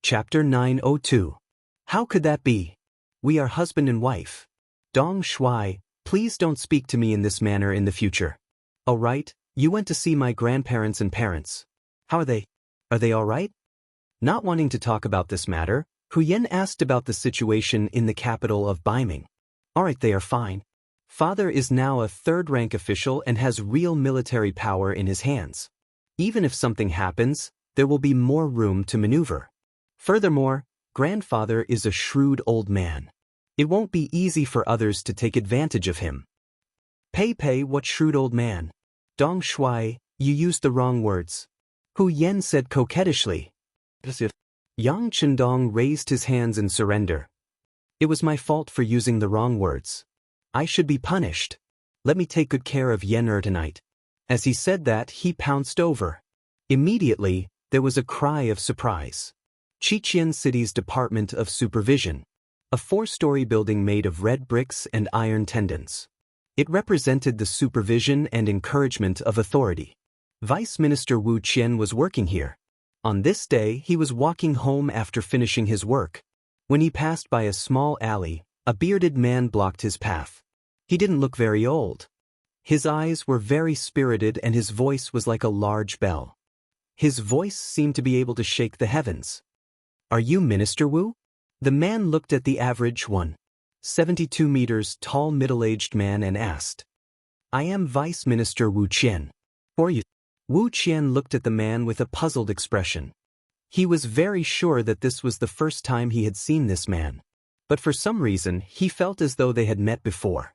Chapter 902. How could that be? We are husband and wife. Dong Shuai, please don't speak to me in this manner in the future. Oh right, you went to see my grandparents and parents. How are they? Are they all right? Not wanting to talk about this matter, Hu Yan asked about the situation in the capital of Baiming. Alright, they are fine. Father is now a third-rank official and has real military power in his hands. Even if something happens, there will be more room to maneuver. Furthermore, grandfather is a shrewd old man. It won't be easy for others to take advantage of him. Pei, what shrewd old man? Dong Shuai, you used the wrong words. Hu Yan said coquettishly. Yang Chendong raised his hands in surrender. It was my fault for using the wrong words. I should be punished. Let me take good care of Yen tonight. As he said that, he pounced over. Immediately, there was a cry of surprise. Xiqian City's Department of Supervision. A 4-story building made of red bricks and iron tendons. It represented the supervision and encouragement of authority. Vice Minister Wu Qian was working here. On this day, he was walking home after finishing his work. When he passed by a small alley, a bearded man blocked his path. He didn't look very old. His eyes were very spirited and his voice was like a large bell. His voice seemed to be able to shake the heavens. Are you Minister Wu? The man looked at the average 1.72 meters tall middle-aged man and asked. I am Vice Minister Wu Qian. Or you? Wu Qian looked at the man with a puzzled expression. He was very sure that this was the first time he had seen this man. But for some reason, he felt as though they had met before.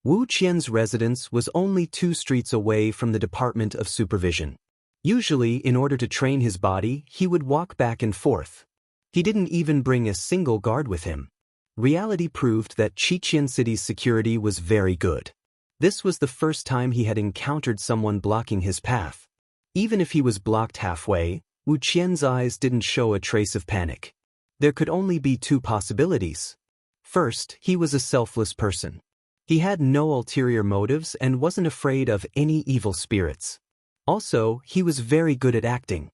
Wu Qian's residence was only 2 streets away from the Department of Supervision. Usually, in order to train his body, he would walk back and forth. He didn't even bring a single guard with him. Reality proved that Xiqian City's security was very good. This was the first time he had encountered someone blocking his path. Even if he was blocked halfway, Wu Qian's eyes didn't show a trace of panic. There could only be 2 possibilities. First, he was a selfless person. He had no ulterior motives and wasn't afraid of any evil spirits. Also, he was very good at acting.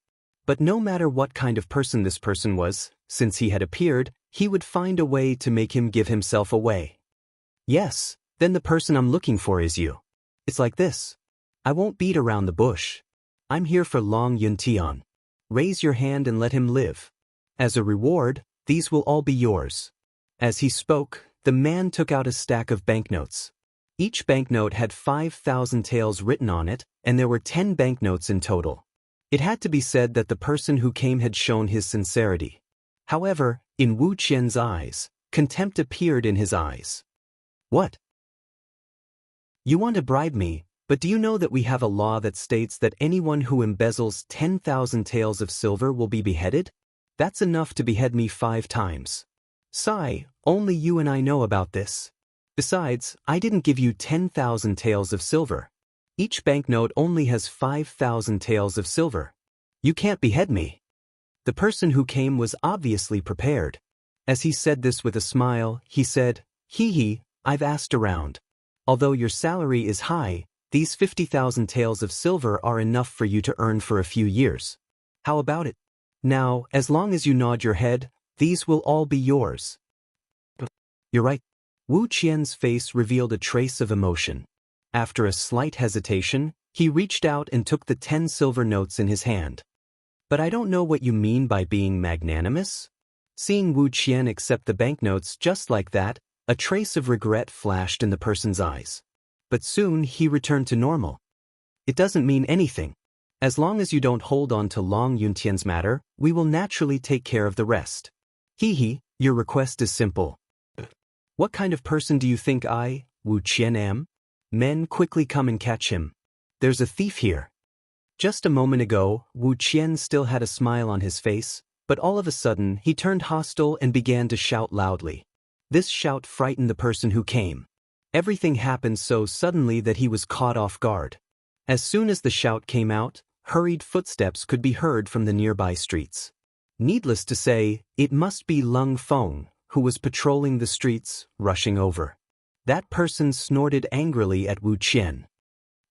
But no matter what kind of person this person was, since he had appeared, he would find a way to make him give himself away. Yes, then the person I'm looking for is you. It's like this. I won't beat around the bush. I'm here for Long Yuntian. Raise your hand and let him live. As a reward, these will all be yours. As he spoke, the man took out a stack of banknotes. Each banknote had 5,000 taels written on it, and there were 10 banknotes in total. It had to be said that the person who came had shown his sincerity. However, in Wu Qian's eyes, contempt appeared in his eyes. What? You want to bribe me, but do you know that we have a law that states that anyone who embezzles 10,000 taels of silver will be beheaded? That's enough to behead me 5 times. Sigh, only you and I know about this. Besides, I didn't give you 10,000 taels of silver. Each banknote only has 5,000 taels of silver. You can't behead me. The person who came was obviously prepared. As he said this with a smile, he said, Hee, I've asked around. Although your salary is high, these 50,000 taels of silver are enough for you to earn for a few years. How about it? Now, as long as you nod your head, these will all be yours. You're right. Wu Qian's face revealed a trace of emotion. After a slight hesitation, he reached out and took the 10 silver notes in his hand. But I don't know what you mean by being magnanimous. Seeing Wu Qian accept the banknotes just like that, a trace of regret flashed in the person's eyes. But soon he returned to normal. It doesn't mean anything. As long as you don't hold on to Long Yuntian's matter, we will naturally take care of the rest. Hee, your request is simple. What kind of person do you think I, Wu Qian, am? Men, quickly come and catch him. There's a thief here. Just a moment ago, Wu Qian still had a smile on his face, but all of a sudden he turned hostile and began to shout loudly. This shout frightened the person who came. Everything happened so suddenly that he was caught off guard. As soon as the shout came out, hurried footsteps could be heard from the nearby streets. Needless to say, it must be Lung Feng, who was patrolling the streets, rushing over. That person snorted angrily at Wu Qian.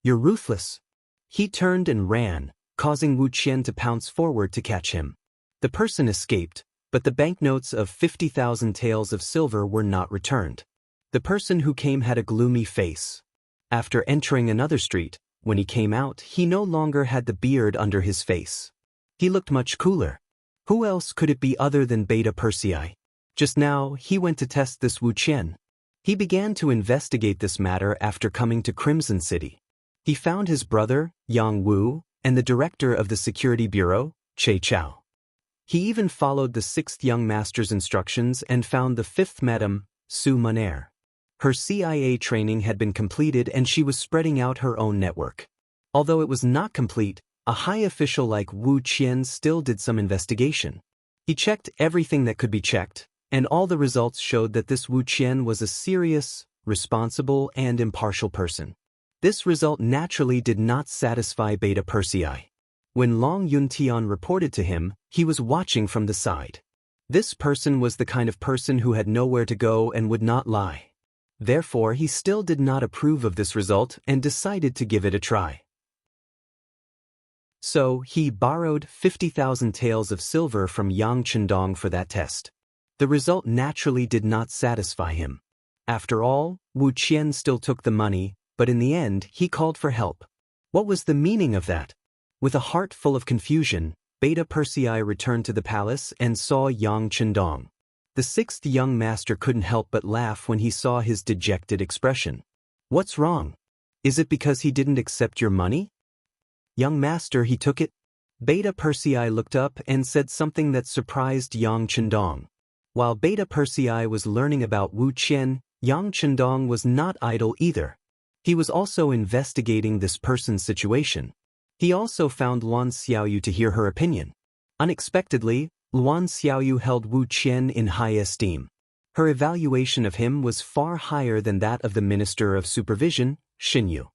You're ruthless. He turned and ran, causing Wu Qian to pounce forward to catch him. The person escaped, but the banknotes of 50,000 taels of silver were not returned. The person who came had a gloomy face. After entering another street, when he came out, he no longer had the beard under his face. He looked much cooler. Who else could it be other than Beta Persei? Just now, he went to test this Wuxian. He began to investigate this matter after coming to Crimson City. He found his brother, Yang Wu, and the director of the security bureau, Che Chao. He even followed the 6th young master's instructions and found the 5th madam, Su Munair. Her CIA training had been completed and she was spreading out her own network. Although it was not complete, a high official like Wu Qian still did some investigation. He checked everything that could be checked, and all the results showed that this Wu Qian was a serious, responsible, and impartial person. This result naturally did not satisfy Beta Persei. When Long Yuntian reported to him, he was watching from the side. This person was the kind of person who had nowhere to go and would not lie. Therefore, he still did not approve of this result and decided to give it a try. So, he borrowed 50,000 taels of silver from Yang Chendong for that test. The result naturally did not satisfy him. After all, Wu Qian still took the money, but in the end, he called for help. What was the meaning of that? With a heart full of confusion, Beta Persei returned to the palace and saw Yang Chendong. The 6th young master couldn't help but laugh when he saw his dejected expression. What's wrong? Is it because he didn't accept your money? Young master, he took it? Beta Persei looked up and said something that surprised Yang Chendong. While Beta Persei was learning about Wu Qian, Yang Chendong was not idle either. He was also investigating this person's situation. He also found Luan Xiaoyu to hear her opinion. Unexpectedly, Luan Xiaoyu held Wu Qian in high esteem. Her evaluation of him was far higher than that of the Minister of Supervision, Xinyu.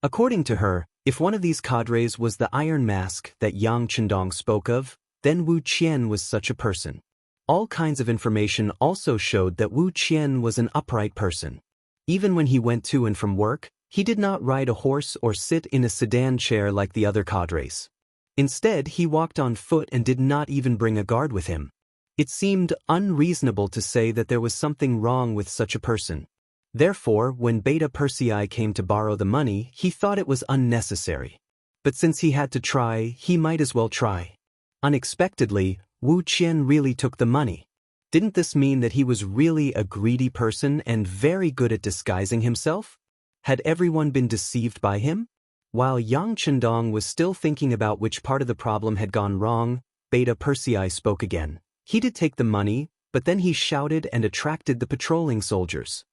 According to her, if one of these cadres was the Iron Mask that Yang Chendong spoke of, then Wu Qian was such a person. All kinds of information also showed that Wu Qian was an upright person. Even when he went to and from work, he did not ride a horse or sit in a sedan chair like the other cadres. Instead, he walked on foot and did not even bring a guard with him. It seemed unreasonable to say that there was something wrong with such a person. Therefore, when Beta Persei came to borrow the money, he thought it was unnecessary. But since he had to try, he might as well try. Unexpectedly, Wu Qian really took the money. Didn't this mean that he was really a greedy person and very good at disguising himself? Had everyone been deceived by him? While Yang Chendong was still thinking about which part of the problem had gone wrong, Beta Persei spoke again. He did take the money, but then he shouted and attracted the patrolling soldiers.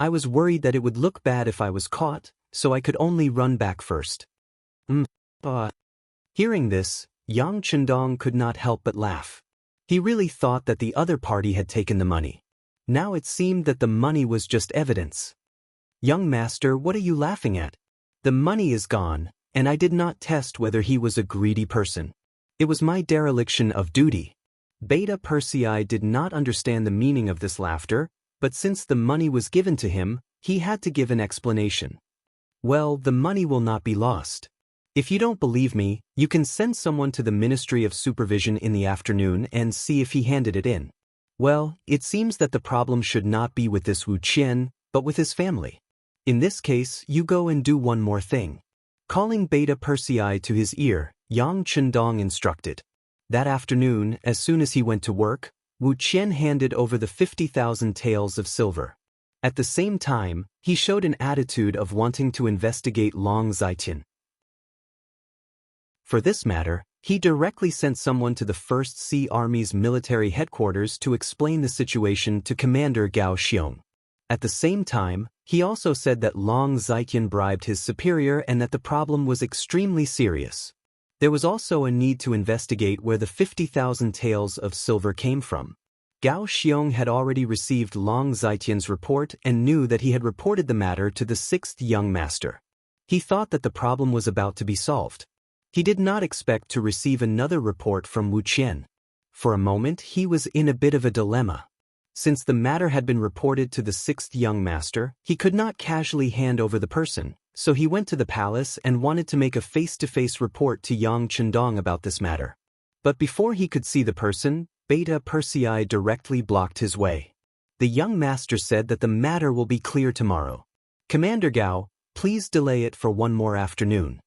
I was worried that it would look bad if I was caught, so I could only run back first. Hearing this, Yang Chendong could not help but laugh. He really thought that the other party had taken the money. Now it seemed that the money was just evidence. Young master, what are you laughing at? The money is gone, and I did not test whether he was a greedy person. It was my dereliction of duty. Beta Persei did not understand the meaning of this laughter, but since the money was given to him, he had to give an explanation. Well, the money will not be lost. If you don't believe me, you can send someone to the Ministry of Supervision in the afternoon and see if he handed it in. Well, it seems that the problem should not be with this Wu Qian, but with his family. In this case, you go and do one more thing. Calling Beta Persei to his ear, Yang Chendong instructed. That afternoon, as soon as he went to work, Wu Qian handed over the 50,000 taels of silver. At the same time, he showed an attitude of wanting to investigate Long Zaitin. For this matter, he directly sent someone to the 1st Sea Army's military headquarters to explain the situation to Commander Gao Xiong. At the same time, he also said that Long Zaitin bribed his superior and that the problem was extremely serious. There was also a need to investigate where the 50,000 taels of silver came from. Gao Xiong had already received Long Zaitin's report and knew that he had reported the matter to the 6th young master. He thought that the problem was about to be solved. He did not expect to receive another report from Wu Qian. For a moment, he was in a bit of a dilemma. Since the matter had been reported to the 6th young master, he could not casually hand over the person, so he went to the palace and wanted to make a face-to-face report to Yang Chendong about this matter. But before he could see the person, Beta Persei directly blocked his way. The young master said that the matter will be clear tomorrow. Commander Gao, please delay it for one more afternoon.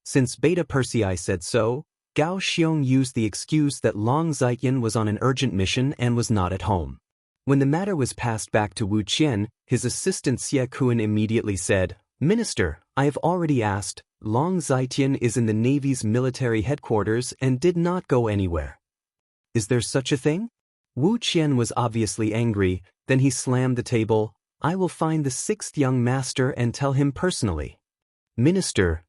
Since Beta Persei said so, Gao Xiong used the excuse that Long Zitian was on an urgent mission and was not at home. When the matter was passed back to Wu Qian, his assistant Xie Kun immediately said, "Minister, I have already asked. Long Zitian is in the Navy's military headquarters and did not go anywhere." "Is there such a thing?" Wu Qian was obviously angry, then he slammed the table. "I will find the sixth young master and tell him personally." Minister,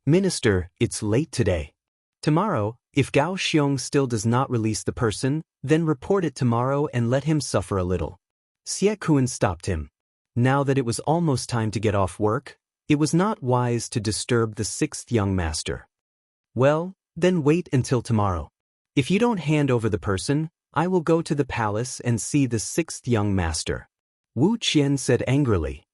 it's late today. Tomorrow, if Gao Xiong still does not release the person, then report it tomorrow and let him suffer a little. Xie Kun stopped him. Now that it was almost time to get off work, it was not wise to disturb the sixth young master. "Well, then wait until tomorrow. If you don't hand over the person, I will go to the palace and see the sixth young master," Wu Qian said angrily.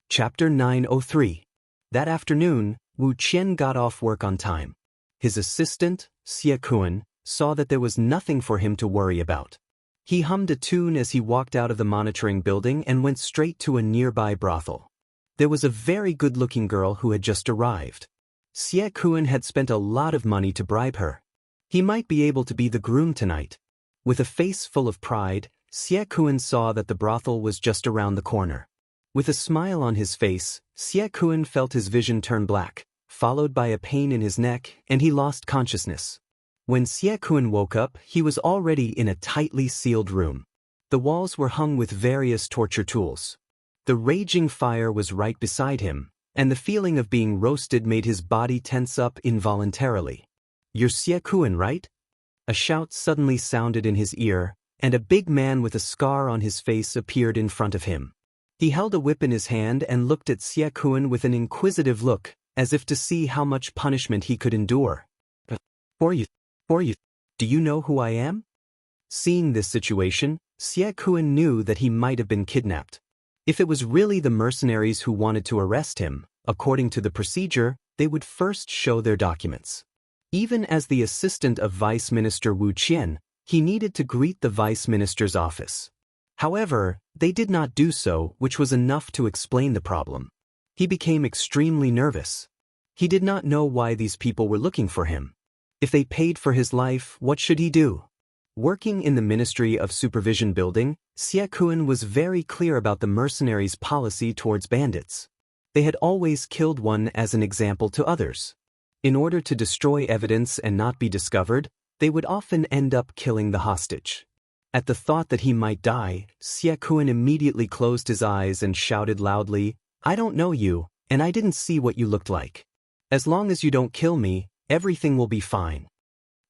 Chapter 903. That afternoon, Wu Qian got off work on time. His assistant, Xie Kun, saw that there was nothing for him to worry about. He hummed a tune as he walked out of the monitoring building and went straight to a nearby brothel. There was a very good-looking girl who had just arrived. Xie Kun had spent a lot of money to bribe her. He might be able to be the groom tonight. With a face full of pride, Xie Kun saw that the brothel was just around the corner. With a smile on his face, Xie Kun felt his vision turn black, followed by a pain in his neck, and he lost consciousness. When Xie Kun woke up, he was already in a tightly sealed room. The walls were hung with various torture tools. The raging fire was right beside him, and the feeling of being roasted made his body tense up involuntarily. "You're Xie Kun, right?" A shout suddenly sounded in his ear, and a big man with a scar on his face appeared in front of him. He held a whip in his hand and looked at Xie Kun with an inquisitive look, as if to see how much punishment he could endure. For you, do you know who I am?" Seeing this situation, Xie Kun knew that he might have been kidnapped. If it was really the mercenaries who wanted to arrest him, according to the procedure, they would first show their documents. Even as the assistant of Vice Minister Wu Qian, he needed to greet the Vice Minister's office. However, they did not do so, which was enough to explain the problem. He became extremely nervous. He did not know why these people were looking for him. If they paid for his life, what should he do? Working in the Ministry of Supervision building, Xie Kun was very clear about the mercenaries' policy towards bandits. They had always killed one as an example to others. In order to destroy evidence and not be discovered, they would often end up killing the hostage. At the thought that he might die, Xie Kun immediately closed his eyes and shouted loudly, "I don't know you, and I didn't see what you looked like. As long as you don't kill me, everything will be fine."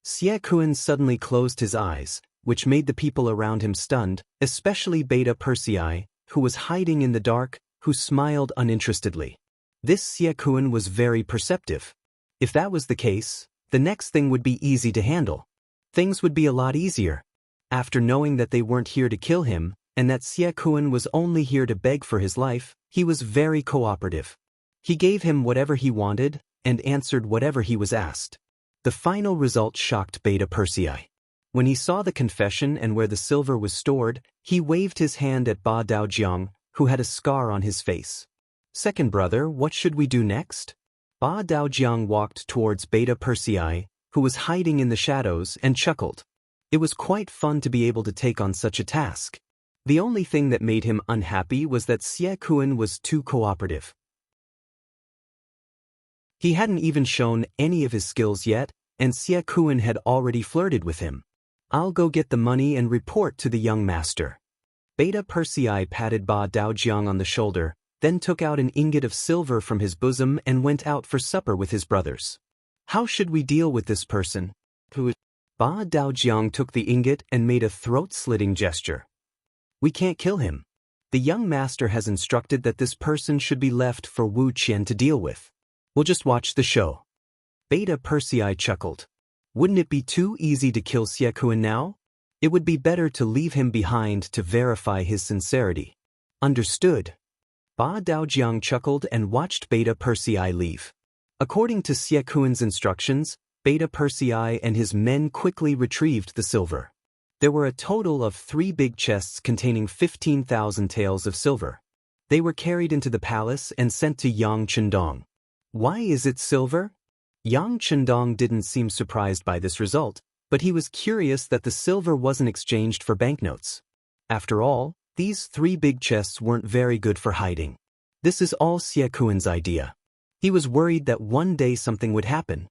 Xie Kun suddenly closed his eyes, which made the people around him stunned, especially Beta Persei, who was hiding in the dark, who smiled uninterestedly. This Xie Kun was very perceptive. If that was the case, the next thing would be easy to handle. Things would be a lot easier. After knowing that they weren't here to kill him, and that Xie Kun was only here to beg for his life, he was very cooperative. He gave him whatever he wanted, and answered whatever he was asked. The final result shocked Beta Persei. When he saw the confession and where the silver was stored, he waved his hand at Ba Daojiang, who had a scar on his face. "Second brother, what should we do next?" Ba Daojiang walked towards Beta Persei, who was hiding in the shadows, and chuckled. It was quite fun to be able to take on such a task. The only thing that made him unhappy was that Xie Kun was too cooperative. He hadn't even shown any of his skills yet, and Xie Kun had already flirted with him. "I'll go get the money and report to the young master." Beta Persei patted Ba Daojiang on the shoulder, then took out an ingot of silver from his bosom and went out for supper with his brothers. "How should we deal with this person?" Ba Daojiang took the ingot and made a throat-slitting gesture. "We can't kill him. The young master has instructed that this person should be left for Wu Qian to deal with. We'll just watch the show." Beta Persei chuckled. Wouldn't it be too easy to kill Xie Kun now? It would be better to leave him behind to verify his sincerity. "Understood." Ba Daojiang chuckled and watched Beta Persei leave. According to Xie Kun's instructions, Beta Persei and his men quickly retrieved the silver. There were a total of 3 big chests containing 15,000 taels of silver. They were carried into the palace and sent to Yang Chendong. Why is it silver? Yang Chendong didn't seem surprised by this result, but he was curious that the silver wasn't exchanged for banknotes. After all, these 3 big chests weren't very good for hiding. This is all Xie Kuan's idea. He was worried that one day something would happen.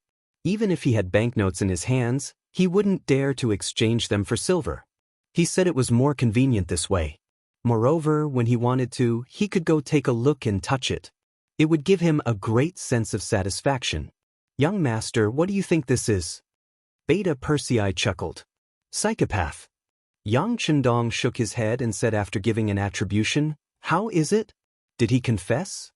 Even if he had banknotes in his hands, he wouldn't dare to exchange them for silver. He said it was more convenient this way. Moreover, when he wanted to, he could go take a look and touch it. It would give him a great sense of satisfaction. Young master, what do you think this is? Beta Persei chuckled. Psychopath. Yang Chendong shook his head and said after giving an attribution, how is it? Did he confess?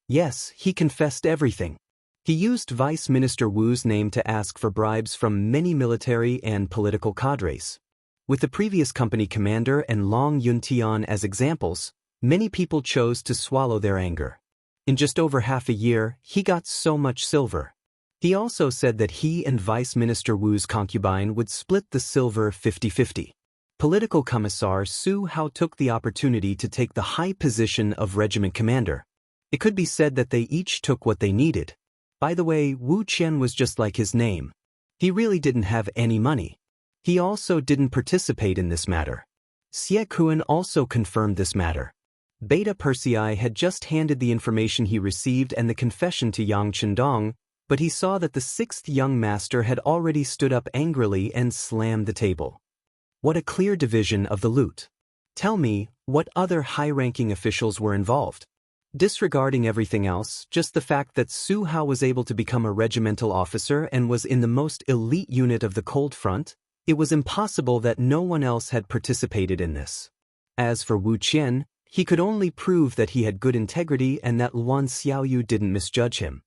Yes, he confessed everything. He used Vice Minister Wu's name to ask for bribes from many military and political cadres. With the previous company commander and Long Yuntian as examples, many people chose to swallow their anger. In just over half a year, he got so much silver. He also said that he and Vice Minister Wu's concubine would split the silver 50-50. Political Commissar Su Hao took the opportunity to take the high position of regiment commander. It could be said that they each took what they needed. By the way, Wu Qian was just like his name. He really didn't have any money. He also didn't participate in this matter. Xie Kuan also confirmed this matter. Beta Persei had just handed the information he received and the confession to Yang Chendong, but he saw that the 6th young master had already stood up angrily and slammed the table. What a clear division of the loot. Tell me, what other high-ranking officials were involved? Disregarding everything else, just the fact that Su Hao was able to become a regimental officer and was in the most elite unit of the Cold Front, it was impossible that no one else had participated in this. As for Wu Qian, he could only prove that he had good integrity and that Luan Xiaoyu didn't misjudge him.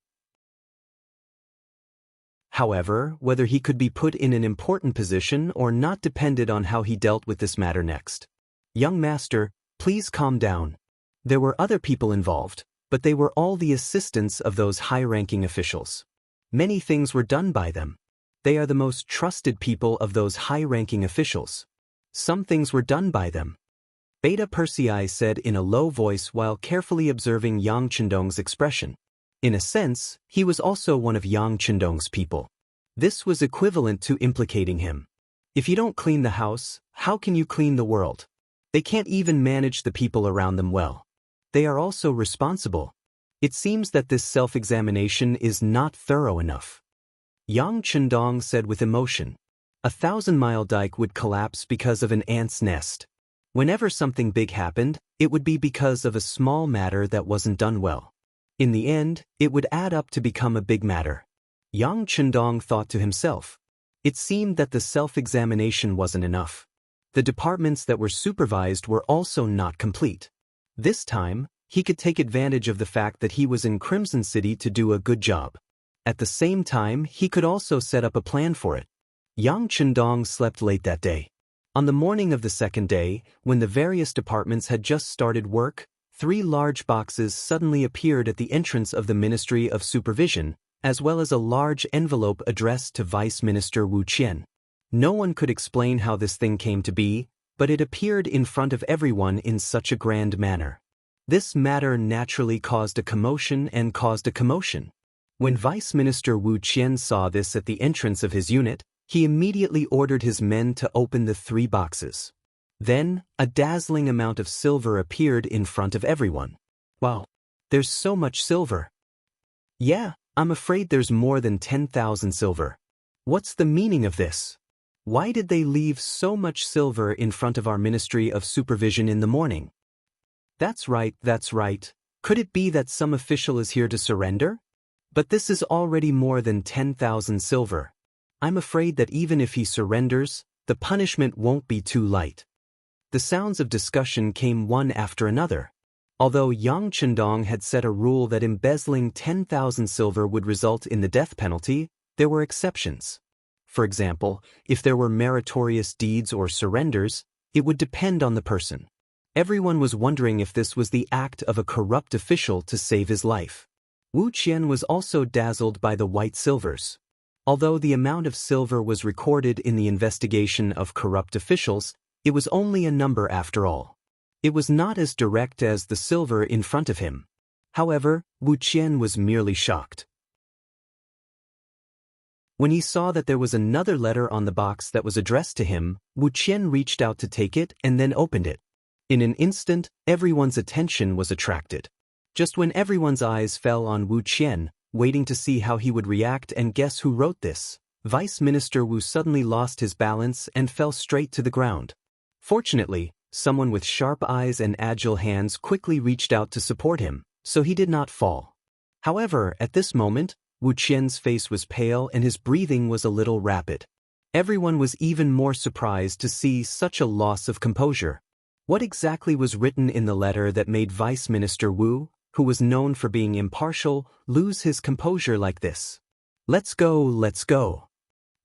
However, whether he could be put in an important position or not depended on how he dealt with this matter next. Young master, please calm down. There were other people involved, but they were all the assistants of those high-ranking officials. Many things were done by them. They are the most trusted people of those high-ranking officials. Some things were done by them. Beta Persei said in a low voice while carefully observing Yang Chendong's expression. In a sense, he was also one of Yang Chendong's people. This was equivalent to implicating him. If you don't clean the house, how can you clean the world? They can't even manage the people around them well. They are also responsible. It seems that this self-examination is not thorough enough. Yang Chendong said with emotion. 1,000-mile dike would collapse because of an ant's nest. Whenever something big happened, it would be because of a small matter that wasn't done well. In the end, it would add up to become a big matter. Yang Chendong thought to himself. It seemed that the self-examination wasn't enough. The departments that were supervised were also not complete. This time, he could take advantage of the fact that he was in Crimson City to do a good job. At the same time, he could also set up a plan for it. Yang Chendong slept late that day. On the morning of the second day, when the various departments had just started work, 3 large boxes suddenly appeared at the entrance of the Ministry of Supervision, as well as a large envelope addressed to Vice Minister Wu Qian. No one could explain how this thing came to be, but it appeared in front of everyone in such a grand manner. This matter naturally caused a commotion and caused a commotion. When Vice Minister Wu Qian saw this at the entrance of his unit, he immediately ordered his men to open the 3 boxes. Then, a dazzling amount of silver appeared in front of everyone. Wow, there's so much silver. Yeah, I'm afraid there's more than 10,000 silver. What's the meaning of this? Why did they leave so much silver in front of our Ministry of Supervision in the morning? That's right, that's right. Could it be that some official is here to surrender? But this is already more than 10,000 silver. I'm afraid that even if he surrenders, the punishment won't be too light. The sounds of discussion came one after another. Although Yang Chendong had set a rule that embezzling 10,000 silver would result in the death penalty, there were exceptions. For example, if there were meritorious deeds or surrenders, it would depend on the person. Everyone was wondering if this was the act of a corrupt official to save his life. Wu Qian was also dazzled by the white silvers. Although the amount of silver was recorded in the investigation of corrupt officials, it was only a number after all. It was not as direct as the silver in front of him. However, Wuxian was merely shocked. When he saw that there was another letter on the box that was addressed to him, Wuxian reached out to take it and then opened it. In an instant, everyone's attention was attracted. Just when everyone's eyes fell on Wuxian, waiting to see how he would react and guess who wrote this, Vice Minister Wu suddenly lost his balance and fell straight to the ground. Fortunately, someone with sharp eyes and agile hands quickly reached out to support him, so he did not fall. However, at this moment, Wuxian's face was pale and his breathing was a little rapid. Everyone was even more surprised to see such a loss of composure. What exactly was written in the letter that made Vice Minister Wu, who was known for being impartial, lose his composure like this? Let's go, let's go.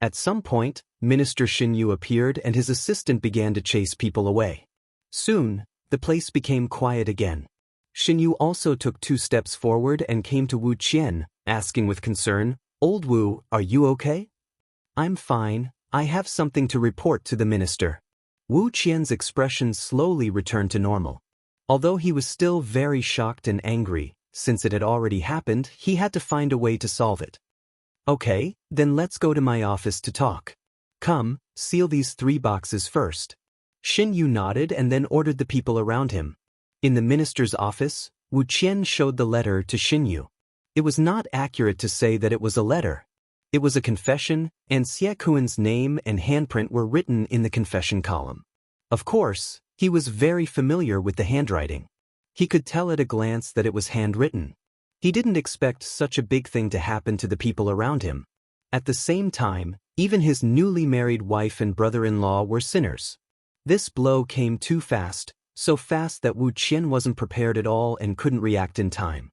At some point, Minister Xinyu appeared and his assistant began to chase people away. Soon, the place became quiet again. Xinyu also took 2 steps forward and came to Wu Qian, asking with concern, "Old Wu, are you okay?" "I'm fine, I have something to report to the minister." Wu Qian's expression slowly returned to normal. Although he was still very shocked and angry, since it had already happened, he had to find a way to solve it. "Okay, then let's go to my office to talk. Come, seal these 3 boxes first." Xinyu nodded and then ordered the people around him. In the minister's office, Wu Qian showed the letter to Xinyu. It was not accurate to say that it was a letter. It was a confession, and Xie Kuan's name and handprint were written in the confession column. Of course, he was very familiar with the handwriting. He could tell at a glance that it was handwritten. He didn't expect such a big thing to happen to the people around him. At the same time, even his newly married wife and brother-in-law were sinners. This blow came too fast, so fast that Wu Qian wasn't prepared at all and couldn't react in time.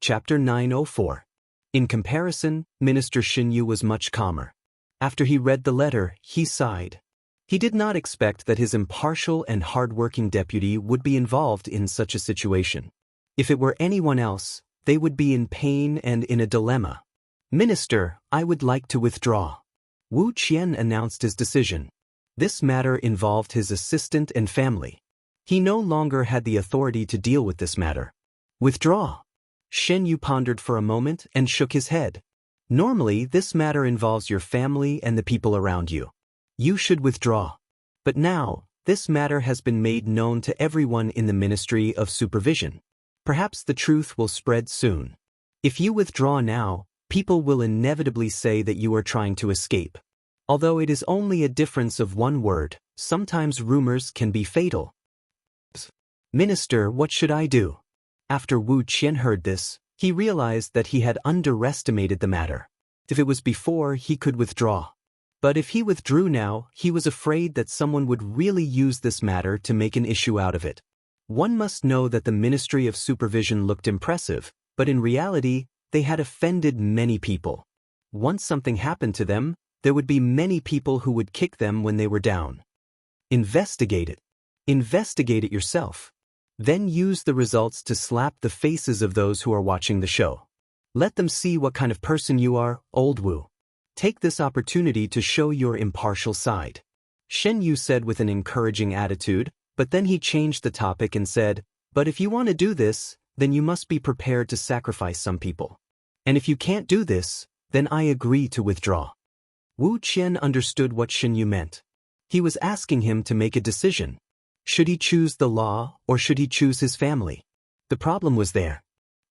Chapter 904. In comparison, Minister Xinyu was much calmer. After he read the letter, he sighed. He did not expect that his impartial and hard-working deputy would be involved in such a situation. If it were anyone else, they would be in pain and in a dilemma. "Minister, I would like to withdraw." Wu Qian announced his decision. This matter involved his assistant and family. He no longer had the authority to deal with this matter. "Withdraw?" Xinyu pondered for a moment and shook his head. "Normally, this matter involves your family and the people around you. You should withdraw. But now, this matter has been made known to everyone in the Ministry of Supervision. Perhaps the truth will spread soon. If you withdraw now, people will inevitably say that you are trying to escape. Although it is only a difference of 1 word, sometimes rumors can be fatal." "Minister, what should I do?" After Wu Qian heard this, he realized that he had underestimated the matter. If it was before, he could withdraw. But if he withdrew now, he was afraid that someone would really use this matter to make an issue out of it. One must know that the Ministry of Supervision looked impressive, but in reality, they had offended many people. Once something happened to them, there would be many people who would kick them when they were down. Investigate it. Investigate it yourself. Then use the results to slap the faces of those who are watching the show. Let them see what kind of person you are, Old Wu. Take this opportunity to show your impartial side. Xinyu said with an encouraging attitude, but then he changed the topic and said, "But if you want to do this, then you must be prepared to sacrifice some people. And if you can't do this, then I agree to withdraw." Wu Qian understood what Xinyu meant. He was asking him to make a decision. Should he choose the law or should he choose his family? The problem was there.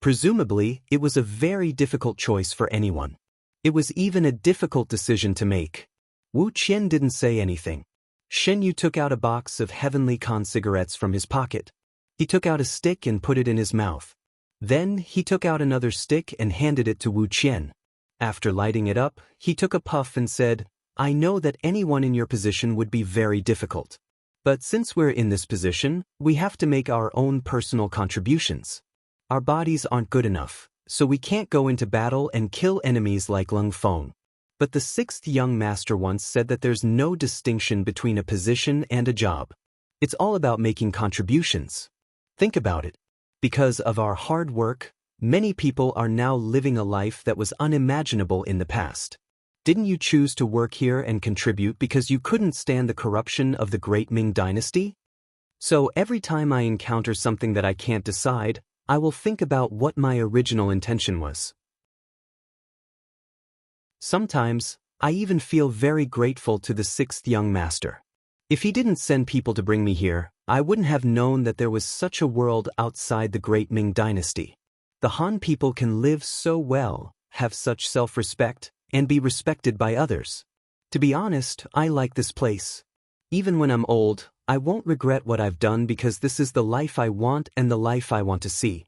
Presumably, it was a very difficult choice for anyone. It was even a difficult decision to make. Wu Qian didn't say anything. Xinyu took out a box of Heavenly Con cigarettes from his pocket. He took out a stick and put it in his mouth. Then he took out another stick and handed it to Wu Qian. After lighting it up, he took a puff and said, "I know that anyone in your position would be very difficult. But since we're in this position, we have to make our own personal contributions. Our bodies aren't good enough, so we can't go into battle and kill enemies like Lung Feng. But the 6th young master once said that there's no distinction between a position and a job. It's all about making contributions. Think about it. Because of our hard work, Many people are now living a life that was unimaginable in the past. Didn't you choose to work here and contribute because you couldn't stand the corruption of the great Ming dynasty? So every time I encounter something that I can't decide, I will think about what my original intention was. Sometimes, I even feel very grateful to the sixth young master. If he didn't send people to bring me here, I wouldn't have known that there was such a world outside the great Ming dynasty. The Han people can live so well, have such self-respect, and be respected by others. To be honest, I like this place. Even when I'm old, I won't regret what I've done because this is the life I want and the life I want to see.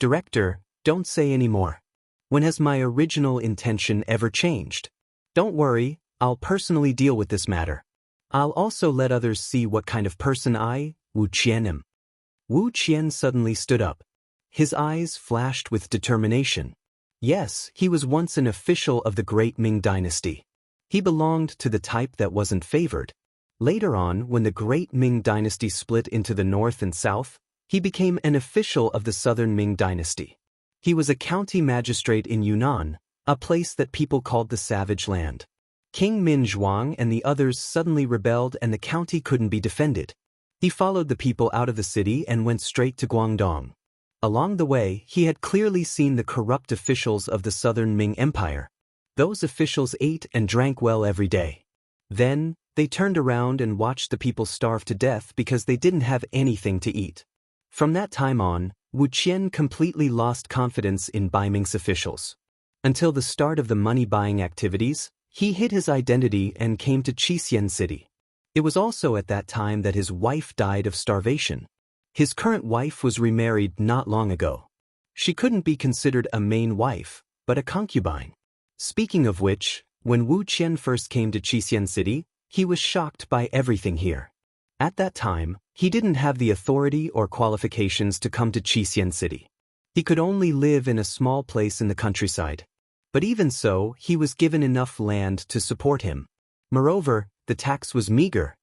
Director, don't say any more. When has my original intention ever changed? Don't worry, I'll personally deal with this matter. I'll also let others see what kind of person I, Wuxian, am. Wuxian suddenly stood up. His eyes flashed with determination. Yes, he was once an official of the great Ming dynasty. He belonged to the type that wasn't favored. Later on, when the great Ming dynasty split into the north and south, he became an official of the southern Ming dynasty. He was a county magistrate in Yunnan, a place that people called the Savage Land. King Min Zhuang and the others suddenly rebelled and the county couldn't be defended. He followed the people out of the city and went straight to Guangdong. Along the way, he had clearly seen the corrupt officials of the southern Ming Empire. Those officials ate and drank well every day. Then, they turned around and watched the people starve to death because they didn't have anything to eat. From that time on, Wuxian completely lost confidence in Bai Ming's officials. Until the start of the money-buying activities, he hid his identity and came to Xian City. It was also at that time that his wife died of starvation. His current wife was remarried not long ago. She couldn't be considered a main wife, but a concubine. Speaking of which, when Wu Qian first came to Xian City, he was shocked by everything here. At that time, he didn't have the authority or qualifications to come to Xian City. He could only live in a small place in the countryside. But even so, he was given enough land to support him. Moreover, the tax was meager.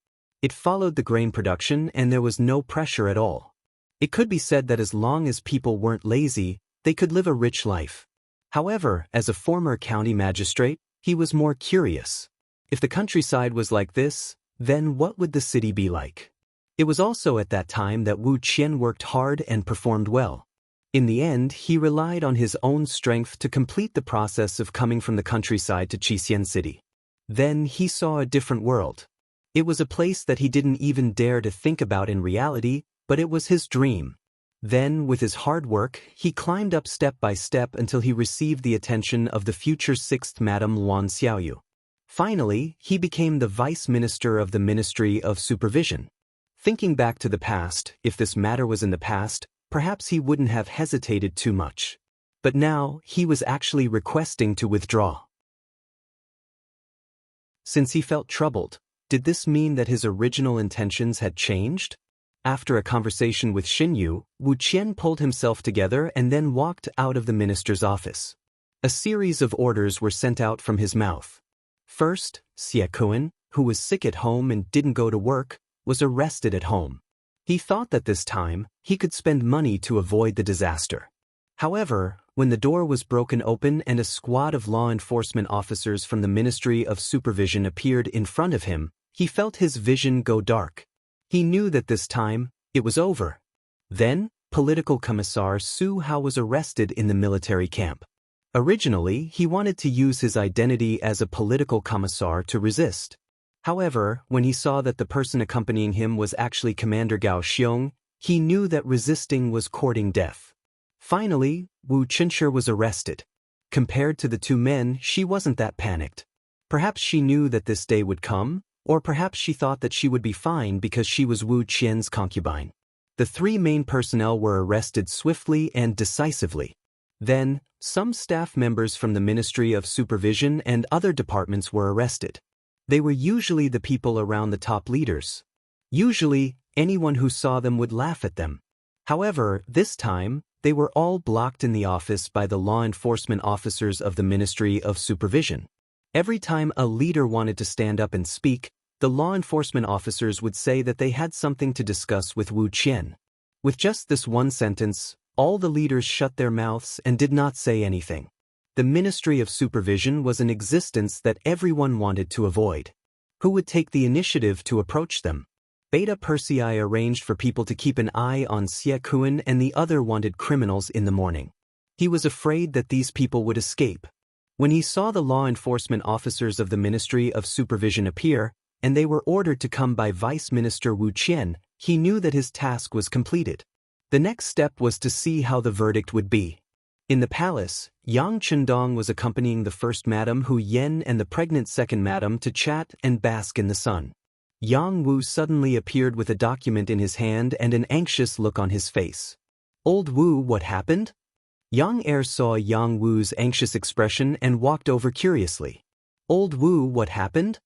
It followed the grain production and there was no pressure at all. It could be said that as long as people weren't lazy, they could live a rich life. However, as a former county magistrate, he was more curious. If the countryside was like this, then what would the city be like? It was also at that time that Wu Qian worked hard and performed well. In the end, he relied on his own strength to complete the process of coming from the countryside to Xian City. Then he saw a different world. It was a place that he didn't even dare to think about in reality, but it was his dream. Then, with his hard work, he climbed up step by step until he received the attention of the future 6th Madame Luan Xiaoyu. Finally, he became the Vice Minister of the Ministry of Supervision. Thinking back to the past, if this matter was in the past, perhaps he wouldn't have hesitated too much. But now, he was actually requesting to withdraw. Since he felt troubled, did this mean that his original intentions had changed? After a conversation with Xinyu, Wu Qian pulled himself together and then walked out of the minister's office. A series of orders were sent out from his mouth. First, Xie Kuan, who was sick at home and didn't go to work, was arrested at home. He thought that this time, he could spend money to avoid the disaster. However, when the door was broken open and a squad of law enforcement officers from the Ministry of Supervision appeared in front of him, he felt his vision go dark. He knew that this time, it was over. Then, Political Commissar Su Hao was arrested in the military camp. Originally, he wanted to use his identity as a political commissar to resist. However, when he saw that the person accompanying him was actually Commander Gao Xiong, he knew that resisting was courting death. Finally, Wu Qinshe was arrested. Compared to the two men, she wasn't that panicked. Perhaps she knew that this day would come, or perhaps she thought that she would be fine because she was Wu Qian's concubine. The three main personnel were arrested swiftly and decisively. Then, some staff members from the Ministry of Supervision and other departments were arrested. They were usually the people around the top leaders. Usually, anyone who saw them would laugh at them. However, this time, they were all blocked in the office by the law enforcement officers of the Ministry of Supervision. Every time a leader wanted to stand up and speak, the law enforcement officers would say that they had something to discuss with Wu Qian. With just this one sentence, All the leaders shut their mouths and did not say anything. The Ministry of Supervision was an existence that everyone wanted to avoid. Who would take the initiative to approach them? Beta Persei arranged for people to keep an eye on Xiaokuan, and the other wanted criminals in the morning. He was afraid that these people would escape. When he saw the law enforcement officers of the Ministry of Supervision appear, and they were ordered to come by Vice Minister Wu Qian, he knew that his task was completed. The next step was to see how the verdict would be. In the palace, Yang Chendong was accompanying the first Madam Hu Yen and the pregnant second Madam to chat and bask in the sun. Yang Wu suddenly appeared with a document in his hand and an anxious look on his face. "Old Wu, what happened?" Yang Er saw Yang Wu's anxious expression and walked over curiously. "Old Wu, what happened?"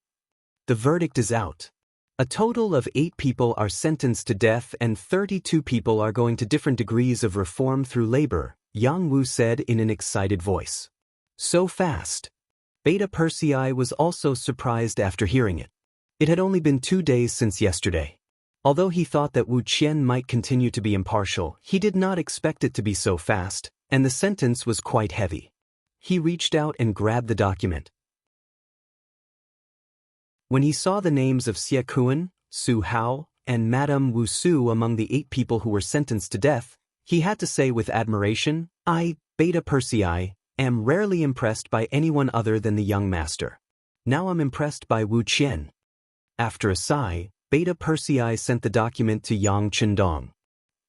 "The verdict is out. A total of 8 people are sentenced to death and 32 people are going to different degrees of reform through labor," Yang Wu said in an excited voice. "So fast." Beta Persei was also surprised after hearing it. It had only been 2 days since yesterday. Although he thought that Wu Qian might continue to be impartial, he did not expect it to be so fast, and the sentence was quite heavy. He reached out and grabbed the document. When he saw the names of Xiaokuan, Su Hao, and Madame Wu Su among the 8 people who were sentenced to death, he had to say with admiration, "I, Beta Persei, am rarely impressed by anyone other than the young master. Now I'm impressed by Wu Qian." After a sigh, Beta Persei sent the document to Yang Chendong.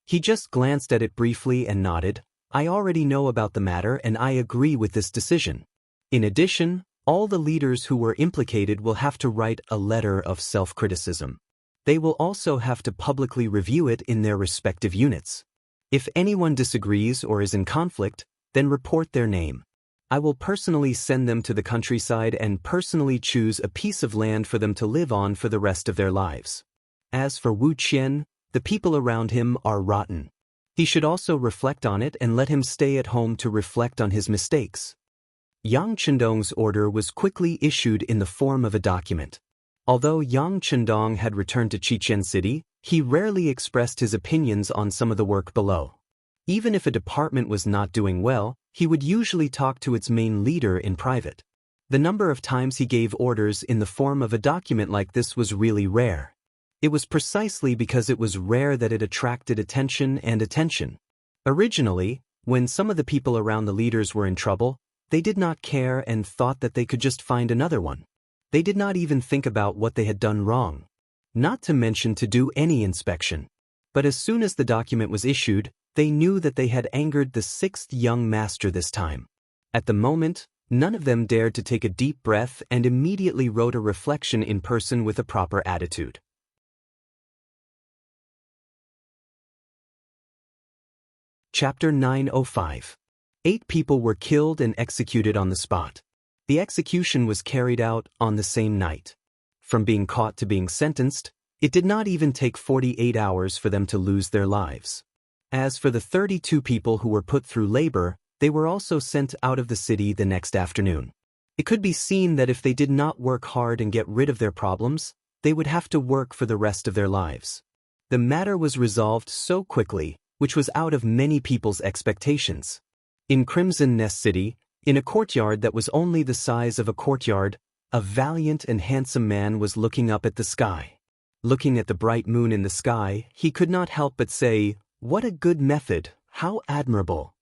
He just glanced at it briefly and nodded. "I already know about the matter and I agree with this decision. In addition, all the leaders who were implicated will have to write a letter of self-criticism. They will also have to publicly review it in their respective units. If anyone disagrees or is in conflict, then report their name. I will personally send them to the countryside and personally choose a piece of land for them to live on for the rest of their lives. As for Wu Qian, the people around him are rotten. He should also reflect on it and let him stay at home to reflect on his mistakes." Yang Chendong's order was quickly issued in the form of a document. Although Yang Chendong had returned to Chichen City, he rarely expressed his opinions on some of the work below. Even if a department was not doing well, he would usually talk to its main leader in private. The number of times he gave orders in the form of a document like this was really rare. It was precisely because it was rare that it attracted attention and attention. Originally, when some of the people around the leaders were in trouble, they did not care and thought that they could just find another one. They did not even think about what they had done wrong. Not to mention to do any inspection. But as soon as the document was issued, they knew that they had angered the 6th young master this time. At the moment, none of them dared to take a deep breath and immediately wrote a reflection in person with a proper attitude. Chapter 905. 8 people were killed and executed on the spot. The execution was carried out on the same night. From being caught to being sentenced, it did not even take 48 hours for them to lose their lives. As for the 32 people who were put through labor, they were also sent out of the city the next afternoon. It could be seen that if they did not work hard and get rid of their problems, they would have to work for the rest of their lives. The matter was resolved so quickly, which was out of many people's expectations. In Crimson Nest City, in a courtyard that was only the size of a courtyard, a valiant and handsome man was looking up at the sky. Looking at the bright moon in the sky, he could not help but say, "What a good method, how admirable."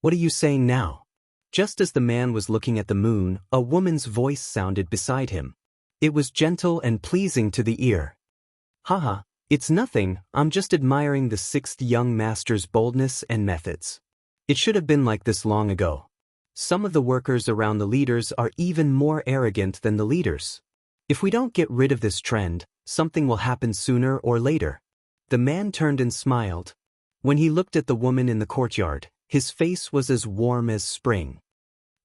"What are you saying now?" Just as the man was looking at the moon, a woman's voice sounded beside him. It was gentle and pleasing to the ear. "Haha, it's nothing, I'm just admiring the 6th young master's boldness and methods. It should have been like this long ago. Some of the workers around the leaders are even more arrogant than the leaders. If we don't get rid of this trend, something will happen sooner or later." The man turned and smiled. When he looked at the woman in the courtyard, his face was as warm as spring.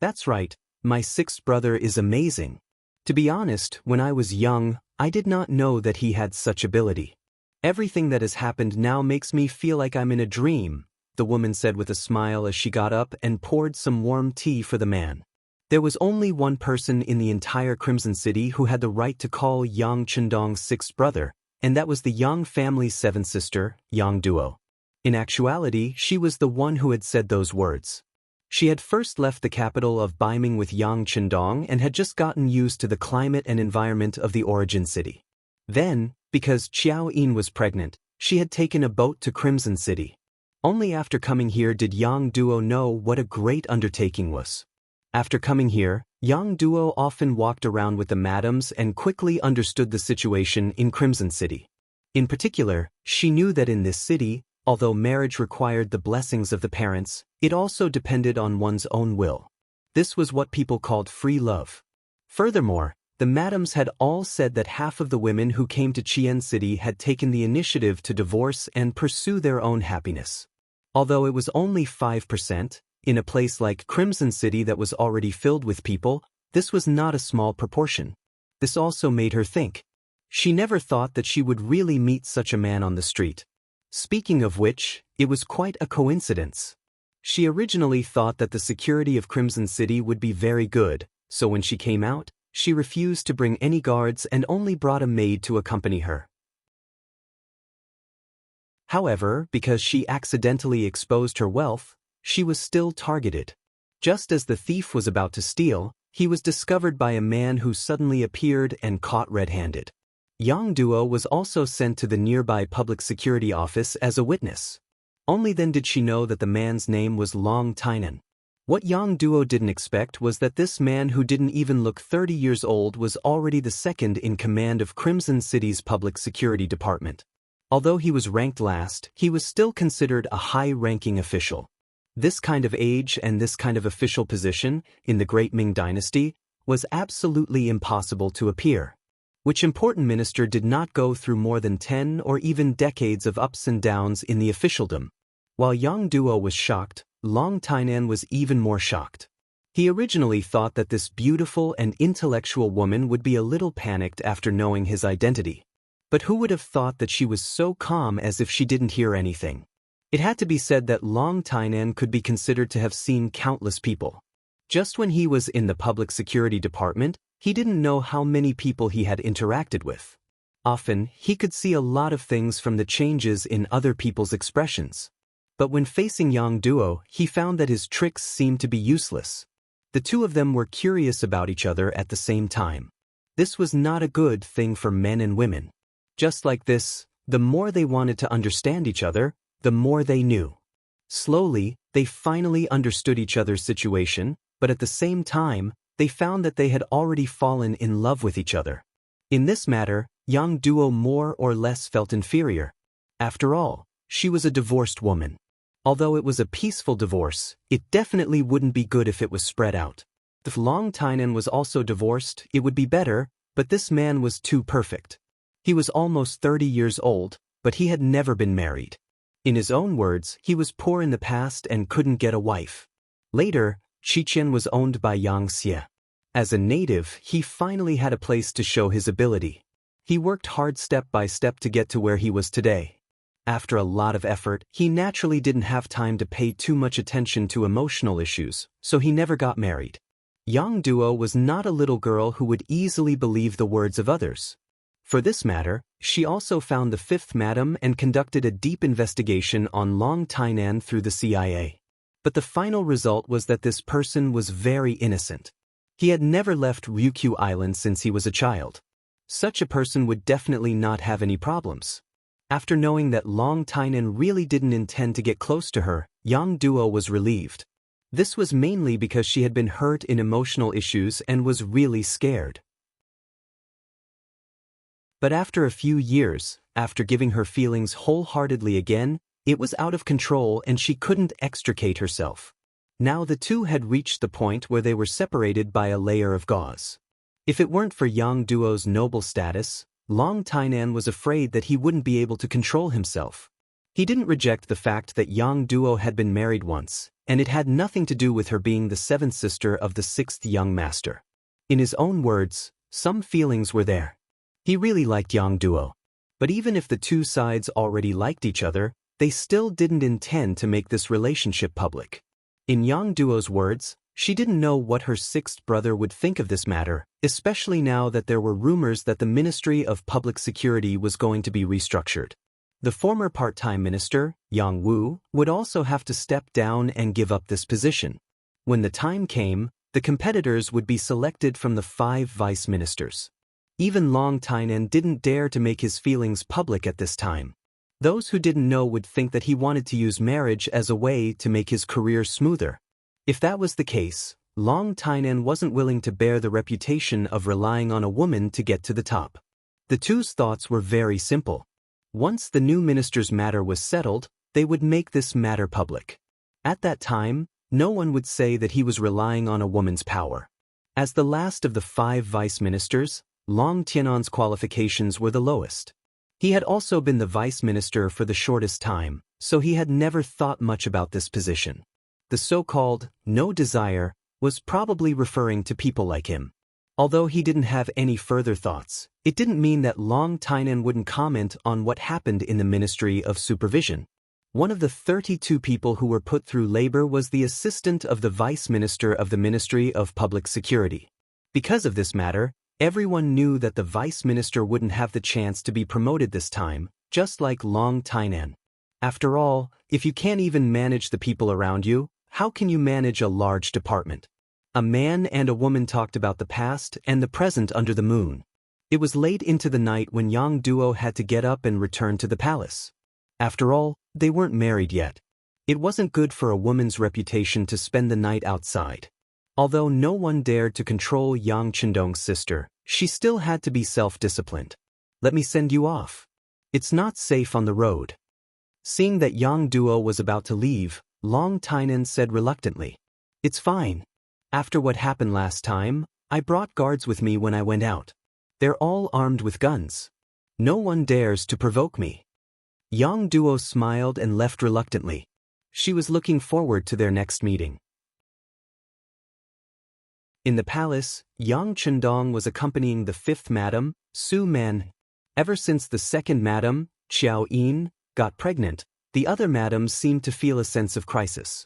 "That's right, my 6th brother is amazing. To be honest, when I was young, I did not know that he had such ability. Everything that has happened now makes me feel like I'm in a dream," the woman said with a smile as she got up and poured some warm tea for the man. There was only one person in the entire Crimson City who had the right to call Yang Chendong's 6th brother, and that was the Yang family's 7th sister, Yang Duo. In actuality, she was the one who had said those words. She had first left the capital of Baiming with Yang Qindong and had just gotten used to the climate and environment of the origin city. Then, because Qiao Yin was pregnant, she had taken a boat to Crimson City. Only after coming here did Yang Duo know what a great undertaking was. After coming here, Yang Duo often walked around with the madams and quickly understood the situation in Crimson City. In particular, she knew that in this city, although marriage required the blessings of the parents, it also depended on one's own will. This was what people called free love. Furthermore, the madams had all said that half of the women who came to Qian City had taken the initiative to divorce and pursue their own happiness. Although it was only 5%, in a place like Crimson City that was already filled with people, this was not a small proportion. This also made her think. She never thought that she would really meet such a man on the street. Speaking of which, it was quite a coincidence. She originally thought that the security of Crimson City would be very good, so when she came out, she refused to bring any guards and only brought a maid to accompany her. However, because she accidentally exposed her wealth, she was still targeted. Just as the thief was about to steal, he was discovered by a man who suddenly appeared and caught red-handed. Yang Duo was also sent to the nearby public security office as a witness. Only then did she know that the man's name was Longtime. What Yang Duo didn't expect was that this man who didn't even look 30 years old was already the second in command of Crimson City's public security department. Although he was ranked last, he was still considered a high-ranking official. This kind of age and this kind of official position, in the Great Ming Dynasty, was absolutely impossible to appear. Which important minister did not go through more than 10 or even decades of ups and downs in the officialdom? While Yang Duo was shocked, Longtime was even more shocked. He originally thought that this beautiful and intellectual woman would be a little panicked after knowing his identity. But who would have thought that she was so calm as if she didn't hear anything? It had to be said that Longtime could be considered to have seen countless people. Just when he was in the public security department, he didn't know how many people he had interacted with. Often, he could see a lot of things from the changes in other people's expressions. But when facing Yang Duo, he found that his tricks seemed to be useless. The two of them were curious about each other at the same time. This was not a good thing for men and women. Just like this, the more they wanted to understand each other, the more they knew. Slowly, they finally understood each other's situation, but at the same time, they found that they had already fallen in love with each other. In this matter, Yang Duo more or less felt inferior. After all, she was a divorced woman. Although it was a peaceful divorce, it definitely wouldn't be good if it was spread out. If Longtime was also divorced, it would be better, but this man was too perfect. He was almost 30 years old, but he had never been married. In his own words, he was poor in the past and couldn't get a wife. Later, Xichen was owned by Xianxia. As a native, he finally had a place to show his ability. He worked hard step by step to get to where he was today. After a lot of effort, he naturally didn't have time to pay too much attention to emotional issues, so he never got married. Yang Duo was not a little girl who would easily believe the words of others. For this matter, she also found the fifth madam and conducted a deep investigation on Longtime through the CIA. But the final result was that this person was very innocent. He had never left Ryukyu Island since he was a child. Such a person would definitely not have any problems. After knowing that Longtime really didn't intend to get close to her, Yang Duo was relieved. This was mainly because she had been hurt in emotional issues and was really scared. But after a few years, after giving her feelings wholeheartedly again, it was out of control and she couldn't extricate herself. Now the two had reached the point where they were separated by a layer of gauze. If it weren't for Yang Duo's noble status, Longtime was afraid that he wouldn't be able to control himself. He didn't reject the fact that Yang Duo had been married once, and it had nothing to do with her being the seventh sister of the sixth young master. In his own words, some feelings were there. He really liked Yang Duo. But even if the two sides already liked each other, they still didn't intend to make this relationship public. In Yang Duo's words, she didn't know what her sixth brother would think of this matter, especially now that there were rumors that the Ministry of Public Security was going to be restructured. The former part-time minister, Yang Wu, would also have to step down and give up this position. When the time came, the competitors would be selected from the 5 vice ministers. Even Longtime didn't dare to make his feelings public at this time. Those who didn't know would think that he wanted to use marriage as a way to make his career smoother. If that was the case, Longtime wasn't willing to bear the reputation of relying on a woman to get to the top. The two's thoughts were very simple. Once the new minister's matter was settled, they would make this matter public. At that time, no one would say that he was relying on a woman's power. As the last of the 5 vice ministers, Long Tianan's qualifications were the lowest. He had also been the vice minister for the shortest time, so he had never thought much about this position. The so-called no desire was probably referring to people like him. Although he didn't have any further thoughts, it didn't mean that Long Tainan wouldn't comment on what happened in the Ministry of Supervision. One of the 32 people who were put through labor was the assistant of the vice minister of the Ministry of Public Security. Because of this matter, everyone knew that the vice minister wouldn't have the chance to be promoted this time, just like Long Tainan. After all, if you can't even manage the people around you, how can you manage a large department? A man and a woman talked about the past and the present under the moon. It was late into the night when Yang Duo had to get up and return to the palace. After all, they weren't married yet. It wasn't good for a woman's reputation to spend the night outside. Although no one dared to control Yang Chendong's sister, she still had to be self-disciplined. "Let me send you off. It's not safe on the road." Seeing that Yang Duo was about to leave, Long Tainan said reluctantly, "It's fine. After what happened last time, I brought guards with me when I went out. They're all armed with guns. No one dares to provoke me." Yang Duo smiled and left reluctantly. She was looking forward to their next meeting. In the palace, Yang Chendong was accompanying the 5th Madam, Su Man. Ever since the 2nd Madam, Xiao Yin, got pregnant, the other madams seemed to feel a sense of crisis.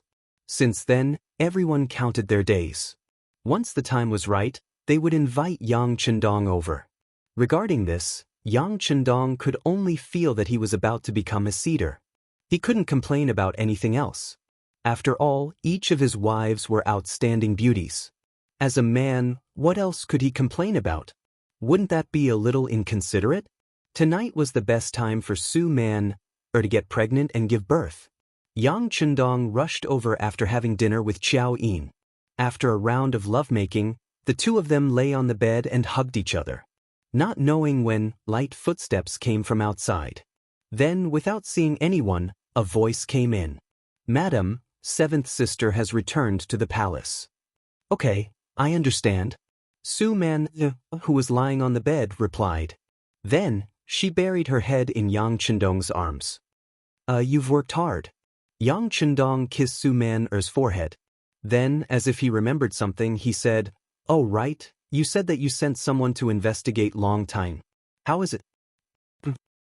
Since then, everyone counted their days. Once the time was right, they would invite Yang Chendong over. Regarding this, Yang Chendong could only feel that he was about to become a cedar. He couldn't complain about anything else. After all, each of his wives were outstanding beauties. As a man, what else could he complain about? Wouldn't that be a little inconsiderate? Tonight was the best time for Su Man to get pregnant and give birth. Yang Chendong rushed over after having dinner with Xiao Yin. After a round of lovemaking, the two of them lay on the bed and hugged each other, not knowing when light footsteps came from outside. Then, without seeing anyone, a voice came in. "Madam, 7th sister has returned to the palace." "Okay, I understand." Su Man, who was lying on the bed, replied. Then, she buried her head in Yang Chendong's arms. You've worked hard." Yang Chendong kissed Su Man's forehead. Then, as if he remembered something, he said, "Oh right, you said that you sent someone to investigate Longtime. How is it?"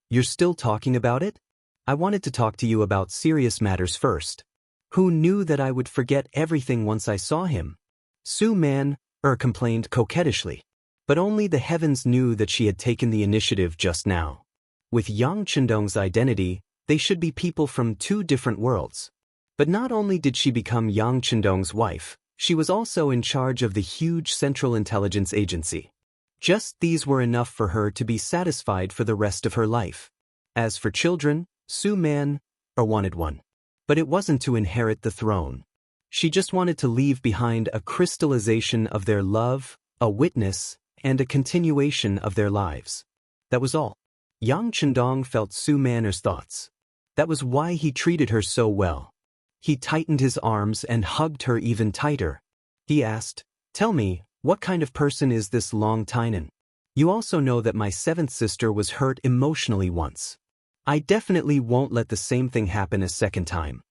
"You're still talking about it? I wanted to talk to you about serious matters first." "Who knew that I would forget everything once I saw him?" Su Man complained coquettishly. But only the heavens knew that she had taken the initiative just now. With Yang Chendong's identity, they should be people from 2 different worlds. But not only did she become Yang Chendong's wife, she was also in charge of the huge Central Intelligence Agency. Just these were enough for her to be satisfied for the rest of her life. As for children, Su Man wanted one. But it wasn't to inherit the throne. She just wanted to leave behind a crystallization of their love, a witness, and a continuation of their lives. That was all. Yang Chendong felt Su Man's thoughts. That was why he treated her so well. He tightened his arms and hugged her even tighter. He asked, "Tell me, what kind of person is this Long Tainan? You also know that my 7th sister was hurt emotionally once. I definitely won't let the same thing happen a second time."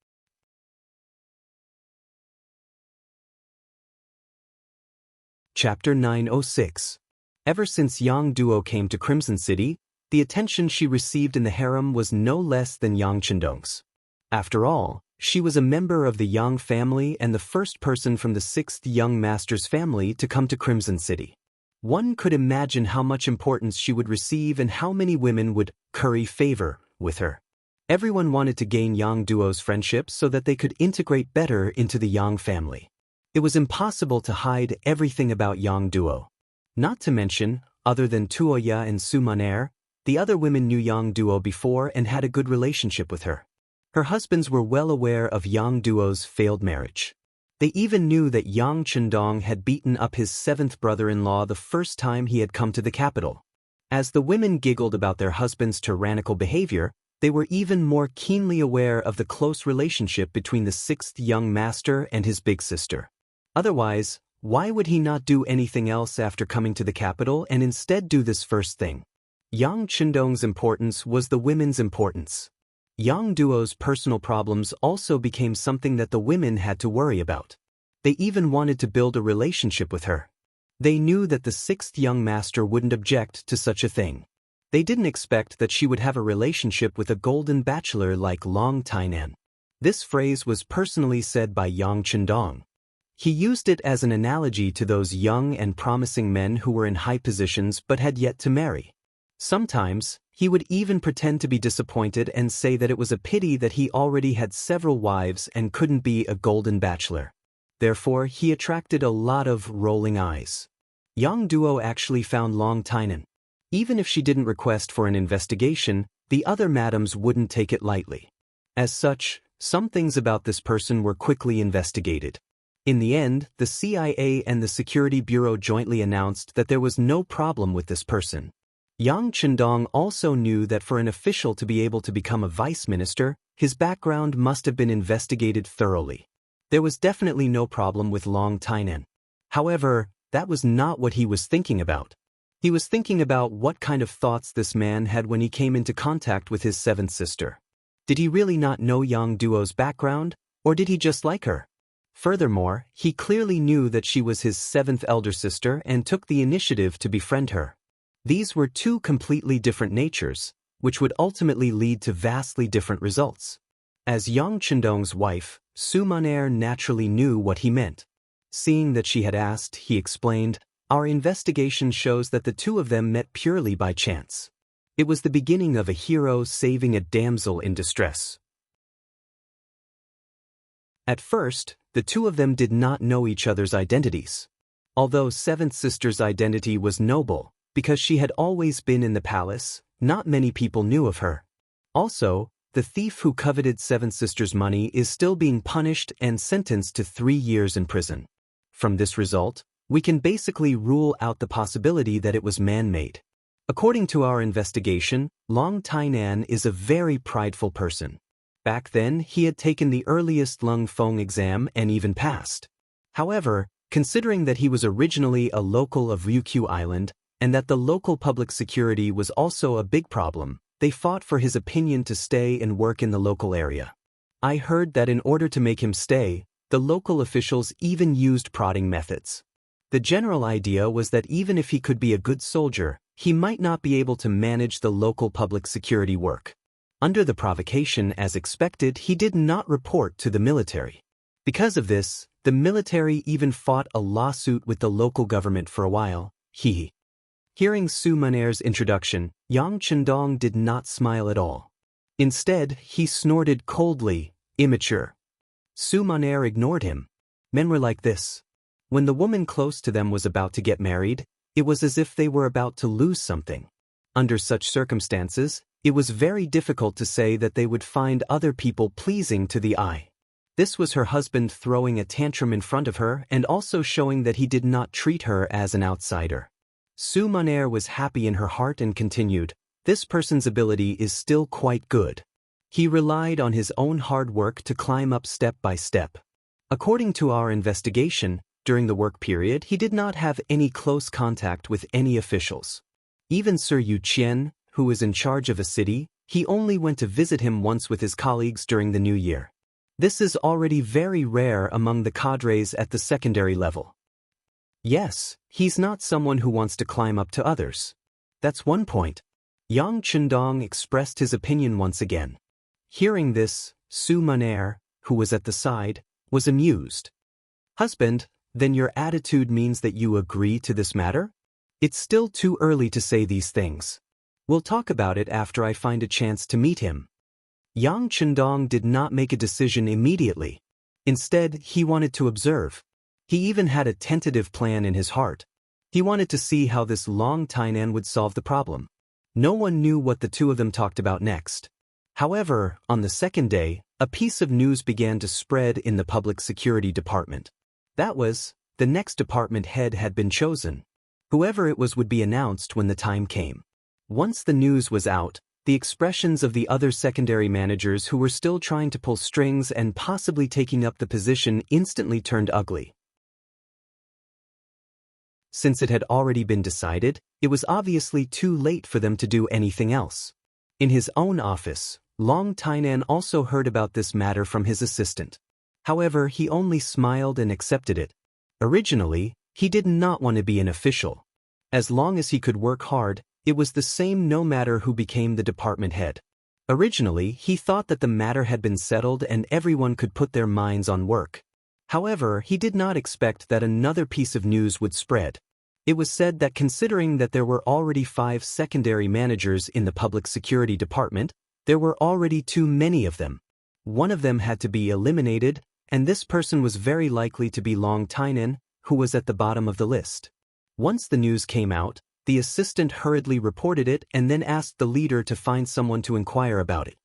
Chapter 906. Ever since Yang Duo came to Crimson City, the attention she received in the harem was no less than Yang Chendong's. After all, she was a member of the Yang family and the first person from the 6th Young Master's family to come to Crimson City. One could imagine how much importance she would receive and how many women would curry favor with her. Everyone wanted to gain Yang Duo's friendship so that they could integrate better into the Yang family. It was impossible to hide everything about Yang Duo. Not to mention, other than Tuoya and Su Maner, the other women knew Yang Duo before and had a good relationship with her. Her husbands were well aware of Yang Duo's failed marriage. They even knew that Yang Chendong had beaten up his seventh brother-in-law the first time he had come to the capital. As the women giggled about their husband's tyrannical behavior, they were even more keenly aware of the close relationship between the sixth young master and his big sister. Otherwise, why would he not do anything else after coming to the capital and instead do this first thing? Yang Chendong's importance was the women's importance. Yang Duo's personal problems also became something that the women had to worry about. They even wanted to build a relationship with her. They knew that the sixth young master wouldn't object to such a thing. They didn't expect that she would have a relationship with a golden bachelor like longtime. This phrase was personally said by Yang Chendong. He used it as an analogy to those young and promising men who were in high positions but had yet to marry. Sometimes, he would even pretend to be disappointed and say that it was a pity that he already had several wives and couldn't be a golden bachelor. Therefore, he attracted a lot of rolling eyes. Yang Duo actually found longtime. Even if she didn't request for an investigation, the other madams wouldn't take it lightly. As such, some things about this person were quickly investigated. In the end, the CIA and the Security Bureau jointly announced that there was no problem with this person. Yang Chendong also knew that for an official to be able to become a vice minister, his background must have been investigated thoroughly. There was definitely no problem with longtime. However, that was not what he was thinking about. He was thinking about what kind of thoughts this man had when he came into contact with his seventh sister. Did he really not know Yang Duo's background, or did he just like her? Furthermore, he clearly knew that she was his seventh elder sister and took the initiative to befriend her. These were two completely different natures, which would ultimately lead to vastly different results. As Yang Chendong's wife, Su Maner naturally knew what he meant. Seeing that she had asked, he explained, "Our investigation shows that the two of them met purely by chance. It was the beginning of a hero saving a damsel in distress." At first, the two of them did not know each other's identities. Although seventh sister's identity was noble, because she had always been in the palace, not many people knew of her. Also, the thief who coveted seventh sister's money is still being punished and sentenced to 3 years in prison. From this result, we can basically rule out the possibility that it was man-made. According to our investigation, Long Tainan is a very prideful person. Back then, he had taken the earliest Lung Feng exam and even passed. However, considering that he was originally a local of Ryukyu Island, and that the local public security was also a big problem, they fought for his opinion to stay and work in the local area. I heard that in order to make him stay, the local officials even used prodding methods. The general idea was that even if he could be a good soldier, he might not be able to manage the local public security work. Under the provocation, as expected, he did not report to the military. Because of this, the military even fought a lawsuit with the local government for a while. Hearing Su Maner's introduction, Yang Chendong did not smile at all. Instead, he snorted coldly, "Immature." Su Maner ignored him. Men were like this. When the woman close to them was about to get married, it was as if they were about to lose something. Under such circumstances, it was very difficult to say that they would find other people pleasing to the eye. This was her husband throwing a tantrum in front of her and also showing that he did not treat her as an outsider. Su Maner was happy in her heart and continued, "This person's ability is still quite good. He relied on his own hard work to climb up step by step. According to our investigation, during the work period he did not have any close contact with any officials. Even Sir Yu Qian, who is in charge of a city, he only went to visit him once with his colleagues during the new year. This is already very rare among the cadres at the secondary level. Yes, he's not someone who wants to climb up to others. That's one point." Yang Chendong expressed his opinion once again. Hearing this, Su Maner, who was at the side, was amused. "Husband, then your attitude means that you agree to this matter? It's still too early to say these things. We'll talk about it after I find a chance to meet him." Yang Chendong did not make a decision immediately. Instead, he wanted to observe. He even had a tentative plan in his heart. He wanted to see how this Longtime would solve the problem. No one knew what the two of them talked about next. However, on the second day, a piece of news began to spread in the public security department. That was, the next department head had been chosen. Whoever it was would be announced when the time came. Once the news was out, the expressions of the other secondary managers who were still trying to pull strings and possibly taking up the position instantly turned ugly. Since it had already been decided, it was obviously too late for them to do anything else. In his own office, Long Tainan also heard about this matter from his assistant. However, he only smiled and accepted it. Originally, he did not want to be an official. As long as he could work hard, it was the same no matter who became the department head. Originally, he thought that the matter had been settled and everyone could put their minds on work. However, he did not expect that another piece of news would spread. It was said that considering that there were already 5 secondary managers in the public security department, there were already too many of them. One of them had to be eliminated, and this person was very likely to be Long Tainan, who was at the bottom of the list. Once the news came out, the assistant hurriedly reported it and then asked the leader to find someone to inquire about it.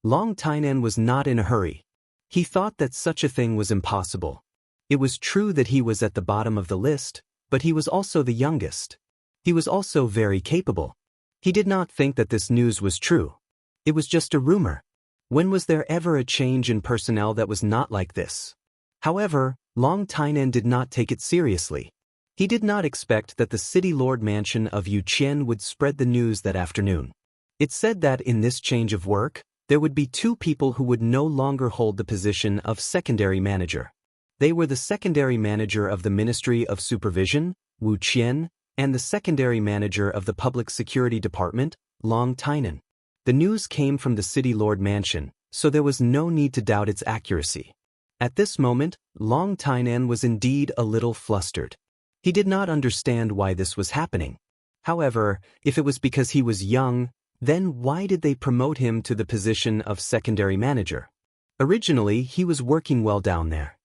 Long Tainan was not in a hurry. He thought that such a thing was impossible. It was true that he was at the bottom of the list, but he was also the youngest. He was also very capable. He did not think that this news was true. It was just a rumor. When was there ever a change in personnel that was not like this? However, Long Tainan did not take it seriously. He did not expect that the city lord mansion of Yuqian would spread the news that afternoon. It said that in this change of work, there would be 2 people who would no longer hold the position of secondary manager. They were the secondary manager of the Ministry of Supervision, Wuxian, and the secondary manager of the Public Security Department, Long Tainan. The news came from the city lord mansion, so there was no need to doubt its accuracy. At this moment, Long Tainan was indeed a little flustered. He did not understand why this was happening. However, if it was because he was young, then why did they promote him to the position of secondary manager? Originally, he was working well down there.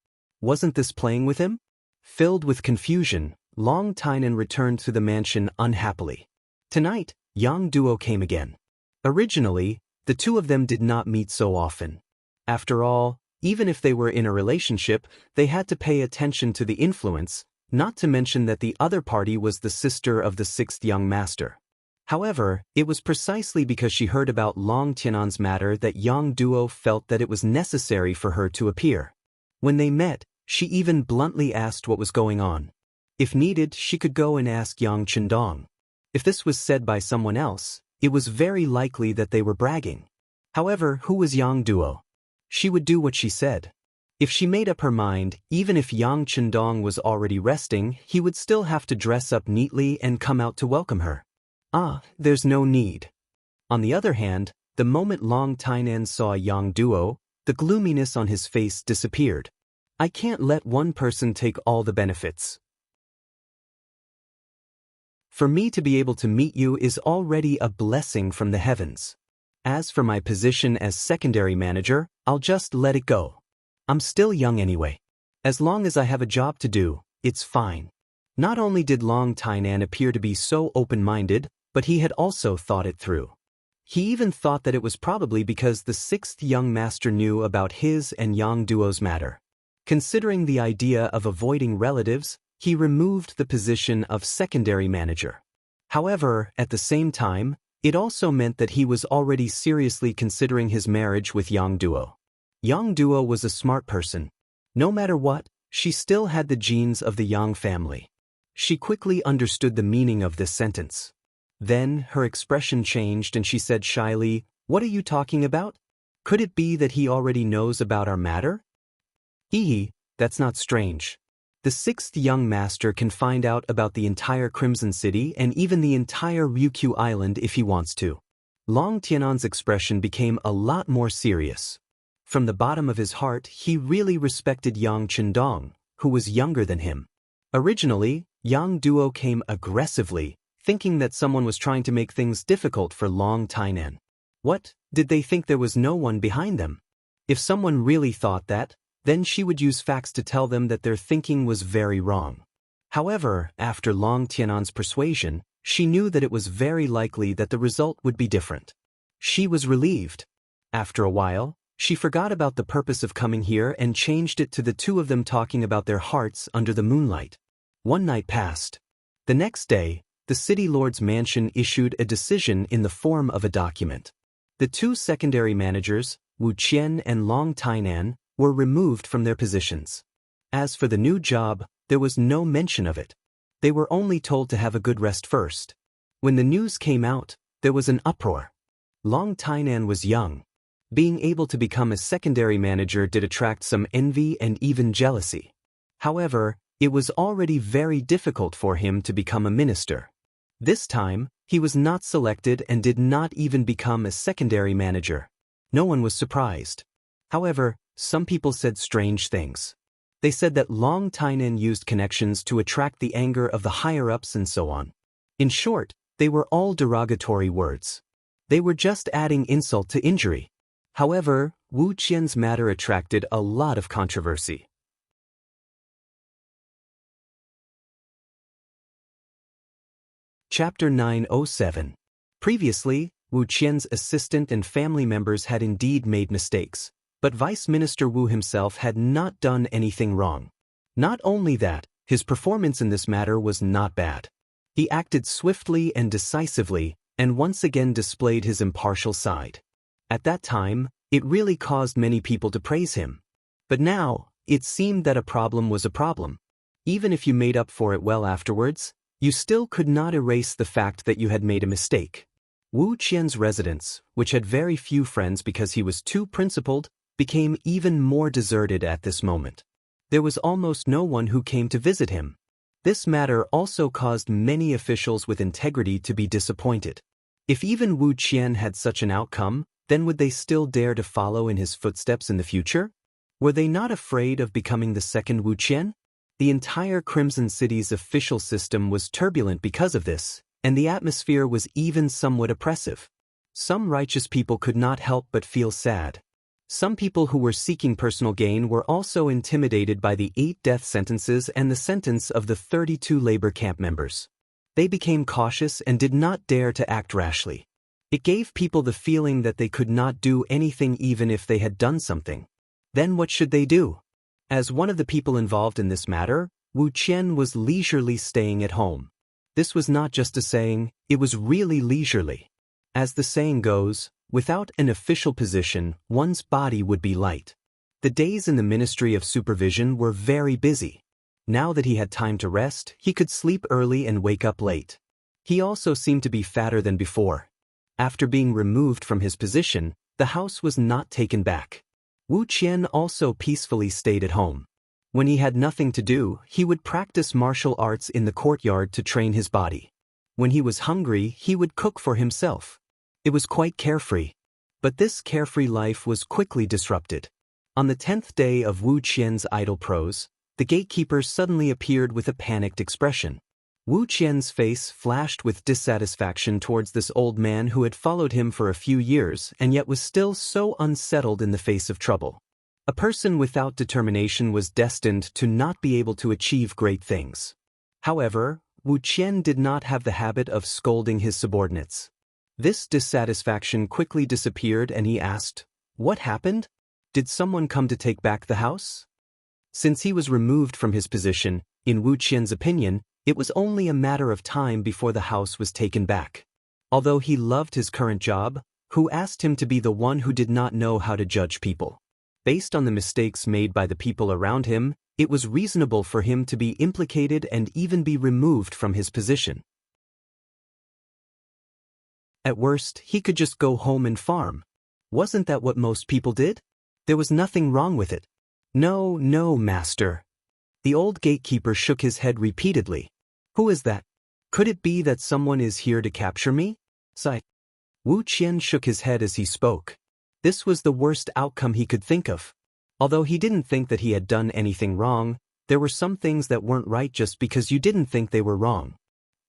Wasn't this playing with him? Filled with confusion, Long Tainan returned to the mansion unhappily. Tonight, Yang Duo came again. Originally, the two of them did not meet so often. After all, even if they were in a relationship, they had to pay attention to the influence, not to mention that the other party was the sister of the 6th young master. However, it was precisely because she heard about Long Tianan's matter that Yang Duo felt that it was necessary for her to appear. When they met, she even bluntly asked what was going on. If needed, she could go and ask Yang Chendong. If this was said by someone else, it was very likely that they were bragging. However, who was Yang Duo? She would do what she said. If she made up her mind, even if Yang Chendong was already resting, he would still have to dress up neatly and come out to welcome her. There's no need. On the other hand, the moment Long Tainan saw Yang Duo, the gloominess on his face disappeared. I can't let one person take all the benefits. For me to be able to meet you is already a blessing from the heavens. As for my position as secondary manager, I'll just let it go. I'm still young anyway. As long as I have a job to do, it's fine. Not only did Long Tainan appear to be so open-minded, but he had also thought it through. He even thought that it was probably because the 6th young master knew about his and Yang Duo's matter. Considering the idea of avoiding relatives, he removed the position of secondary manager. However, at the same time, it also meant that he was already seriously considering his marriage with Yang Duo. Yang Duo was a smart person. No matter what, she still had the genes of the Yang family. She quickly understood the meaning of this sentence. Then, her expression changed and she said shyly, "What are you talking about? Could it be that he already knows about our matter?" That's not strange. The 6th young master can find out about the entire Crimson City and even the entire Ryukyu Island if he wants to. Long Tianan's expression became a lot more serious. From the bottom of his heart, he really respected Yang Chendong, who was younger than him. Originally, Yang Duo came aggressively, thinking that someone was trying to make things difficult for Long Tainan. What, did they think there was no one behind them? If someone really thought that, then she would use facts to tell them that their thinking was very wrong. However, after Long Tianan's persuasion, she knew that it was very likely that the result would be different. She was relieved. After a while, she forgot about the purpose of coming here and changed it to the two of them talking about their hearts under the moonlight. One night passed. The next day, the city lord's mansion issued a decision in the form of a document. The two secondary managers, Wuxian and Longtime, were removed from their positions. As for the new job, there was no mention of it. They were only told to have a good rest first. When the news came out, there was an uproar. Longtime was young. Being able to become a secondary manager did attract some envy and even jealousy. However, it was already very difficult for him to become a minister. This time, he was not selected and did not even become a secondary manager. No one was surprised. However, some people said strange things. They said that Longtime used connections to attract the anger of the higher-ups and so on. In short, they were all derogatory words. They were just adding insult to injury. However, Wu Qian's matter attracted a lot of controversy. Chapter 907. Previously, Wu Qian's assistant and family members had indeed made mistakes, but Vice Minister Wu himself had not done anything wrong. Not only that, his performance in this matter was not bad. He acted swiftly and decisively, and once again displayed his impartial side. At that time, it really caused many people to praise him. But now, it seemed that a problem was a problem. Even if you made up for it well afterwards, you still could not erase the fact that you had made a mistake. Wu Qian's residence, which had very few friends because he was too principled, became even more deserted at this moment. There was almost no one who came to visit him. This matter also caused many officials with integrity to be disappointed. If even Wu Qian had such an outcome, then would they still dare to follow in his footsteps in the future? Were they not afraid of becoming the second Wu Qian? The entire Crimson City's official system was turbulent because of this, and the atmosphere was even somewhat oppressive. Some righteous people could not help but feel sad. Some people who were seeking personal gain were also intimidated by the 8 death sentences and the sentence of the 32 labor camp members. They became cautious and did not dare to act rashly. It gave people the feeling that they could not do anything even if they had done something. Then what should they do? As one of the people involved in this matter, Wu Qian was leisurely staying at home. This was not just a saying, it was really leisurely. As the saying goes, without an official position, one's body would be light. The days in the Ministry of Supervision were very busy. Now that he had time to rest, he could sleep early and wake up late. He also seemed to be fatter than before. After being removed from his position, the house was not taken back. Wu Qian also peacefully stayed at home. When he had nothing to do, he would practice martial arts in the courtyard to train his body. When he was hungry, he would cook for himself. It was quite carefree. But this carefree life was quickly disrupted. On the 10th day of Wu Qian's idle prose, the gatekeeper suddenly appeared with a panicked expression. Wu Qian's face flashed with dissatisfaction towards this old man who had followed him for a few years and yet was still so unsettled in the face of trouble. A person without determination was destined to not be able to achieve great things. However, Wu Qian did not have the habit of scolding his subordinates. This dissatisfaction quickly disappeared and he asked, "What happened? Did someone come to take back the house?" Since he was removed from his position, in Wu Qian's opinion, it was only a matter of time before the house was taken back. Although he loved his current job, who asked him to be the one who did not know how to judge people? Based on the mistakes made by the people around him, it was reasonable for him to be implicated and even be removed from his position. At worst, he could just go home and farm. Wasn't that what most people did? There was nothing wrong with it. No, no, master. The old gatekeeper shook his head repeatedly. Who is that? Could it be that someone is here to capture me? Sigh. Wu Qian shook his head as he spoke. This was the worst outcome he could think of. Although he didn't think that he had done anything wrong, there were some things that weren't right just because you didn't think they were wrong.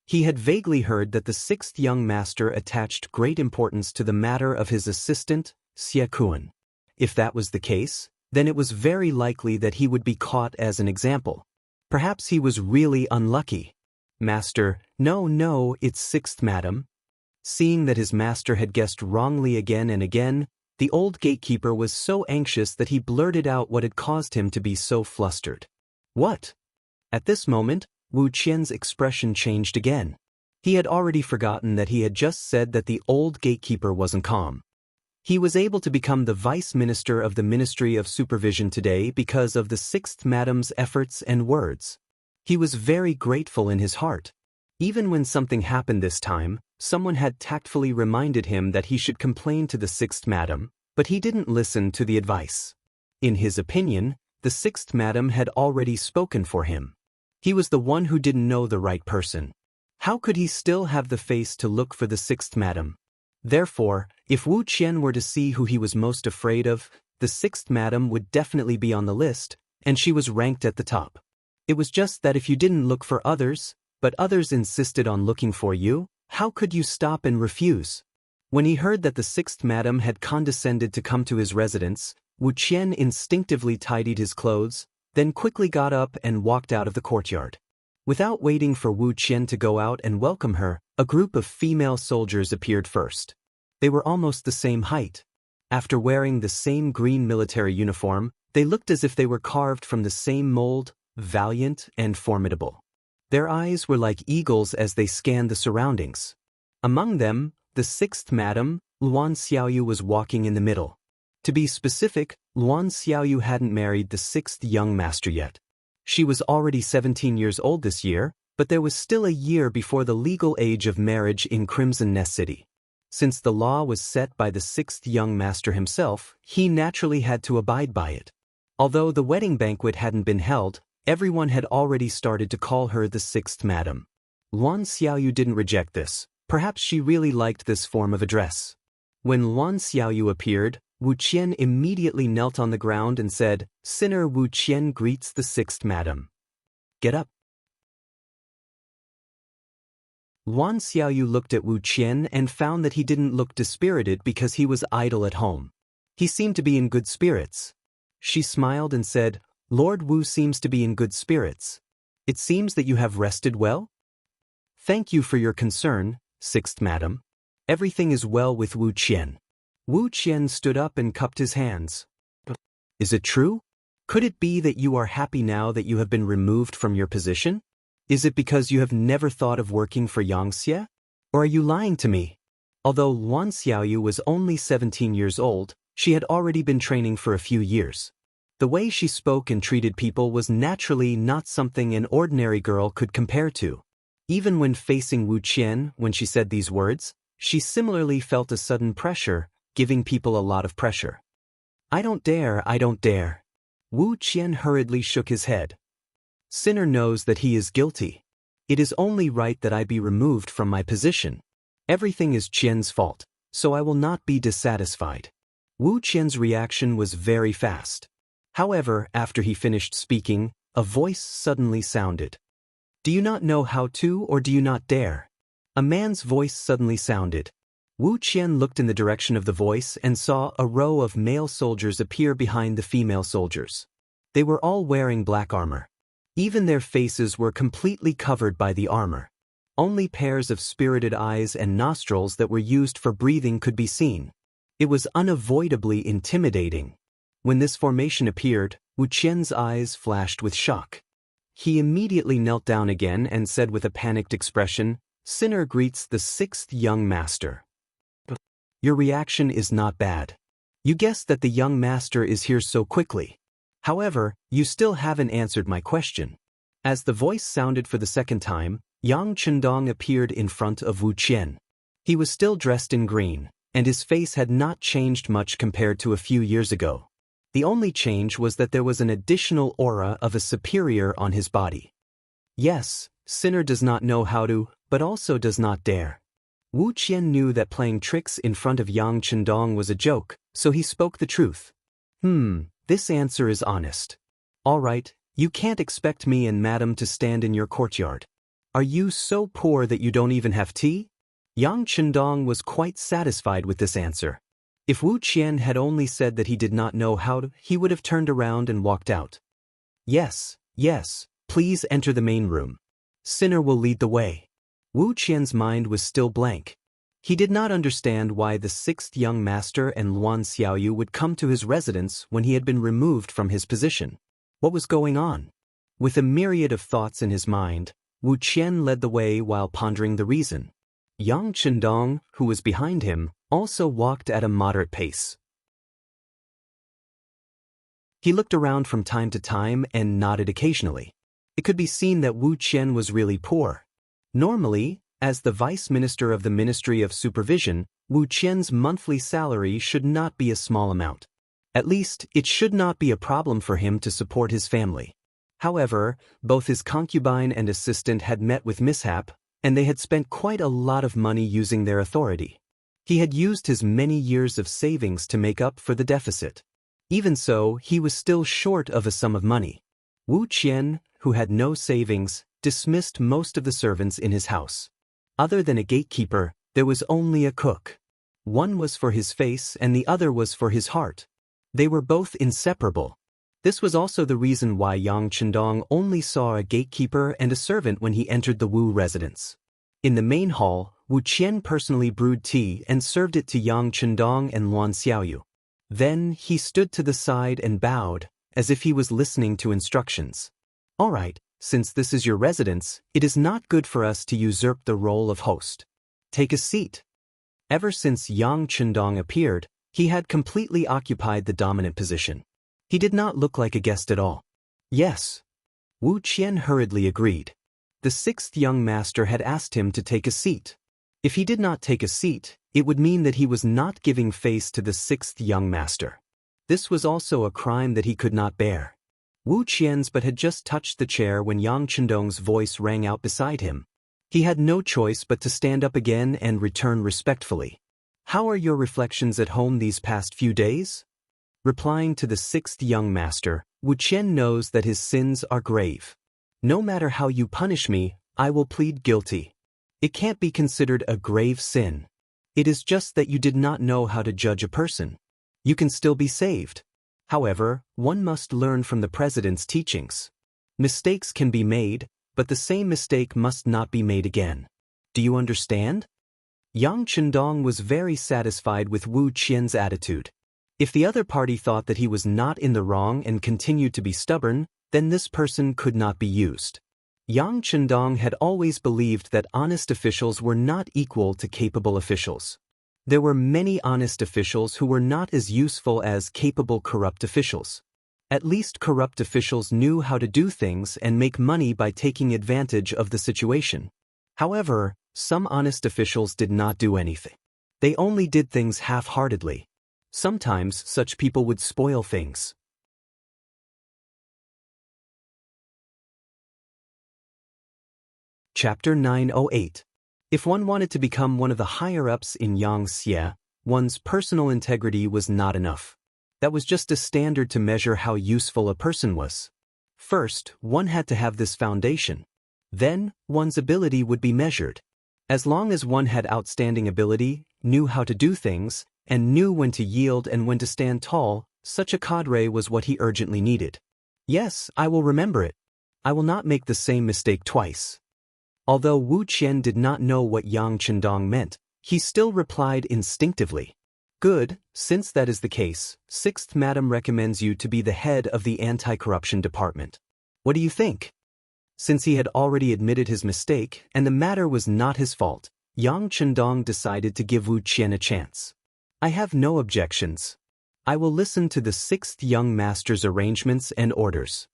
He had vaguely heard that the sixth young master attached great importance to the matter of his assistant, Xie Kuan. If that was the case, then it was very likely that he would be caught as an example. Perhaps he was really unlucky. Master, no, it's sixth madam. Seeing that his master had guessed wrongly again and again, the old gatekeeper was so anxious that he blurted out what had caused him to be so flustered. What? At this moment, Wu Qian's expression changed again. He had already forgotten that he had just said that the old gatekeeper wasn't calm. He was able to become the vice minister of the Ministry of Supervision today because of the sixth madam's efforts and words. He was very grateful in his heart. Even when something happened this time, someone had tactfully reminded him that he should complain to the sixth madam, but he didn't listen to the advice. In his opinion, the sixth madam had already spoken for him. He was the one who didn't know the right person. How could he still have the face to look for the sixth madam? Therefore, if Wu Qian were to see who he was most afraid of, the sixth madam would definitely be on the list, and she was ranked at the top. It was just that if you didn't look for others, but others insisted on looking for you, how could you stop and refuse? When he heard that the sixth madam had condescended to come to his residence, Wu Qian instinctively tidied his clothes, then quickly got up and walked out of the courtyard. Without waiting for Wu Qian to go out and welcome her, a group of female soldiers appeared first. They were almost the same height. After wearing the same green military uniform, they looked as if they were carved from the same mold, valiant and formidable. Their eyes were like eagles as they scanned the surroundings. Among them, the sixth madam, Luan Xiaoyu, was walking in the middle. To be specific, Luan Xiaoyu hadn't married the sixth young master yet. She was already 17 years old this year, but there was still a year before the legal age of marriage in Crimson Nest City. Since the law was set by the sixth young master himself, he naturally had to abide by it. Although the wedding banquet hadn't been held, everyone had already started to call her the sixth madam. Luan Xiaoyu didn't reject this. Perhaps she really liked this form of address. When Luan Xiaoyu appeared, Wu Qian immediately knelt on the ground and said, "Sinner Wu Qian greets the sixth madam. Get up." Luan Xiaoyu looked at Wu Qian and found that he didn't look dispirited because he was idle at home. He seemed to be in good spirits. She smiled and said, "Lord Wu seems to be in good spirits. It seems that you have rested well?" "Thank you for your concern, sixth madam. Everything is well with Wu Qian." Wu Qian stood up and cupped his hands. "Is it true? Could it be that you are happy now that you have been removed from your position? Is it because you have never thought of working for Xianxia? Or are you lying to me?" Although Luan Xiaoyu was only 17 years old, she had already been training for a few years. The way she spoke and treated people was naturally not something an ordinary girl could compare to. Even when facing Wu Qian, when she said these words, she similarly felt a sudden pressure, giving people a lot of pressure. I don't dare." Wu Qian hurriedly shook his head. "Sinner knows that he is guilty. It is only right that I be removed from my position. Everything is Qian's fault, so I will not be dissatisfied." Wu Qian's reaction was very fast. However, after he finished speaking, a voice suddenly sounded. "Do you not know how to, or do you not dare?" A man's voice suddenly sounded. Wu Qian looked in the direction of the voice and saw a row of male soldiers appear behind the female soldiers. They were all wearing black armor. Even their faces were completely covered by the armor. Only pairs of spirited eyes and nostrils that were used for breathing could be seen. It was unavoidably intimidating. When this formation appeared, Wu Qian's eyes flashed with shock. He immediately knelt down again and said with a panicked expression, "Sinner greets the sixth young master." Your reaction is not bad. You guessed that the young master is here so quickly. However, you still haven't answered my question. As the voice sounded for the second time, Yang Chendong appeared in front of Wu Qian. He was still dressed in green, and his face had not changed much compared to a few years ago. The only change was that there was an additional aura of a superior on his body. Yes, Sinner does not know how to, but also does not dare. Wu Qian knew that playing tricks in front of Yang Chendong was a joke, so he spoke the truth. This answer is honest. All right, you can't expect me and Madam to stand in your courtyard. Are you so poor that you don't even have tea? Yang Chendong was quite satisfied with this answer. If Wu Qian had only said that he did not know how to, he would have turned around and walked out. Yes, please enter the main room. Sinner will lead the way. Wu Qian's mind was still blank. He did not understand why the sixth young master and Luan Xiaoyu would come to his residence when he had been removed from his position. What was going on? With a myriad of thoughts in his mind, Wu Qian led the way while pondering the reason. Yang Chendong, who was behind him, also walked at a moderate pace. He looked around from time to time and nodded occasionally. It could be seen that Wu Qian was really poor. Normally, as the vice minister of the Ministry of Supervision, Wu Qian's monthly salary should not be a small amount. At least, it should not be a problem for him to support his family. However, both his concubine and assistant had met with mishap, and they had spent quite a lot of money using their authority. He had used his many years of savings to make up for the deficit. Even so, he was still short of a sum of money. Wu Qian, who had no savings, dismissed most of the servants in his house. Other than a gatekeeper, there was only a cook. One was for his face and the other was for his heart. They were both inseparable. This was also the reason why Yang Chendong only saw a gatekeeper and a servant when he entered the Wu residence. In the main hall, Wu Qian personally brewed tea and served it to Yang Chendong and Luan Xiaoyu. Then he stood to the side and bowed, as if he was listening to instructions. All right, since this is your residence, it is not good for us to usurp the role of host. Take a seat. Ever since Yang Chendong appeared, he had completely occupied the dominant position. He did not look like a guest at all. Yes. Wu Qian hurriedly agreed. The sixth young master had asked him to take a seat. If he did not take a seat, it would mean that he was not giving face to the sixth young master. This was also a crime that he could not bear. Wu Qian's but had just touched the chair when Yang Chendong's voice rang out beside him. He had no choice but to stand up again and return respectfully. How are your reflections at home these past few days? Replying to the sixth young master, Wu Qian knows that his sins are grave. No matter how you punish me, I will plead guilty. It can't be considered a grave sin. It is just that you did not know how to judge a person. You can still be saved. However, one must learn from the president's teachings. Mistakes can be made, but the same mistake must not be made again. Do you understand? Yang Chendong was very satisfied with Wu Qian's attitude. If the other party thought that he was not in the wrong and continued to be stubborn, then this person could not be used. Yang Chendong had always believed that honest officials were not equal to capable officials. There were many honest officials who were not as useful as capable corrupt officials. At least corrupt officials knew how to do things and make money by taking advantage of the situation. However, some honest officials did not do anything. They only did things half-heartedly. Sometimes such people would spoil things. Chapter 908. If one wanted to become one of the higher-ups in Xianxia, one's personal integrity was not enough. That was just a standard to measure how useful a person was. First, one had to have this foundation. Then, one's ability would be measured. As long as one had outstanding ability, knew how to do things, and knew when to yield and when to stand tall, such a cadre was what he urgently needed. Yes, I will remember it. I will not make the same mistake twice. Although Wu Qian did not know what Yang Chendong meant, he still replied instinctively. Good, since that is the case, Sixth Madam recommends you to be the head of the anti-corruption department. What do you think? Since he had already admitted his mistake and the matter was not his fault, Yang Chendong decided to give Wu Qian a chance. I have no objections. I will listen to the sixth young master's arrangements and orders.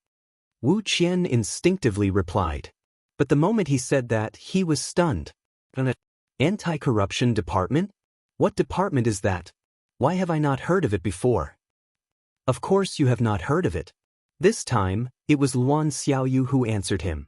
Wu Qian instinctively replied. But the moment he said that, he was stunned. An anti-corruption department? What department is that? Why have I not heard of it before? Of course you have not heard of it. This time, it was Luan Xiaoyu who answered him.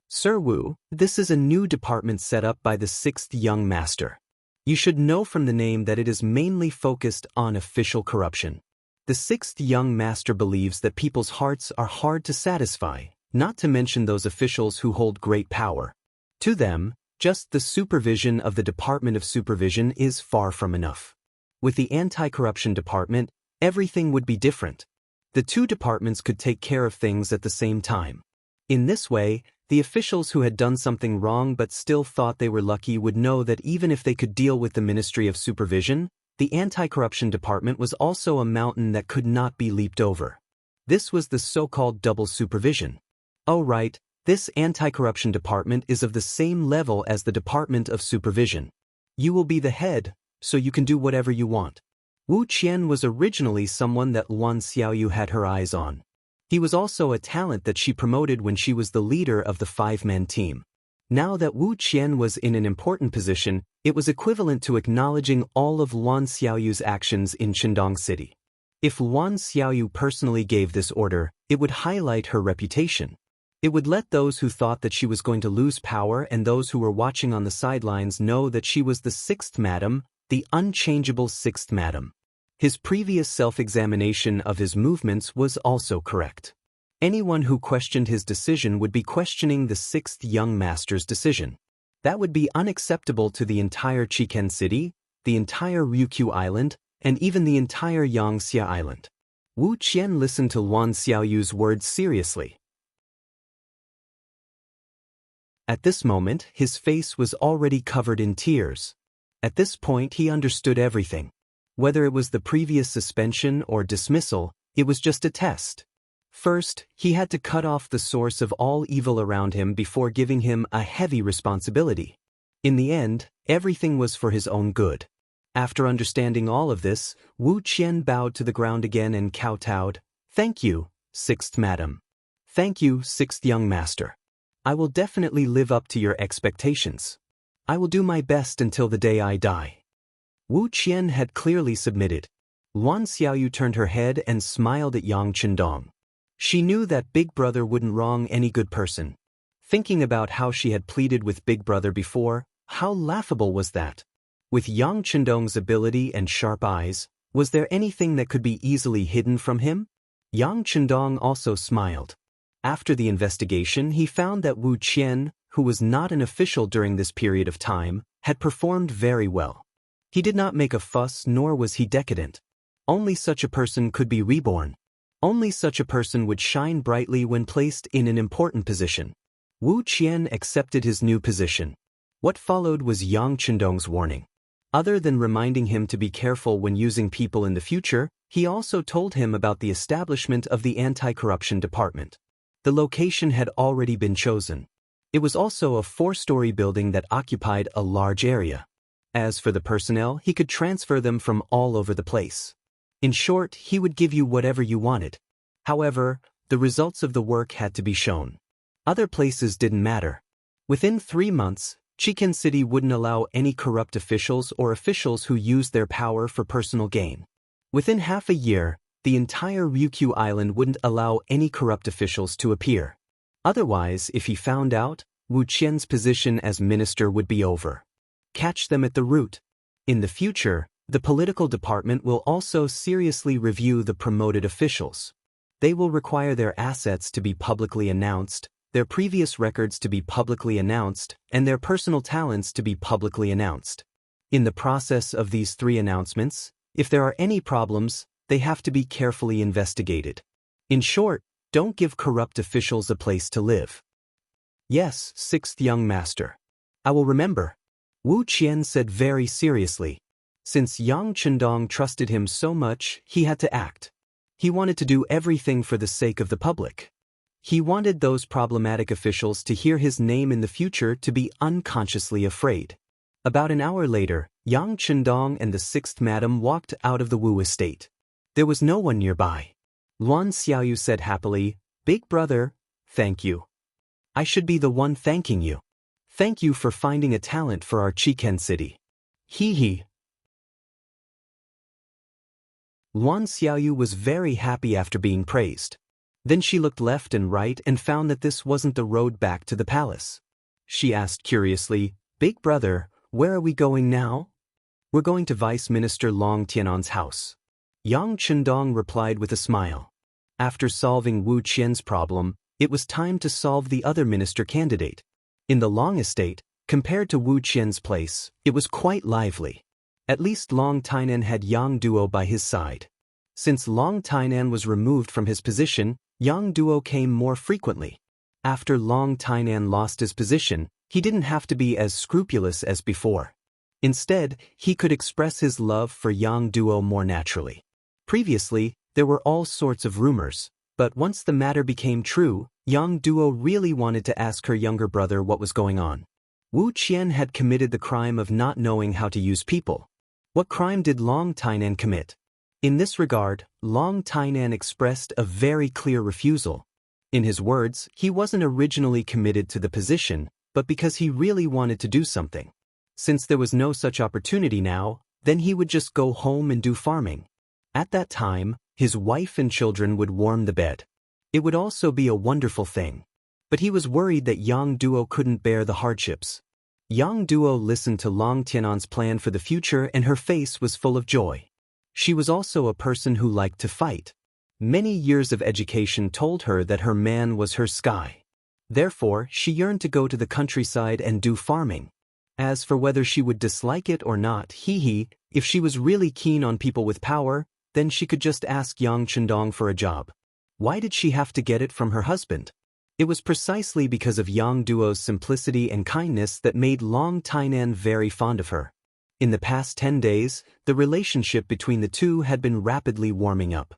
Sir Wu, this is a new department set up by the sixth young master. You should know from the name that it is mainly focused on official corruption. The sixth young master believes that people's hearts are hard to satisfy, not to mention those officials who hold great power. To them, just the supervision of the Department of Supervision is far from enough. With the anti-corruption department, everything would be different. The two departments could take care of things at the same time. In this way, the officials who had done something wrong but still thought they were lucky would know that even if they could deal with the Ministry of Supervision, the anti-corruption department was also a mountain that could not be leaped over. This was the so-called double supervision. Oh right, this anti-corruption department is of the same level as the Department of Supervision. You will be the head, so you can do whatever you want. Wu Qian was originally someone that Luan Xiaoyu had her eyes on. He was also a talent that she promoted when she was the leader of the five-man team. Now that Wu Qian was in an important position, it was equivalent to acknowledging all of Luan Xiaoyu's actions in Qingdong City. If Luan Xiaoyu personally gave this order, it would highlight her reputation. It would let those who thought that she was going to lose power and those who were watching on the sidelines know that she was the sixth madam, the unchangeable sixth madam. His previous self-examination of his movements was also correct. Anyone who questioned his decision would be questioning the sixth young master's decision. That would be unacceptable to the entire Chiken City, the entire Ryukyu Island, and even the entire Xianxia Island. Wu Qian listened to Luan Xiaoyu's words seriously. At this moment, his face was already covered in tears. At this point, he understood everything. Whether it was the previous suspension or dismissal, it was just a test. First, he had to cut off the source of all evil around him before giving him a heavy responsibility. In the end, everything was for his own good. After understanding all of this, Wu Qian bowed to the ground again and kowtowed. "Thank you, sixth madam. Thank you, sixth young master. I will definitely live up to your expectations. I will do my best until the day I die." Wu Qian had clearly submitted. Luan Xiaoyu turned her head and smiled at Yang Qindong. She knew that Big Brother wouldn't wrong any good person. Thinking about how she had pleaded with Big Brother before, how laughable was that? With Yang Qindong's ability and sharp eyes, was there anything that could be easily hidden from him? Yang Qindong also smiled. After the investigation, he found that Wu Qian, who was not an official during this period of time, had performed very well. He did not make a fuss nor was he decadent. Only such a person could be reborn. Only such a person would shine brightly when placed in an important position. Wu Qian accepted his new position. What followed was Yang Qindong's warning. Other than reminding him to be careful when using people in the future, he also told him about the establishment of the anti-corruption department. The location had already been chosen. It was also a 4-story building that occupied a large area. As for the personnel, he could transfer them from all over the place. In short, he would give you whatever you wanted. However, the results of the work had to be shown. Other places didn't matter. Within 3 months, Chiken City wouldn't allow any corrupt officials or officials who used their power for personal gain. Within half a year, the entire Ryukyu Island wouldn't allow any corrupt officials to appear. Otherwise, if he found out, Wu Qian's position as minister would be over. Catch them at the root. In the future, the political department will also seriously review the promoted officials. They will require their assets to be publicly announced, their previous records to be publicly announced, and their personal talents to be publicly announced. In the process of these 3 announcements, if there are any problems, they have to be carefully investigated. In short, don't give corrupt officials a place to live. Yes, sixth young master. I will remember. Wu Qian said very seriously. Since Yang Qindong trusted him so much, he had to act. He wanted to do everything for the sake of the public. He wanted those problematic officials to hear his name in the future to be unconsciously afraid. About an hour later, Yang Qindong and the sixth madam walked out of the Wu estate. There was no one nearby. Luan Xiaoyu said happily, "Big brother, thank you. I should be the one thanking you. Thank you for finding a talent for our Chiken City." He. Luan Xiaoyu was very happy after being praised. Then she looked left and right and found that this wasn't the road back to the palace. She asked curiously, "Big brother, where are we going now?" "We're going to Vice Minister Long Tianan's house." Yang Qindong replied with a smile. After solving Wu Qian's problem, it was time to solve the other minister candidate. In the Long estate, compared to Wu Qian's place, it was quite lively. At least Long Tainan had Yang Duo by his side. Since Long Tainan was removed from his position, Yang Duo came more frequently. After Long Tainan lost his position, he didn't have to be as scrupulous as before. Instead, he could express his love for Yang Duo more naturally. Previously, there were all sorts of rumors, but once the matter became true, Yang Duo really wanted to ask her younger brother what was going on. Wu Qian had committed the crime of not knowing how to use people. What crime did Long Tainan commit? In this regard, Long Tainan expressed a very clear refusal. In his words, he wasn't originally committed to the position, but because he really wanted to do something. Since there was no such opportunity now, then he would just go home and do farming. At that time, his wife and children would warm the bed. It would also be a wonderful thing. But he was worried that Yang Duo couldn't bear the hardships. Yang Duo listened to Long Tianan's plan for the future and her face was full of joy. She was also a person who liked to fight. Many years of education told her that her man was her sky. Therefore, she yearned to go to the countryside and do farming. As for whether she would dislike it or not, if she was really keen on people with power, then she could just ask Yang Chendong for a job. Why did she have to get it from her husband? It was precisely because of Yang Duo's simplicity and kindness that made Long Tainan very fond of her. In the past 10 days, the relationship between the two had been rapidly warming up.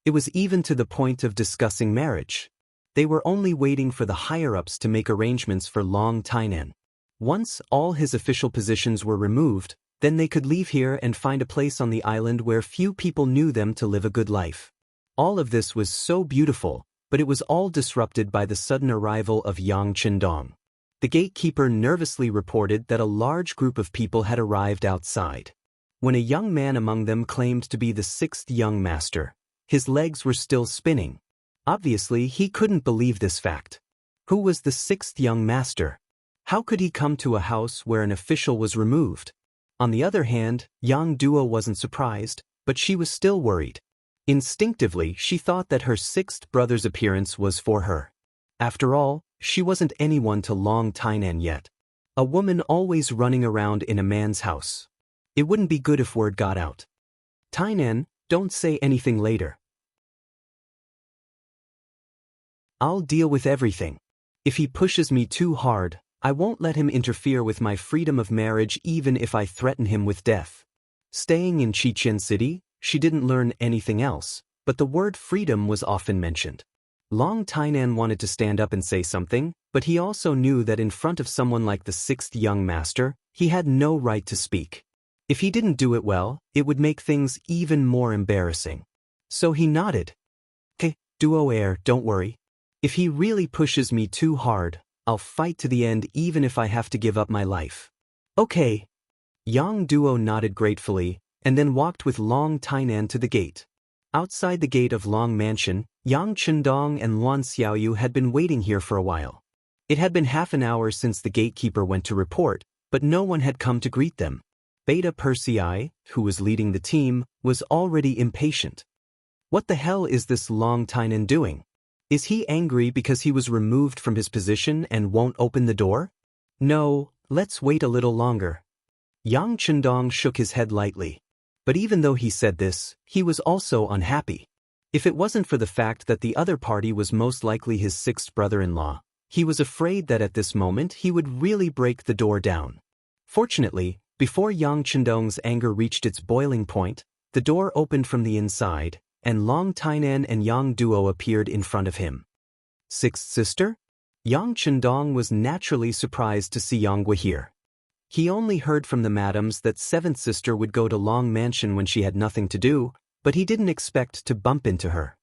It was even to the point of discussing marriage. They were only waiting for the higher-ups to make arrangements for Long Tainan. Once all his official positions were removed, then they could leave here and find a place on the island where few people knew them to live a good life. All of this was so beautiful, but it was all disrupted by the sudden arrival of Yang Chendong. The gatekeeper nervously reported that a large group of people had arrived outside. When a young man among them claimed to be the 6th young master, his legs were still spinning. Obviously, he couldn't believe this fact. Who was the 6th young master? How could he come to a house where an official was removed? On the other hand, Yang Duo wasn't surprised, but she was still worried. Instinctively, she thought that her 6th brother's appearance was for her. After all, she wasn't anyone to Long Tainan yet. A woman always running around in a man's house. It wouldn't be good if word got out. Tainan, don't say anything later. I'll deal with everything. If he pushes me too hard, I won't let him interfere with my freedom of marriage even if I threaten him with death. Staying in Qiqian City, she didn't learn anything else, but the word freedom was often mentioned. Long Tainan wanted to stand up and say something, but he also knew that in front of someone like the 6th young master, he had no right to speak. If he didn't do it well, it would make things even more embarrassing. So he nodded. "Okay, Duo Air, don't worry. If he really pushes me too hard, I'll fight to the end even if I have to give up my life." "Okay." Yang Duo nodded gratefully, and then walked with Long Tainan to the gate. Outside the gate of Long Mansion, Yang Chendong and Luan Xiaoyu had been waiting here for a while. It had been half an hour since the gatekeeper went to report, but no one had come to greet them. Beta Persei, who was leading the team, was already impatient. What the hell is this Long Tainan doing? Is he angry because he was removed from his position and won't open the door? No, let's wait a little longer. Yang Chendong shook his head lightly. But even though he said this, he was also unhappy. If it wasn't for the fact that the other party was most likely his 6th brother-in-law, he was afraid that at this moment he would really break the door down. Fortunately, before Yang Chendong's anger reached its boiling point, the door opened from the inside, and Long Tainan and Yang Duo appeared in front of him. 6th sister? Yang Chendong was naturally surprised to see Yang Gui here. He only heard from the madams that 7th sister would go to Long Mansion when she had nothing to do, but he didn't expect to bump into her.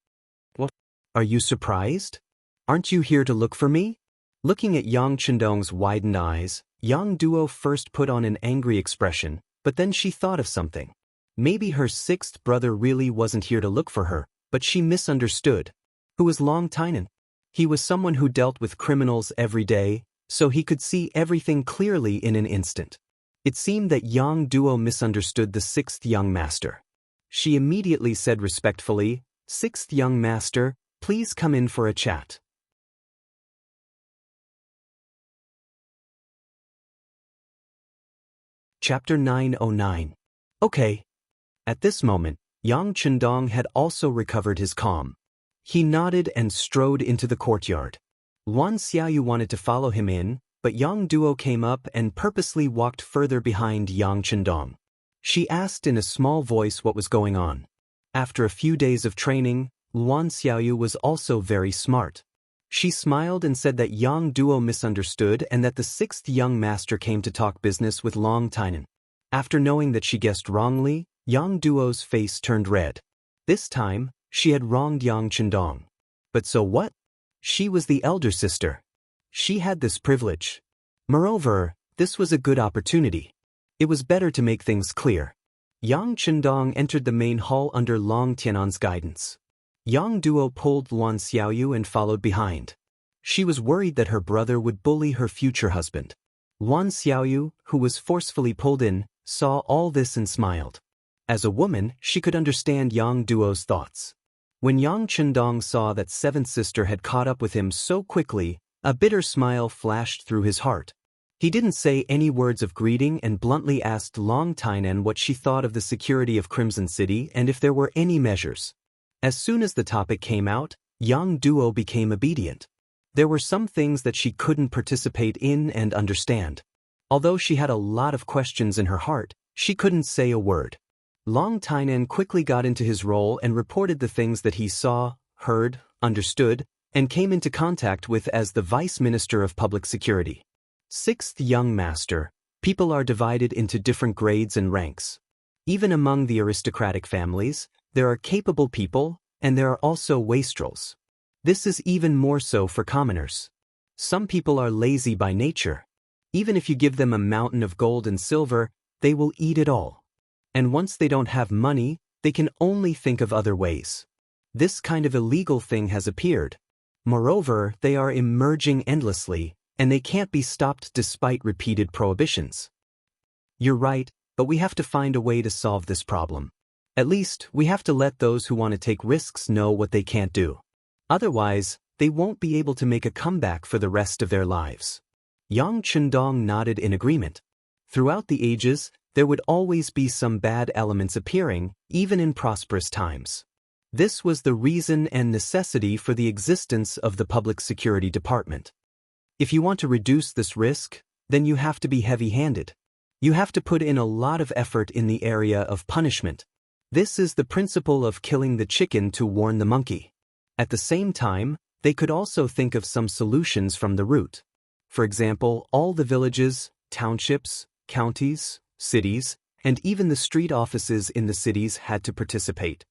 "What? Are you surprised? Aren't you here to look for me?" Looking at Yang Chendong's widened eyes, Yang Duo first put on an angry expression, but then she thought of something. Maybe her 6th brother really wasn't here to look for her, but she misunderstood. Who was Long Tainan? He was someone who dealt with criminals every day, so he could see everything clearly in an instant. It seemed that Yang Duo misunderstood the 6th young master. She immediately said respectfully, "6th young master, please come in for a chat." Chapter 909. Okay. At this moment, Yang Chendong had also recovered his calm. He nodded and strode into the courtyard. Luan Xiaoyu wanted to follow him in, but Yang Duo came up and purposely walked further behind Yang Chendong. She asked in a small voice what was going on. After a few days of training, Luan Xiaoyu was also very smart. She smiled and said that Yang Duo misunderstood and that the sixth young master came to talk business with Longtime. After knowing that she guessed wrongly, Yang Duo's face turned red. This time, she had wronged Yang Chendong. But so what? She was the elder sister. She had this privilege. Moreover, this was a good opportunity. It was better to make things clear. Yang Chendong entered the main hall under Long Tianan's guidance. Yang Duo pulled Luan Xiaoyu and followed behind. She was worried that her brother would bully her future husband. Luan Xiaoyu, who was forcefully pulled in, saw all this and smiled. As a woman, she could understand Yang Duo's thoughts. When Yang Chendong saw that seventh sister had caught up with him so quickly, a bitter smile flashed through his heart. He didn't say any words of greeting and bluntly asked Long Tainan what she thought of the security of Crimson City and if there were any measures. As soon as the topic came out, Yang Duo became obedient. There were some things that she couldn't participate in and understand. Although she had a lot of questions in her heart, she couldn't say a word. Long Tainan quickly got into his role and reported the things that he saw, heard, understood, and came into contact with as the Vice Minister of Public Security. Sixth young master, people are divided into different grades and ranks. Even among the aristocratic families, there are capable people, and there are also wastrels. This is even more so for commoners. Some people are lazy by nature. Even if you give them a mountain of gold and silver, they will eat it all. And once they don't have money, they can only think of other ways. This kind of illegal thing has appeared. Moreover, they are emerging endlessly, and they can't be stopped despite repeated prohibitions. You're right, but we have to find a way to solve this problem. At least, we have to let those who want to take risks know what they can't do. Otherwise, they won't be able to make a comeback for the rest of their lives. Yang Chendong nodded in agreement. Throughout the ages, there would always be some bad elements appearing, even in prosperous times. This was the reason and necessity for the existence of the Public Security Department. If you want to reduce this risk, then you have to be heavy-handed. You have to put in a lot of effort in the area of punishment. This is the principle of killing the chicken to warn the monkey. At the same time, they could also think of some solutions from the root. For example, all the villages, townships, counties, cities, and even the street offices in the cities had to participate.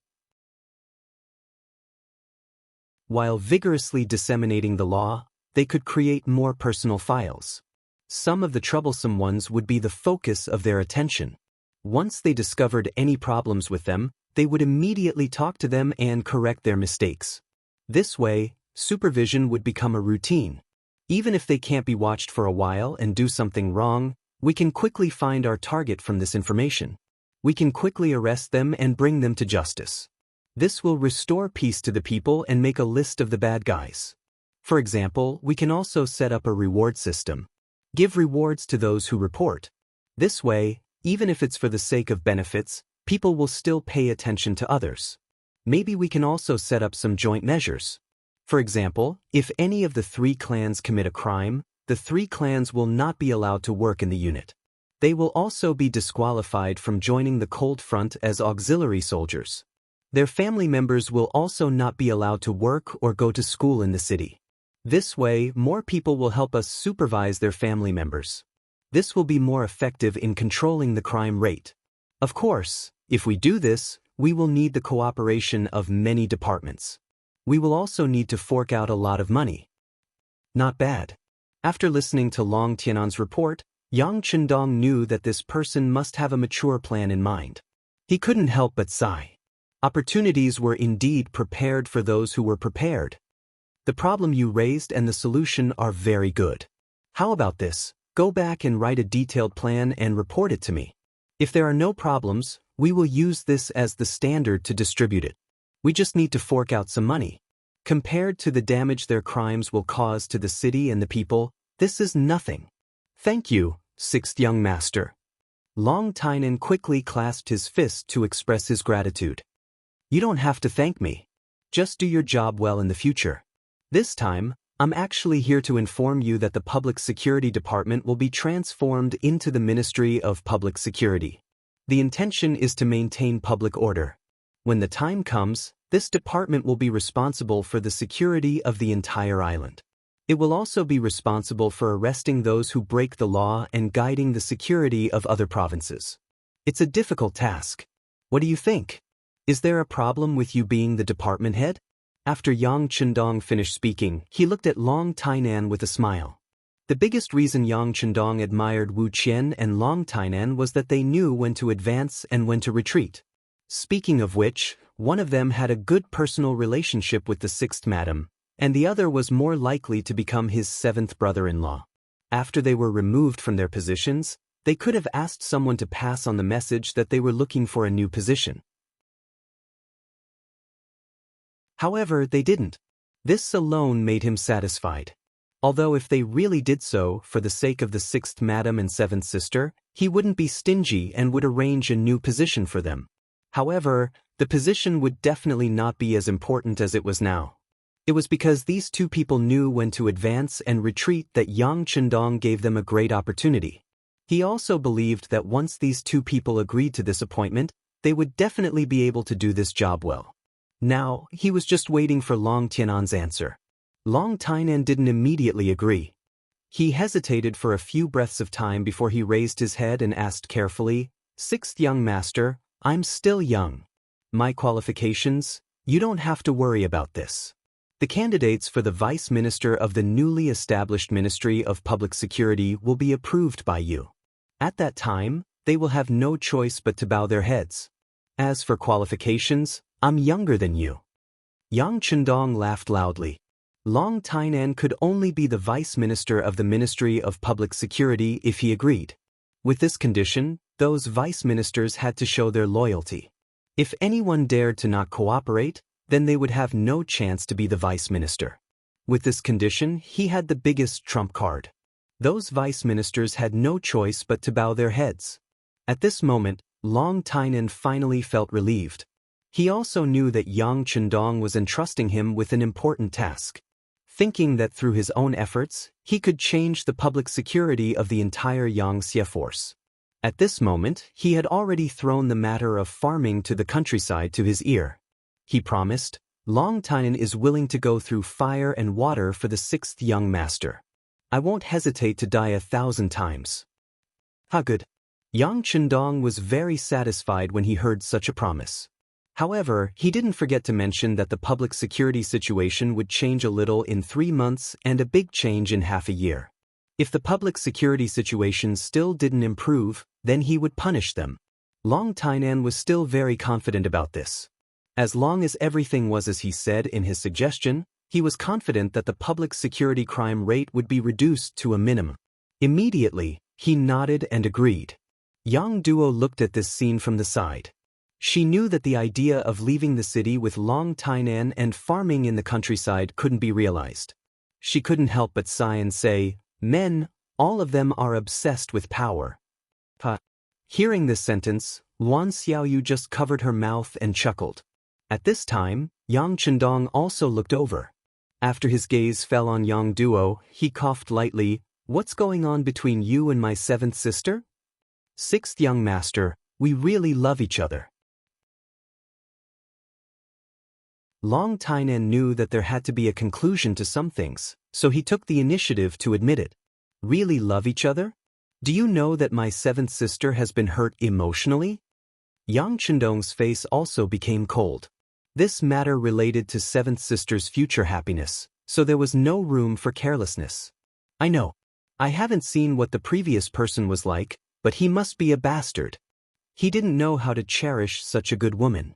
While vigorously disseminating the law, they could create more personal files. Some of the troublesome ones would be the focus of their attention. Once they discovered any problems with them, they would immediately talk to them and correct their mistakes. This way, supervision would become a routine. Even if they can't be watched for a while and do something wrong, we can quickly find our target from this information. We can quickly arrest them and bring them to justice. This will restore peace to the people and make a list of the bad guys. For example, we can also set up a reward system. Give rewards to those who report. This way, even if it's for the sake of benefits, people will still pay attention to others. Maybe we can also set up some joint measures. For example, if any of the three clans commit a crime, the three clans will not be allowed to work in the unit. They will also be disqualified from joining the Cold Front as auxiliary soldiers. Their family members will also not be allowed to work or go to school in the city. This way, more people will help us supervise their family members. This will be more effective in controlling the crime rate. Of course, if we do this, we will need the cooperation of many departments. We will also need to fork out a lot of money. Not bad. After listening to Long Tianan's report, Yang Chendong knew that this person must have a mature plan in mind. He couldn't help but sigh. Opportunities were indeed prepared for those who were prepared. The problem you raised and the solution are very good. How about this? Go back and write a detailed plan and report it to me. If there are no problems, we will use this as the standard to distribute it. We just need to fork out some money. Compared to the damage their crimes will cause to the city and the people, this is nothing. Thank you, sixth young master. Longtime quickly clasped his fist to express his gratitude. You don't have to thank me. Just do your job well in the future. This time, I'm actually here to inform you that the Public Security Department will be transformed into the Ministry of Public Security. The intention is to maintain public order. When the time comes, this department will be responsible for the security of the entire island. It will also be responsible for arresting those who break the law and guiding the security of other provinces. It's a difficult task. What do you think? Is there a problem with you being the department head? After Yang Chendong finished speaking, he looked at Long Tainan with a smile. The biggest reason Yang Chendong admired Wuxian and Long Tainan was that they knew when to advance and when to retreat. Speaking of which, one of them had a good personal relationship with the sixth madam, and the other was more likely to become his seventh brother-in-law. After they were removed from their positions, they could have asked someone to pass on the message that they were looking for a new position. However, they didn't. This alone made him satisfied. Although if they really did so for the sake of the sixth madam and seventh sister, he wouldn't be stingy and would arrange a new position for them. However, the position would definitely not be as important as it was now. It was because these two people knew when to advance and retreat that Yang Chendong gave them a great opportunity. He also believed that once these two people agreed to this appointment, they would definitely be able to do this job well. Now, he was just waiting for Long Tianan's answer. Long Tainan didn't immediately agree. He hesitated for a few breaths of time before he raised his head and asked carefully, "Sixth young master, I'm still young. My qualifications? You don't have to worry about this. The candidates for the Vice Minister of the newly established Ministry of Public Security will be approved by you. At that time, they will have no choice but to bow their heads. As for qualifications, I'm younger than you." Yang Chendong laughed loudly. Long Tainan could only be the Vice Minister of the Ministry of Public Security if he agreed. With this condition, those Vice Ministers had to show their loyalty. If anyone dared to not cooperate, then they would have no chance to be the Vice Minister. With this condition, he had the biggest trump card. Those Vice Ministers had no choice but to bow their heads. At this moment, Long Tainan finally felt relieved. He also knew that Yang Chendong was entrusting him with an important task. Thinking that through his own efforts, he could change the public security of the entire Xianxia force. At this moment, he had already thrown the matter of farming to the countryside to his ear. He promised, Long Tainan is willing to go through fire and water for the sixth young master. I won't hesitate to die 1,000 times. How good. Yang Chendong was very satisfied when he heard such a promise. However, he didn't forget to mention that the public security situation would change a little in 3 months and a big change in half a year. If the public security situation still didn't improve, then he would punish them. Long Tainan was still very confident about this. As long as everything was as he said in his suggestion, he was confident that the public security crime rate would be reduced to a minimum. Immediately, he nodded and agreed. Yang Duo looked at this scene from the side. She knew that the idea of leaving the city with Long Tainan and farming in the countryside couldn't be realized. She couldn't help but sigh and say, "Men, all of them are obsessed with power." Hearing this sentence, Wan Xiaoyu just covered her mouth and chuckled. At this time, Yang Chendong also looked over. After his gaze fell on Yang Duo, he coughed lightly. "What's going on between you and my seventh sister?" "Sixth young master, we really love each other." Long Tainan knew that there had to be a conclusion to some things, so he took the initiative to admit it. "Really love each other? Do you know that my seventh sister has been hurt emotionally?" Yang Chendong's face also became cold. This matter related to seventh sister's future happiness, so there was no room for carelessness. "I know. I haven't seen what the previous person was like, but he must be a bastard. He didn't know how to cherish such a good woman."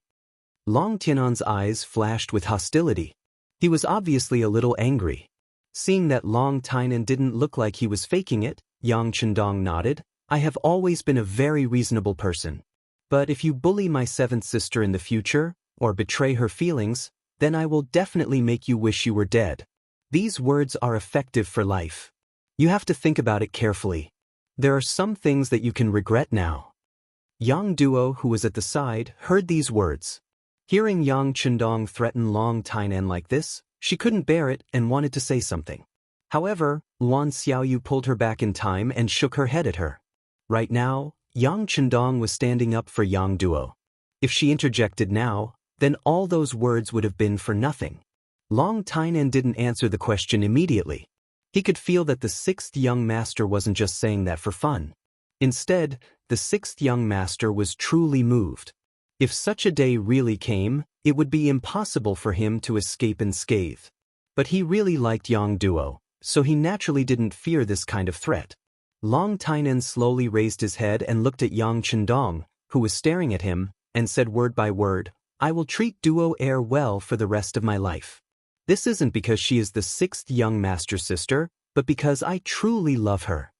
Long Tianan's eyes flashed with hostility. He was obviously a little angry. Seeing that Long Tainan didn't look like he was faking it, Yang Chendong nodded. "I have always been a very reasonable person. But if you bully my seventh sister in the future, or betray her feelings, then I will definitely make you wish you were dead. These words are effective for life. You have to think about it carefully. There are some things that you can regret now. Yang Duo, who was at the side, heard these words. Hearing Yang Chendong threaten Long Tainan like this, she couldn't bear it and wanted to say something. However, Luan Xiaoyu pulled her back in time and shook her head at her. Right now, Yang Chendong was standing up for Yang Duo. If she interjected now, then all those words would have been for nothing. Long Tainan didn't answer the question immediately. He could feel that the sixth young master wasn't just saying that for fun. Instead, the sixth young master was truly moved. If such a day really came, it would be impossible for him to escape unscathed. But he really liked Yang Duo, so he naturally didn't fear this kind of threat. Long Tainan slowly raised his head and looked at Yang Chendong, who was staring at him, and said word by word, I will treat Duo Heir well for the rest of my life. This isn't because she is the sixth young master's sister, but because I truly love her.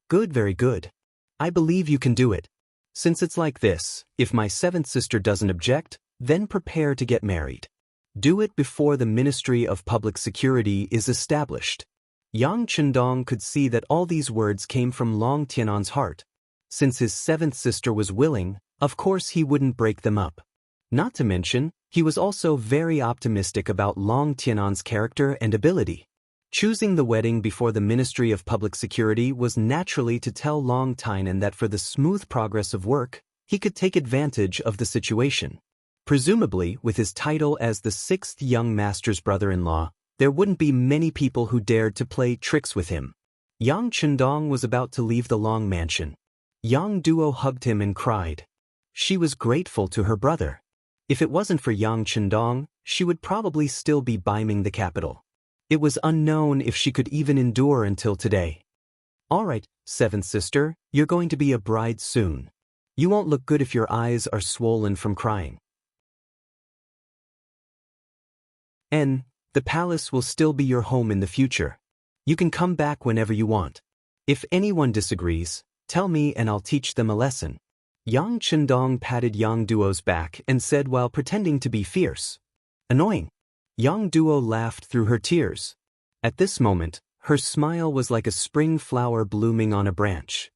Good, very good. I believe you can do it. Since it's like this, if my seventh sister doesn't object, then prepare to get married. Do it before the Ministry of Public Security is established. Yang Chendong could see that all these words came from Long Tianan's heart. Since his seventh sister was willing, of course he wouldn't break them up. Not to mention, he was also very optimistic about Long Tianan's character and ability. Choosing the wedding before the Ministry of Public Security was naturally to tell Long Tainan that for the smooth progress of work, he could take advantage of the situation. Presumably, with his title as the sixth young master's brother-in-law, there wouldn't be many people who dared to play tricks with him. Yang Chendong was about to leave the Long mansion. Yang Duo hugged him and cried. She was grateful to her brother. If it wasn't for Yang Chendong, she would probably still be biming the capital. It was unknown if she could even endure until today. All right, seventh sister, you're going to be a bride soon. You won't look good if your eyes are swollen from crying. The palace will still be your home in the future. You can come back whenever you want. If anyone disagrees, tell me and I'll teach them a lesson. Yang Chendong patted Yang Duo's back and said while pretending to be fierce. Annoying. Yang Duo laughed through her tears. At this moment, her smile was like a spring flower blooming on a branch.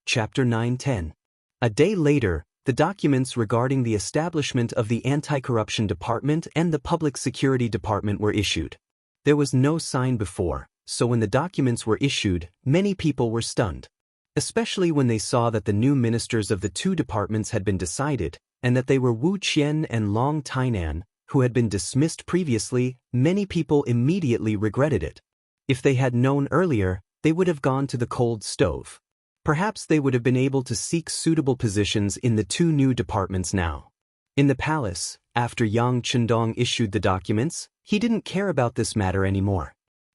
Chapter 9-10. A day later, the documents regarding the establishment of the Anti-Corruption Department and the Public Security Department were issued. There was no sign before, so when the documents were issued, many people were stunned. Especially when they saw that the new ministers of the two departments had been decided, and that they were Wu Qian and Long Tainan, who had been dismissed previously. Many people immediately regretted it. If they had known earlier, they would have gone to the cold stove. Perhaps they would have been able to seek suitable positions in the two new departments now. In the palace, after Yang Chendong issued the documents, he didn't care about this matter anymore.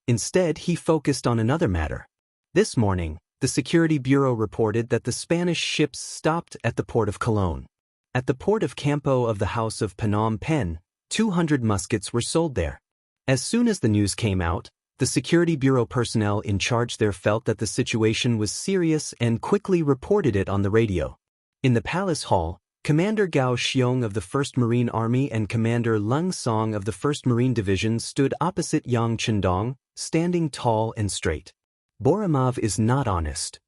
Instead, he focused on another matter. This morning, the Security Bureau reported that the Spanish ships stopped at the port of Cologne. At the port of Campo of the House of Phnom Penh, 200 muskets were sold there. As soon as the news came out, the Security Bureau personnel in charge there felt that the situation was serious and quickly reported it on the radio. In the palace hall, Commander Gao Xiong of the 1st Marine Army and Commander Leng Song of the 1st Marine Division stood opposite Yang Chendong, standing tall and straight. Borimov is not honest.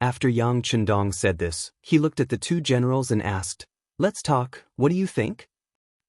After Yang Chendong said this, he looked at the two generals and asked, Let's talk, what do you think?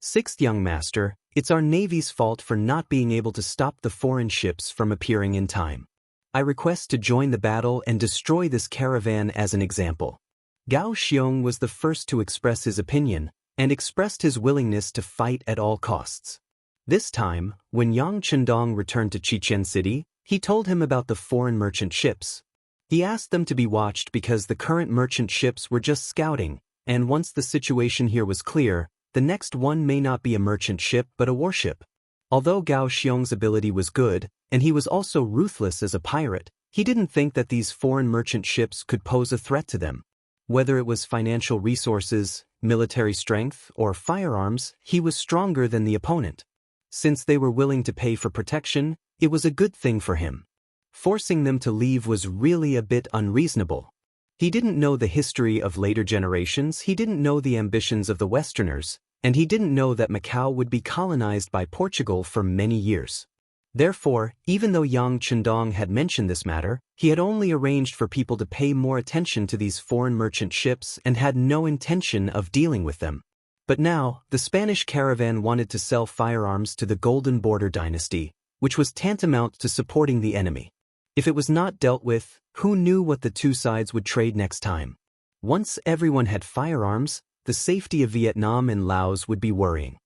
Sixth young master, it's our Navy's fault for not being able to stop the foreign ships from appearing in time. I request to join the battle and destroy this caravan as an example. Gao Xiong was the first to express his opinion, and expressed his willingness to fight at all costs. This time, when Yang Chendong returned to Chichen City, he told him about the foreign merchant ships. He asked them to be watched because the current merchant ships were just scouting, and once the situation here was clear, the next one may not be a merchant ship but a warship. Although Gao Xiong's ability was good, and he was also ruthless as a pirate, he didn't think that these foreign merchant ships could pose a threat to them. Whether it was financial resources, military strength, or firearms, he was stronger than the opponent. Since they were willing to pay for protection, it was a good thing for him. Forcing them to leave was really a bit unreasonable. He didn't know the history of later generations, he didn't know the ambitions of the Westerners, and he didn't know that Macau would be colonized by Portugal for many years. Therefore, even though Yang Chendong had mentioned this matter, he had only arranged for people to pay more attention to these foreign merchant ships and had no intention of dealing with them. But now, the Spanish caravan wanted to sell firearms to the Golden Border dynasty, which was tantamount to supporting the enemy. If it was not dealt with, who knew what the two sides would trade next time? Once everyone had firearms, the safety of Vietnam and Laos would be worrying.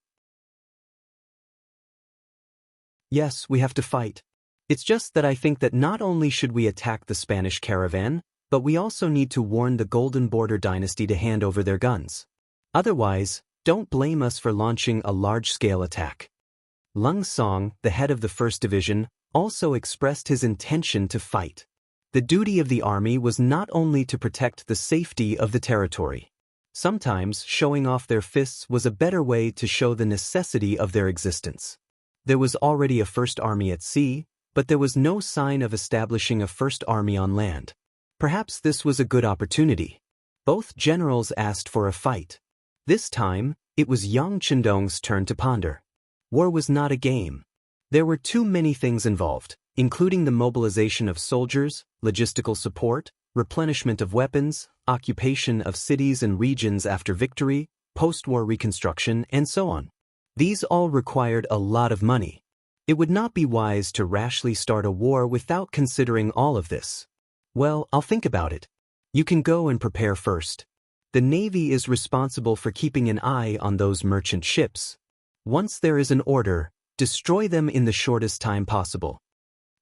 Yes, we have to fight. It's just that I think that not only should we attack the Spanish caravan, but we also need to warn the Golden Border dynasty to hand over their guns. Otherwise, don't blame us for launching a large-scale attack. Lung Song, the head of the 1st Division, also expressed his intention to fight. The duty of the army was not only to protect the safety of the territory. Sometimes showing off their fists was a better way to show the necessity of their existence. There was already a first army at sea, but there was no sign of establishing a first army on land. Perhaps this was a good opportunity. Both generals asked for a fight. This time, it was Yang Chendong's turn to ponder. War was not a game. There were too many things involved, including the mobilization of soldiers, logistical support, replenishment of weapons, occupation of cities and regions after victory, post-war reconstruction, and so on. These all required a lot of money. It would not be wise to rashly start a war without considering all of this. Well, I'll think about it. You can go and prepare first. The Navy is responsible for keeping an eye on those merchant ships. Once there is an order, destroy them in the shortest time possible.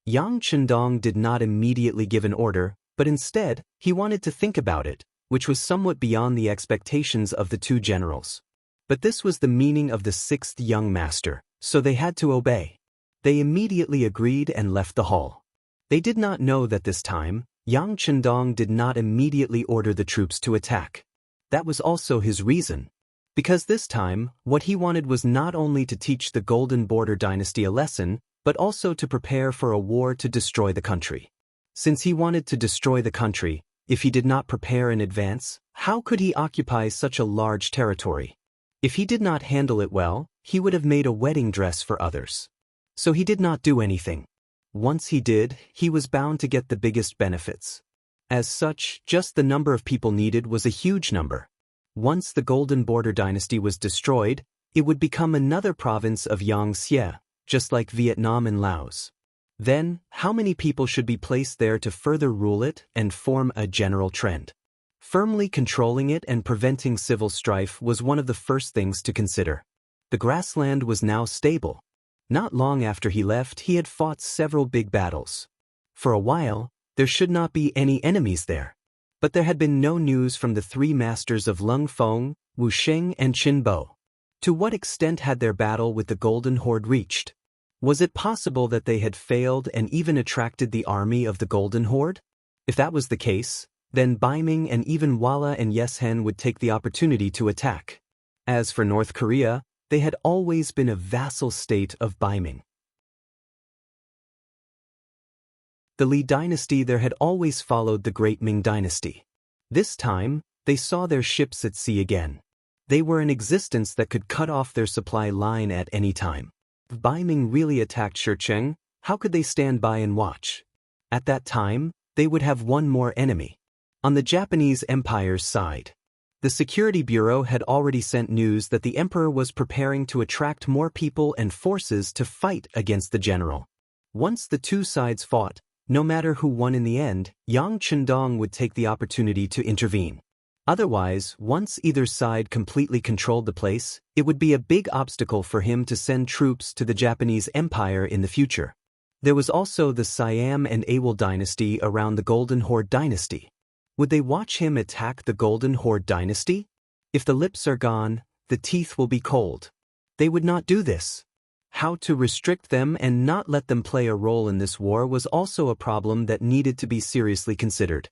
Yang Chendong did not immediately give an order, but instead, he wanted to think about it, which was somewhat beyond the expectations of the two generals. But this was the meaning of the 6th young master, so they had to obey. They immediately agreed and left the hall. They did not know that this time, Yang Chendong did not immediately order the troops to attack. That was also his reason. Because this time, what he wanted was not only to teach the Golden Border dynasty a lesson, but also to prepare for a war to destroy the country. Since he wanted to destroy the country, if he did not prepare in advance, how could he occupy such a large territory? If he did not handle it well, he would have made a wedding dress for others. So he did not do anything. Once he did, he was bound to get the biggest benefits. As such, just the number of people needed was a huge number. Once the Golden Border dynasty was destroyed, it would become another province of Xianxia, just like Vietnam and Laos. Then, how many people should be placed there to further rule it and form a general trend? Firmly controlling it and preventing civil strife was one of the first things to consider. The grassland was now stable. Not long after he left, he had fought several big battles. For a while, there should not be any enemies there. But there had been no news from the 3 masters of Lung Feng, Wu Sheng, and Qin Bo. To what extent had their battle with the Golden Horde reached? Was it possible that they had failed and even attracted the army of the Golden Horde? If that was the case, then Baiming and even Walla and Yeshen would take the opportunity to attack. As for North Korea, they had always been a vassal state of Baiming. The Li dynasty there had always followed the Great Ming dynasty. This time, they saw their ships at sea again. They were an existence that could cut off their supply line at any time. If Baiming really attacked Shecheng, how could they stand by and watch? At that time, they would have one more enemy. On the Japanese Empire's side, the Security Bureau had already sent news that the Emperor was preparing to attract more people and forces to fight against the general. Once the two sides fought, no matter who won in the end, Yang Chendong would take the opportunity to intervene. Otherwise, once either side completely controlled the place, it would be a big obstacle for him to send troops to the Japanese Empire in the future. There was also the Siam and Awol dynasty around the Golden Horde dynasty. Would they watch him attack the Golden Horde dynasty? If the lips are gone, the teeth will be cold. They would not do this. How to restrict them and not let them play a role in this war was also a problem that needed to be seriously considered.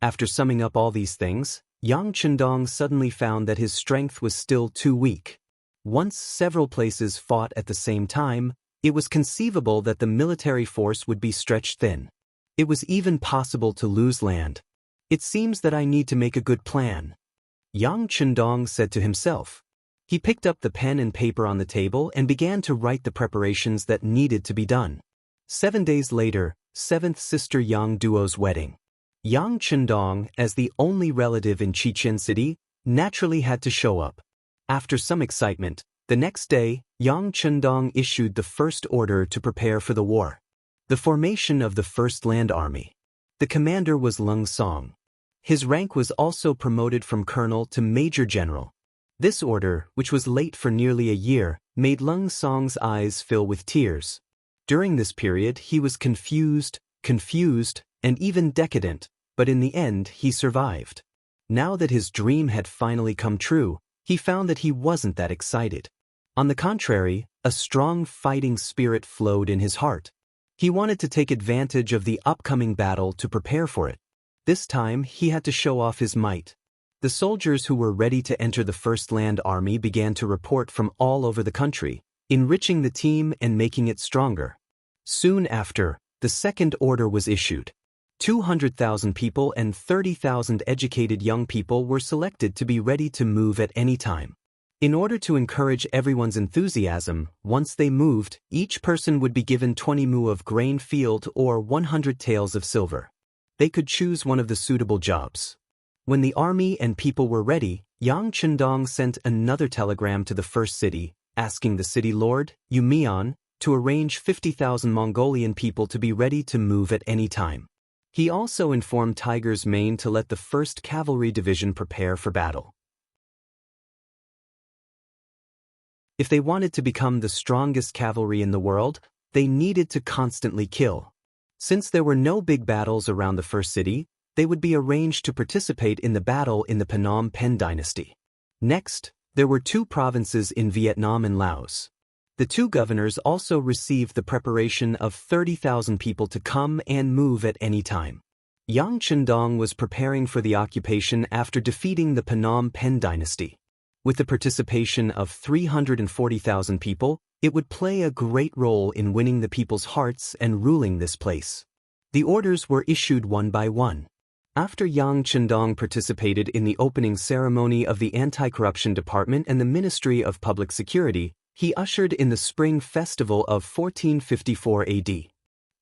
After summing up all these things, Yang Chendong suddenly found that his strength was still too weak. Once several places fought at the same time, it was conceivable that the military force would be stretched thin. It was even possible to lose land. It seems that I need to make a good plan, Yang Chendong said to himself. He picked up the pen and paper on the table and began to write the preparations that needed to be done. 7 days later, 7th sister Yang Duo's wedding. Yang Chendong, as the only relative in Qiqian City, naturally had to show up. After some excitement, the next day, Yang Chendong issued the first order to prepare for the war. The formation of the First Land Army. The commander was Leng Song. His rank was also promoted from colonel to major general. This order, which was late for nearly a year, made Leng Song's eyes fill with tears. During this period he was confused, and even decadent, but in the end he survived. Now that his dream had finally come true, he found that he wasn't that excited. On the contrary, a strong fighting spirit flowed in his heart. He wanted to take advantage of the upcoming battle to prepare for it. This time he had to show off his might. The soldiers who were ready to enter the First Land Army began to report from all over the country, enriching the team and making it stronger. Soon after, the second order was issued. 200,000 people and 30,000 educated young people were selected to be ready to move at any time. In order to encourage everyone's enthusiasm, once they moved, each person would be given 20 mu of grain field or 100 taels of silver. They could choose one of the suitable jobs. When the army and people were ready, Yang Chendong sent another telegram to the first city, asking the city lord, Yumian, to arrange 50,000 Mongolian people to be ready to move at any time. He also informed Tiger's Mane to let the 1st Cavalry Division prepare for battle. If they wanted to become the strongest cavalry in the world, they needed to constantly kill. Since there were no big battles around the first city, they would be arranged to participate in the battle in the Phnom Penh dynasty. Next, there were 2 provinces in Vietnam and Laos. The 2 governors also received the preparation of 30,000 people to come and move at any time. Yang Chendong was preparing for the occupation after defeating the Phnom Penh dynasty. With the participation of 340,000 people, it would play a great role in winning the people's hearts and ruling this place. The orders were issued one by one. After Yang Chendong participated in the opening ceremony of the Anti-Corruption Department and the Ministry of Public Security, he ushered in the Spring Festival of 1454 AD.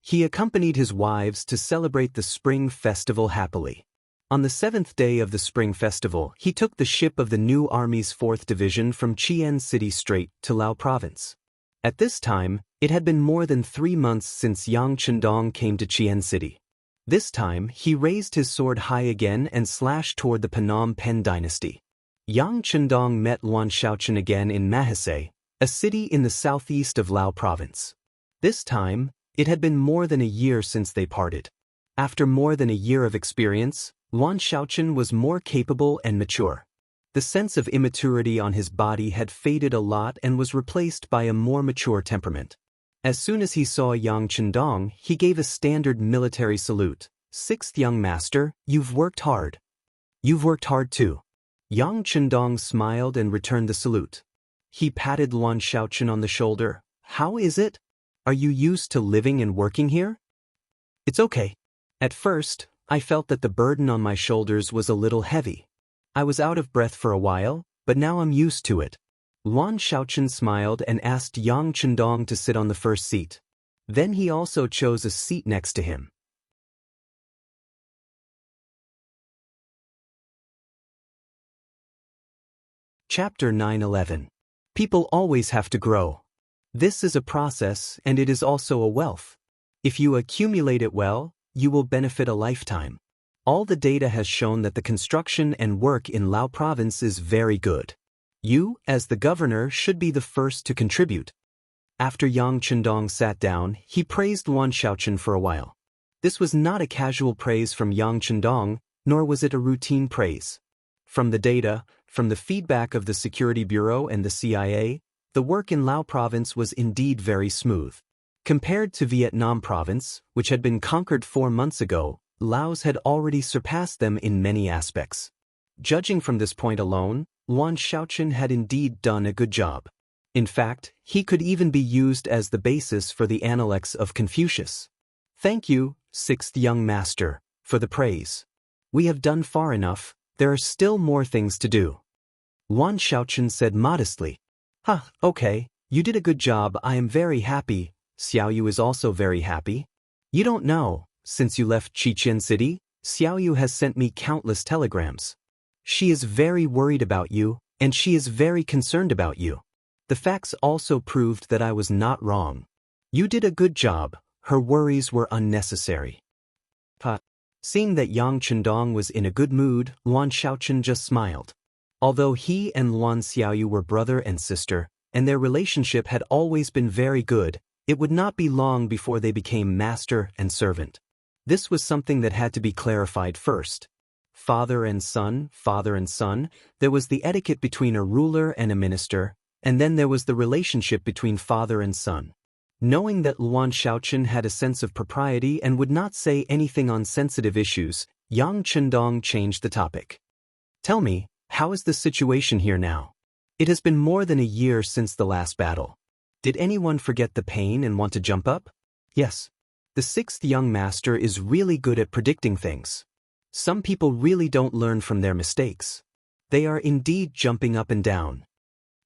He accompanied his wives to celebrate the Spring Festival happily. On the 7th day of the Spring Festival, he took the ship of the new Army's 4th Division from Qian City straight to Lao Province. At this time, it had been more than 3 months since Yang Chendong came to Qian City. This time, he raised his sword high again and slashed toward the Phnom Penh dynasty. Yang Chendong met Luan Shaochen again in Mahase, a city in the southeast of Lao Province. This time, it had been more than a year since they parted. After more than a year of experience, Luan Shaochen was more capable and mature. The sense of immaturity on his body had faded a lot and was replaced by a more mature temperament. As soon as he saw Yang Chendong, he gave a standard military salute. 6th young master, you've worked hard. You've worked hard too. Yang Chendong smiled and returned the salute. He patted Luan Shaochen on the shoulder. How is it? Are you used to living and working here? It's okay. At first, I felt that the burden on my shoulders was a little heavy. I was out of breath for a while, but now I'm used to it. Luan Shaochen smiled and asked Yang Chendong to sit on the first seat. Then he also chose a seat next to him. Chapter 9:11. People always have to grow. This is a process and it is also a wealth. If you accumulate it well, you will benefit a lifetime. All the data has shown that the construction and work in Lao Province is very good. You, as the governor, should be the first to contribute. After Yang Chendong sat down, he praised Luan Shaochen for a while. This was not a casual praise from Yang Chendong, nor was it a routine praise. From the data, from the feedback of the Security Bureau and the CIA, the work in Lao Province was indeed very smooth. Compared to Vietnam Province, which had been conquered 4 months ago, Laos had already surpassed them in many aspects. Judging from this point alone, Luan Shaochen had indeed done a good job. In fact, he could even be used as the basis for the Analects of Confucius. Thank you, 6th young master, for the praise. We have done far enough, there are still more things to do. Luan Xiaochen said modestly. Huh, okay, you did a good job, I am very happy. Xiaoyu is also very happy. You don't know, since you left Qiqian City, Xiaoyu has sent me countless telegrams. She is very worried about you, and she is very concerned about you. The facts also proved that I was not wrong. You did a good job, her worries were unnecessary. Seeing that Yang Chendong was in a good mood, Luan Xiaochen just smiled. Although he and Luan Xiaoyu were brother and sister, and their relationship had always been very good, it would not be long before they became master and servant. This was something that had to be clarified first. Father and son, there was the etiquette between a ruler and a minister, and then there was the relationship between father and son. Knowing that Luan Xiaochen had a sense of propriety and would not say anything on sensitive issues, Yang Chendong changed the topic. Tell me, how is the situation here now? It has been more than a year since the last battle. Did anyone forget the pain and want to jump up? Yes. The sixth young master is really good at predicting things. Some people really don't learn from their mistakes. They are indeed jumping up and down.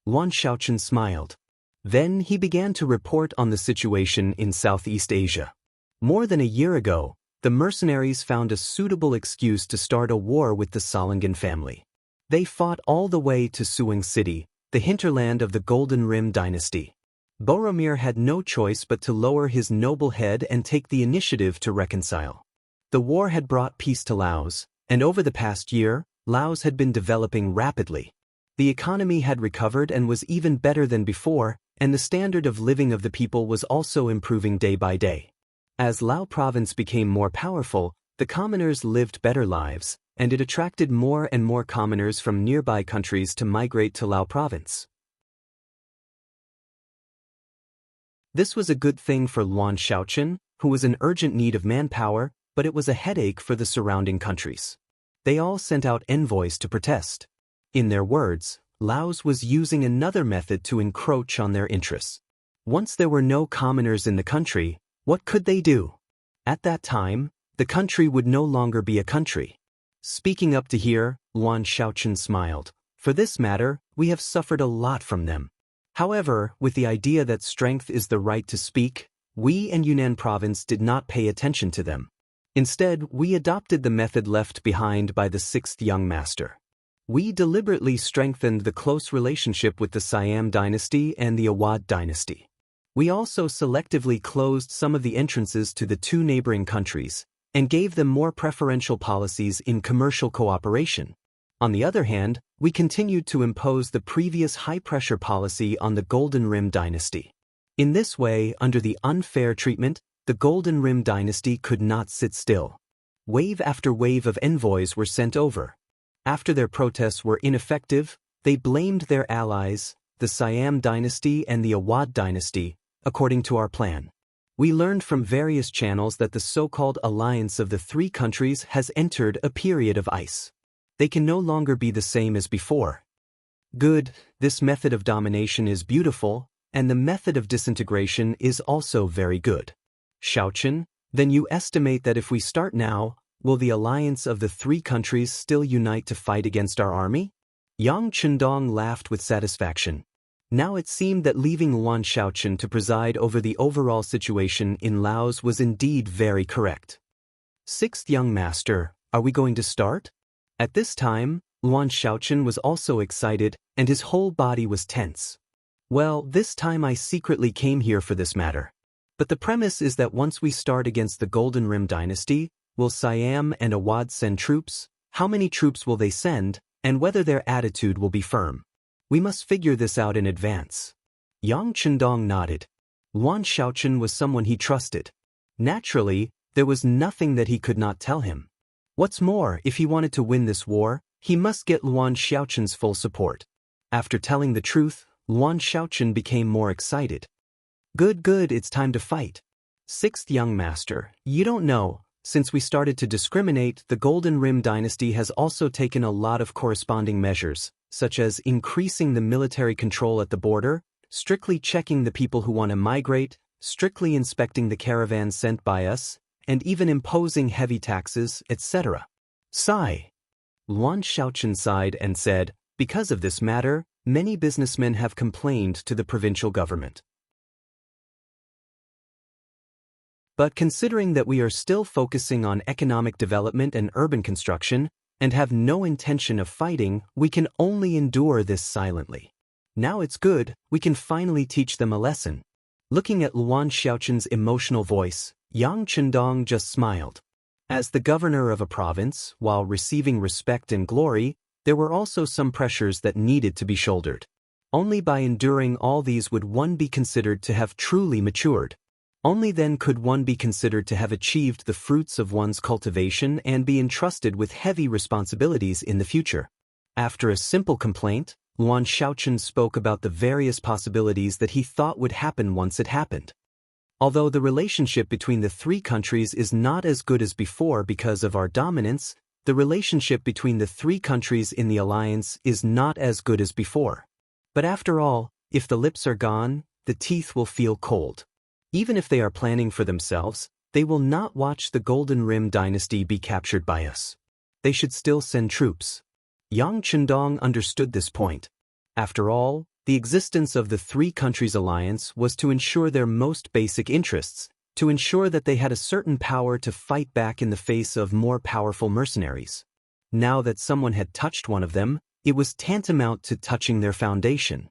Luan Xiaochen smiled. Then he began to report on the situation in Southeast Asia. More than a year ago, the mercenaries found a suitable excuse to start a war with the Salangan family. They fought all the way to Suing City, the hinterland of the Golden Rim dynasty. Boromir had no choice but to lower his noble head and take the initiative to reconcile. The war had brought peace to Laos, and over the past year, Laos had been developing rapidly. The economy had recovered and was even better than before, and the standard of living of the people was also improving day by day. As Lao province became more powerful, the commoners lived better lives, and it attracted more and more commoners from nearby countries to migrate to Lao province. This was a good thing for Luan Xiaochen, who was in urgent need of manpower, but it was a headache for the surrounding countries. They all sent out envoys to protest. In their words, Laos was using another method to encroach on their interests. Once there were no commoners in the country, what could they do? At that time, the country would no longer be a country. Speaking up to here, Luan Xiaochen smiled. For this matter, we have suffered a lot from them. However, with the idea that strength is the right to speak, we and Yunnan province did not pay attention to them. Instead, we adopted the method left behind by the sixth young master. We deliberately strengthened the close relationship with the Siam dynasty and the Awad dynasty. We also selectively closed some of the entrances to the two neighboring countries, and gave them more preferential policies in commercial cooperation. On the other hand, we continued to impose the previous high-pressure policy on the Golden Rim dynasty. In this way, under the unfair treatment, the Golden Rim dynasty could not sit still. Wave after wave of envoys were sent over. After their protests were ineffective, they blamed their allies, the Siam dynasty and the Awad dynasty, according to our plan. We learned from various channels that the so-called alliance of the three countries has entered a period of ice. They can no longer be the same as before. Good, this method of domination is beautiful, and the method of disintegration is also very good. Xiaochen, then you estimate that if we start now, will the alliance of the three countries still unite to fight against our army? Yang Chendong laughed with satisfaction. Now it seemed that leaving Luan Xiaochen to preside over the overall situation in Laos was indeed very correct. Sixth young master, are we going to start? At this time, Luan Xiaochen was also excited, and his whole body was tense. Well, this time I secretly came here for this matter. But the premise is that once we start against the Golden Rim dynasty, will Siam and Awad send troops? How many troops will they send, and whether their attitude will be firm? We must figure this out in advance. Yang Chendong nodded. Luan Xiaochen was someone he trusted. Naturally, there was nothing that he could not tell him. What's more, if he wanted to win this war, he must get Luan Xiaochen's full support. After telling the truth, Luan Xiaochen became more excited. Good, it's time to fight. Sixth young master, you don't know, since we started to discriminate, the Golden Rim dynasty has also taken a lot of corresponding measures, such as increasing the military control at the border, strictly checking the people who want to migrate, strictly inspecting the caravans sent by us, and even imposing heavy taxes, etc. Sigh. Luan Xiaochen sighed and said, Because of this matter, many businessmen have complained to the provincial government. But considering that we are still focusing on economic development and urban construction, and have no intention of fighting, we can only endure this silently. Now it's good, we can finally teach them a lesson. Looking at Luan Xiaoqin's emotional voice, Yang Chendong just smiled. As the governor of a province, while receiving respect and glory, there were also some pressures that needed to be shouldered. Only by enduring all these would one be considered to have truly matured. Only then could one be considered to have achieved the fruits of one's cultivation and be entrusted with heavy responsibilities in the future. After a simple complaint, Luan Xiaoqin spoke about the various possibilities that he thought would happen once it happened. Although the relationship between the three countries is not as good as before because of our dominance, the relationship between the three countries in the alliance is not as good as before. But after all, if the lips are gone, the teeth will feel cold. Even if they are planning for themselves, they will not watch the Golden Rim dynasty be captured by us. They should still send troops. Yang Chendong understood this point. After all, the existence of the three countries' alliance was to ensure their most basic interests, to ensure that they had a certain power to fight back in the face of more powerful mercenaries. Now that someone had touched one of them, it was tantamount to touching their foundation.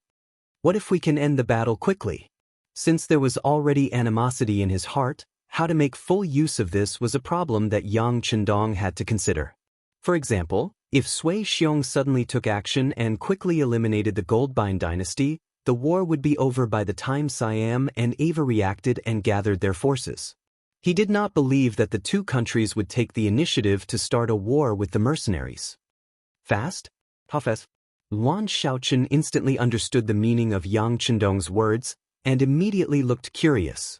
What if we can end the battle quickly? Since there was already animosity in his heart, how to make full use of this was a problem that Yang Chendong had to consider. For example, if Sui Xiong suddenly took action and quickly eliminated the Goldbine dynasty, the war would be over by the time Siam and Ava reacted and gathered their forces. He did not believe that the two countries would take the initiative to start a war with the mercenaries. Fast? How fast? Luan Xiaoqin instantly understood the meaning of Yang Chendong's words and immediately looked curious.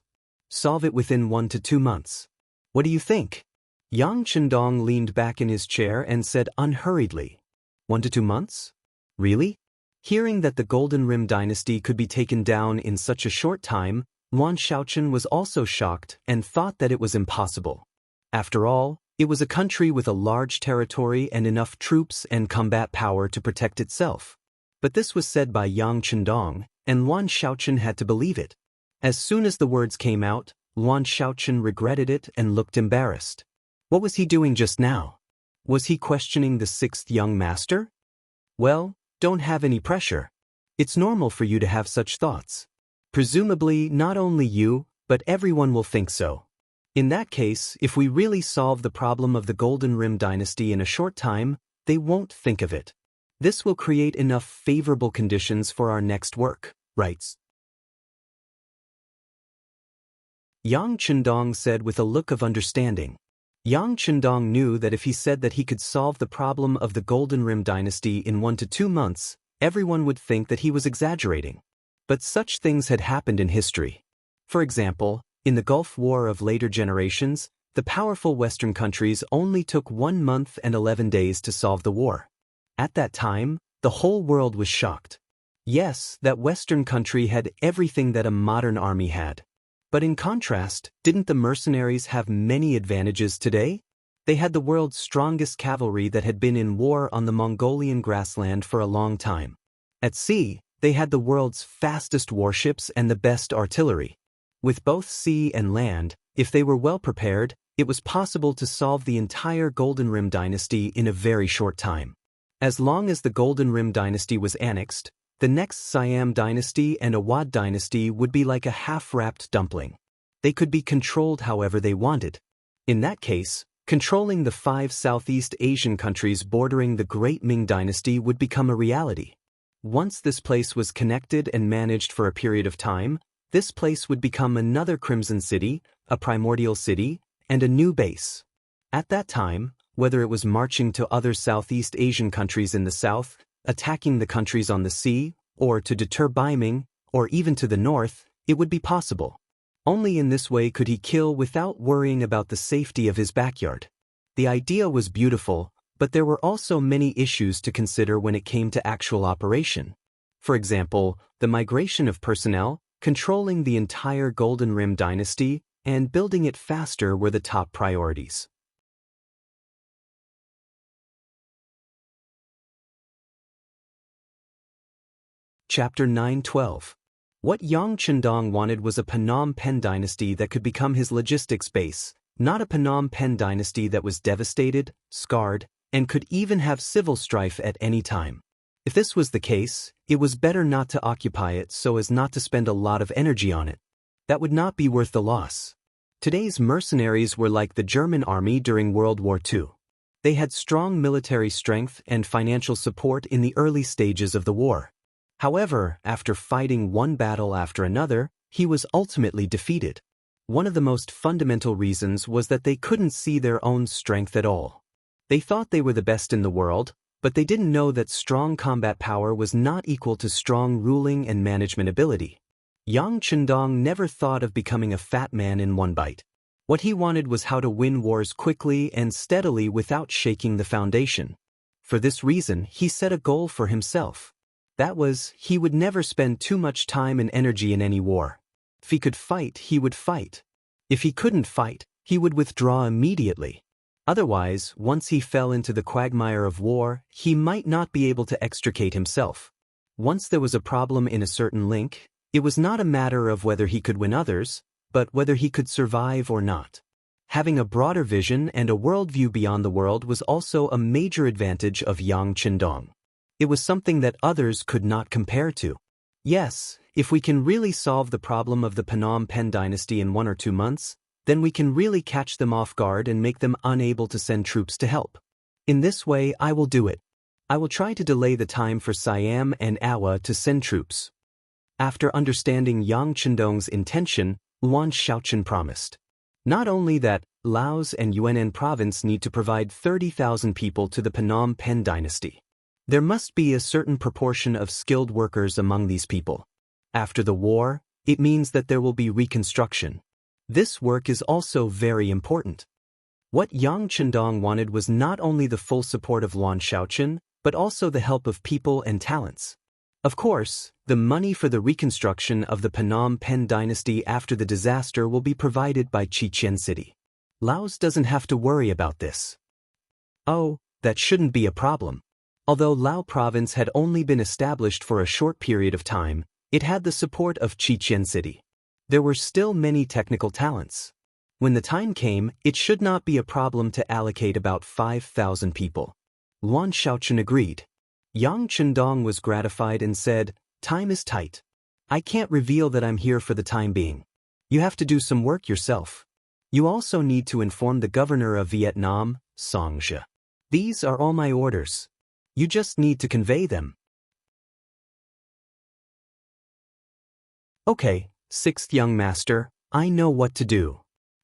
Solve it within 1 to 2 months. What do you think? Yang Chendong leaned back in his chair and said unhurriedly, 1 to 2 months? Really? Hearing that the Golden Rim dynasty could be taken down in such a short time, Luan Xiaoqin was also shocked and thought that it was impossible. After all, it was a country with a large territory and enough troops and combat power to protect itself. But this was said by Yang Chendong, and Luan Xiaoqin had to believe it. As soon as the words came out, Luan Xiaoqin regretted it and looked embarrassed. What was he doing just now? Was he questioning the sixth young master? Well, don't have any pressure. It's normal for you to have such thoughts. Presumably, not only you, but everyone will think so. In that case, if we really solve the problem of the Golden Rim dynasty in a short time, they won't think of it. This will create enough favorable conditions for our next work, writes Yang Chendong said with a look of understanding. Yang Chendong knew that if he said that he could solve the problem of the Golden Rim dynasty in 1 to 2 months, everyone would think that he was exaggerating. But such things had happened in history. For example, in the Gulf War of later generations, the powerful Western countries only took 1 month and 11 days to solve the war. At that time, the whole world was shocked. Yes, that Western country had everything that a modern army had. But in contrast, didn't the mercenaries have many advantages today? They had the world's strongest cavalry that had been in war on the Mongolian grassland for a long time. At sea, they had the world's fastest warships and the best artillery. With both sea and land, if they were well prepared, it was possible to solve the entire Golden Rim dynasty in a very short time. As long as the Golden Rim dynasty was annexed, the next Siam dynasty and Awad dynasty would be like a half-wrapped dumpling. They could be controlled however they wanted. In that case, controlling the 5 Southeast Asian countries bordering the Great Ming dynasty would become a reality. Once this place was connected and managed for a period of time, this place would become another Crimson City, a primordial city, and a new base. At that time, whether it was marching to other Southeast Asian countries in the south, attacking the countries on the sea, or to deter Beiming, or even to the north, it would be possible. Only in this way could he kill without worrying about the safety of his backyard. The idea was beautiful, but there were also many issues to consider when it came to actual operation. For example, the migration of personnel, controlling the entire Golden Rim dynasty, and building it faster were the top priorities. Chapter 9:12. What Yang Chendong wanted was a Phnom Penh dynasty that could become his logistics base, not a Phnom Penh dynasty that was devastated, scarred, and could even have civil strife at any time. If this was the case, it was better not to occupy it so as not to spend a lot of energy on it. That would not be worth the loss. Today's mercenaries were like the German army during World War II. They had strong military strength and financial support in the early stages of the war. However, after fighting one battle after another, he was ultimately defeated. One of the most fundamental reasons was that they couldn't see their own strength at all. They thought they were the best in the world, but they didn't know that strong combat power was not equal to strong ruling and management ability. Yang Chendong never thought of becoming a fat man in one bite. What he wanted was how to win wars quickly and steadily without shaking the foundation. For this reason, he set a goal for himself. That was, he would never spend too much time and energy in any war. If he could fight, he would fight. If he couldn't fight, he would withdraw immediately. Otherwise, once he fell into the quagmire of war, he might not be able to extricate himself. Once there was a problem in a certain link, it was not a matter of whether he could win others, but whether he could survive or not. Having a broader vision and a worldview beyond the world was also a major advantage of Yang Chendong. It was something that others could not compare to. Yes, if we can really solve the problem of the Phnom Penh dynasty in 1 or 2 months, then we can really catch them off guard and make them unable to send troops to help. In this way, I will do it. I will try to delay the time for Siam and Awa to send troops. After understanding Yang Chendong's intention, Luan Shaochen promised. Not only that, Laos and Yunnan province need to provide 30,000 people to the Phnom Penh dynasty. There must be a certain proportion of skilled workers among these people. After the war, it means that there will be reconstruction. This work is also very important. What Yang Chendong wanted was not only the full support of Luan Shaochen, but also the help of people and talents. Of course, the money for the reconstruction of the Phnom Penh dynasty after the disaster will be provided by Chichen City. Laos doesn't have to worry about this. Oh, that shouldn't be a problem. Although Lao province had only been established for a short period of time, it had the support of Chichen City. There were still many technical talents. When the time came, it should not be a problem to allocate about 5,000 people. Luan Shaochen agreed. Yang Chendong was gratified and said, "Time is tight. I can't reveal that I'm here for the time being. You have to do some work yourself. You also need to inform the governor of Vietnam, Xianxia. These are all my orders. You just need to convey them." Okay, sixth young master, I know what to do.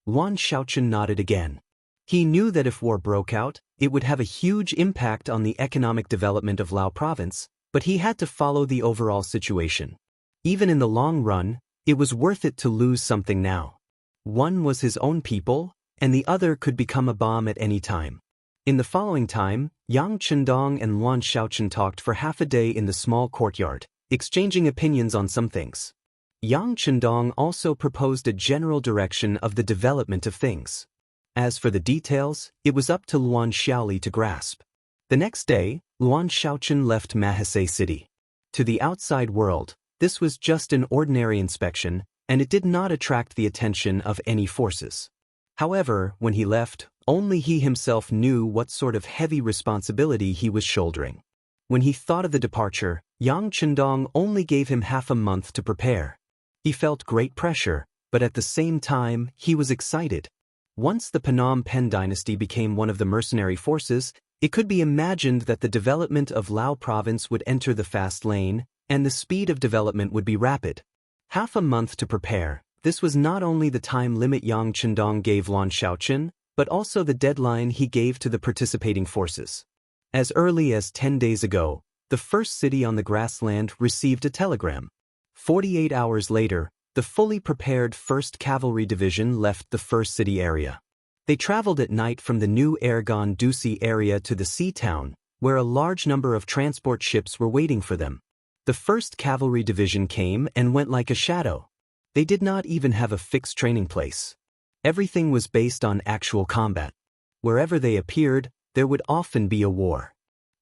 Luan Shaochen nodded again. He knew that if war broke out, it would have a huge impact on the economic development of Lao province, but he had to follow the overall situation. Even in the long run, it was worth it to lose something now. One was his own people, and the other could become a bomb at any time. In the following time, Yang Chendong and Luan Shaochen talked for half a day in the small courtyard, exchanging opinions on some things. Yang Chendong also proposed a general direction of the development of things. As for the details, it was up to Luan Xiaoli to grasp. The next day, Luan Shaochen left Mahase City. To the outside world, this was just an ordinary inspection, and it did not attract the attention of any forces. However, when he left, only he himself knew what sort of heavy responsibility he was shouldering. When he thought of the departure, Yang Chendong only gave him half a month to prepare. He felt great pressure, but at the same time, he was excited. Once the Phnom Penh dynasty became one of the mercenary forces, it could be imagined that the development of Lao province would enter the fast lane, and the speed of development would be rapid. Half a month to prepare, this was not only the time limit Yang Chendong gave Luan Shaochen, but also the deadline he gave to the participating forces. As early as 10 days ago, the first city on the grassland received a telegram. 48 hours later, the fully prepared 1st Cavalry Division left the first city area. They traveled at night from the new Ergon Dusi area to the sea town, where a large number of transport ships were waiting for them. The 1st Cavalry Division came and went like a shadow. They did not even have a fixed training place. Everything was based on actual combat. Wherever they appeared, there would often be a war.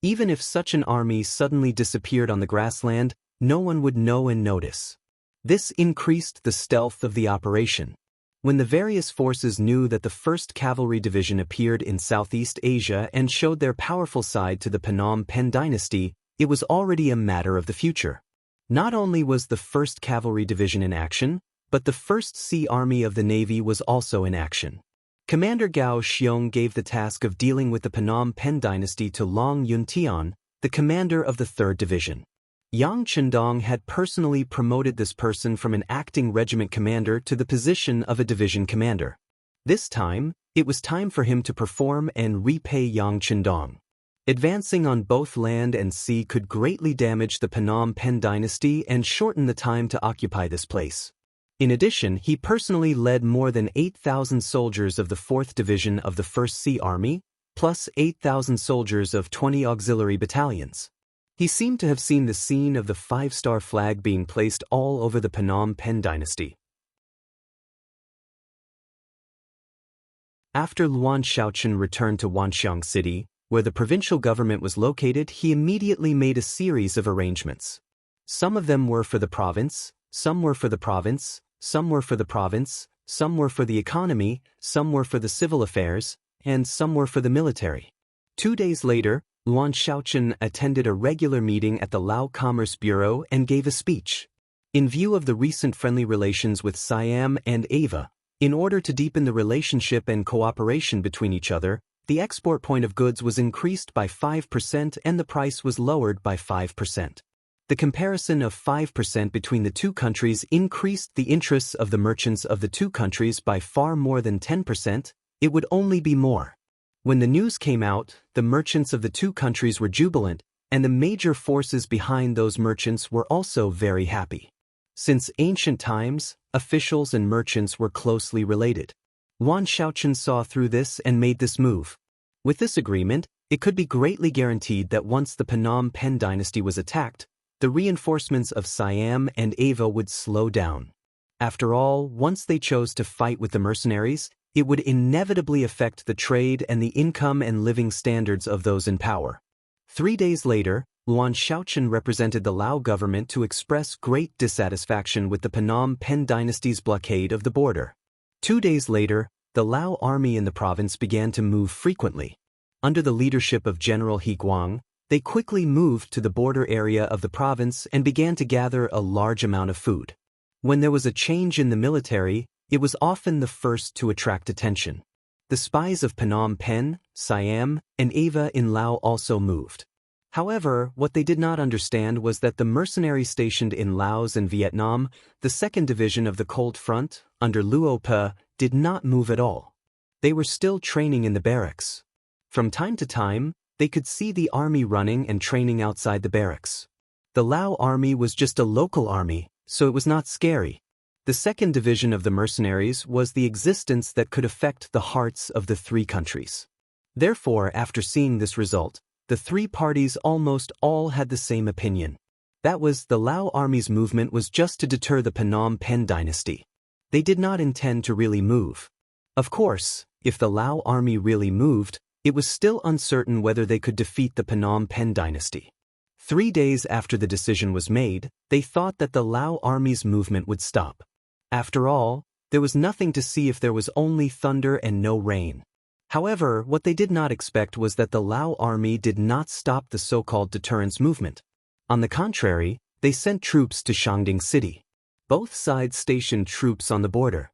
Even if such an army suddenly disappeared on the grassland, No one would know and notice. This increased the stealth of the operation. When the various forces knew that the 1st Cavalry Division appeared in Southeast Asia and showed their powerful side to the Phnom Penh dynasty, it was already a matter of the future. Not only was the 1st Cavalry Division in action, but the 1st Sea Army of the Navy was also in action. Commander Gao Xiong gave the task of dealing with the Phnom Penh dynasty to Long Yuntian, the commander of the 3rd Division. Yang Chendong had personally promoted this person from an acting regiment commander to the position of a division commander. This time, it was time for him to perform and repay Yang Chendong. Advancing on both land and sea could greatly damage the Phnom Penh dynasty and shorten the time to occupy this place. In addition, he personally led more than 8,000 soldiers of the 4th Division of the 1st Sea Army, plus 8,000 soldiers of 20 auxiliary battalions. He seemed to have seen the scene of the 5-star flag being placed all over the Phnom Penh dynasty. After Luan Shaochen returned to Wanxiang City, where the provincial government was located, he immediately made a series of arrangements. Some of them were for the province, some were for the province, some were for the province, some were for the economy, some were for the civil affairs, and some were for the military. 2 days later, Luan Shaochen attended a regular meeting at the Lao Commerce Bureau and gave a speech. In view of the recent friendly relations with Siam and Ava, in order to deepen the relationship and cooperation between each other, the export point of goods was increased by 5% and the price was lowered by 5%. The comparison of 5% between the two countries increased the interests of the merchants of the two countries by far more than 10%, it would only be more. When the news came out, the merchants of the two countries were jubilant, and the major forces behind those merchants were also very happy. Since ancient times, officials and merchants were closely related. Luan Shaochen saw through this and made this move. With this agreement, it could be greatly guaranteed that once the Phnom Penh dynasty was attacked, the reinforcements of Siam and Ava would slow down. After all, once they chose to fight with the mercenaries, it would inevitably affect the trade and the income and living standards of those in power. 3 days later, Luan Shaochen represented the Lao government to express great dissatisfaction with the Phnom Penh dynasty's blockade of the border. 2 days later, the Lao army in the province began to move frequently. Under the leadership of General He Guang, they quickly moved to the border area of the province and began to gather a large amount of food. When there was a change in the military, it was often the first to attract attention. The spies of Phnom Penh, Siam, and Ava in Lao also moved. However, what they did not understand was that the mercenaries stationed in Laos and Vietnam, the 2nd Division of the Cold Front, under Luo Pe, did not move at all. They were still training in the barracks. From time to time, they could see the army running and training outside the barracks. The Lao army was just a local army, so it was not scary. The 2nd Division of the mercenaries was the existence that could affect the hearts of the 3 countries. Therefore, after seeing this result, the 3 parties almost all had the same opinion. That was, the Lao army's movement was just to deter the Phnom Penh dynasty. They did not intend to really move. Of course, if the Lao army really moved, it was still uncertain whether they could defeat the Phnom Penh dynasty. 3 days after the decision was made, they thought that the Lao army's movement would stop. After all, there was nothing to see if there was only thunder and no rain. However, what they did not expect was that the Lao army did not stop the so-called deterrence movement. On the contrary, they sent troops to Shangding City. Both sides stationed troops on the border.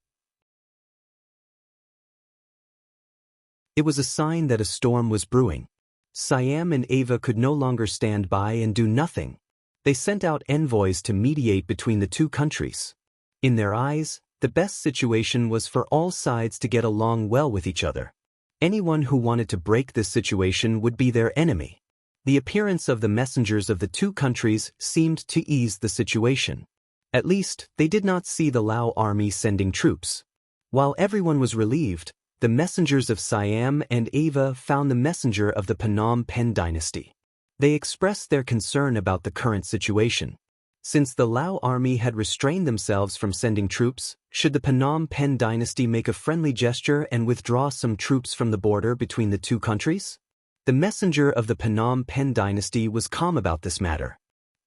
It was a sign that a storm was brewing. Siam and Ava could no longer stand by and do nothing. They sent out envoys to mediate between the two countries. In their eyes, the best situation was for all sides to get along well with each other. Anyone who wanted to break this situation would be their enemy. The appearance of the messengers of the two countries seemed to ease the situation. At least, they did not see the Lao army sending troops. While everyone was relieved, the messengers of Siam and Ava found the messenger of the Phnom Penh dynasty. They expressed their concern about the current situation. Since the Lao army had restrained themselves from sending troops, should the Phnom Penh dynasty make a friendly gesture and withdraw some troops from the border between the two countries? The messenger of the Phnom Penh dynasty was calm about this matter.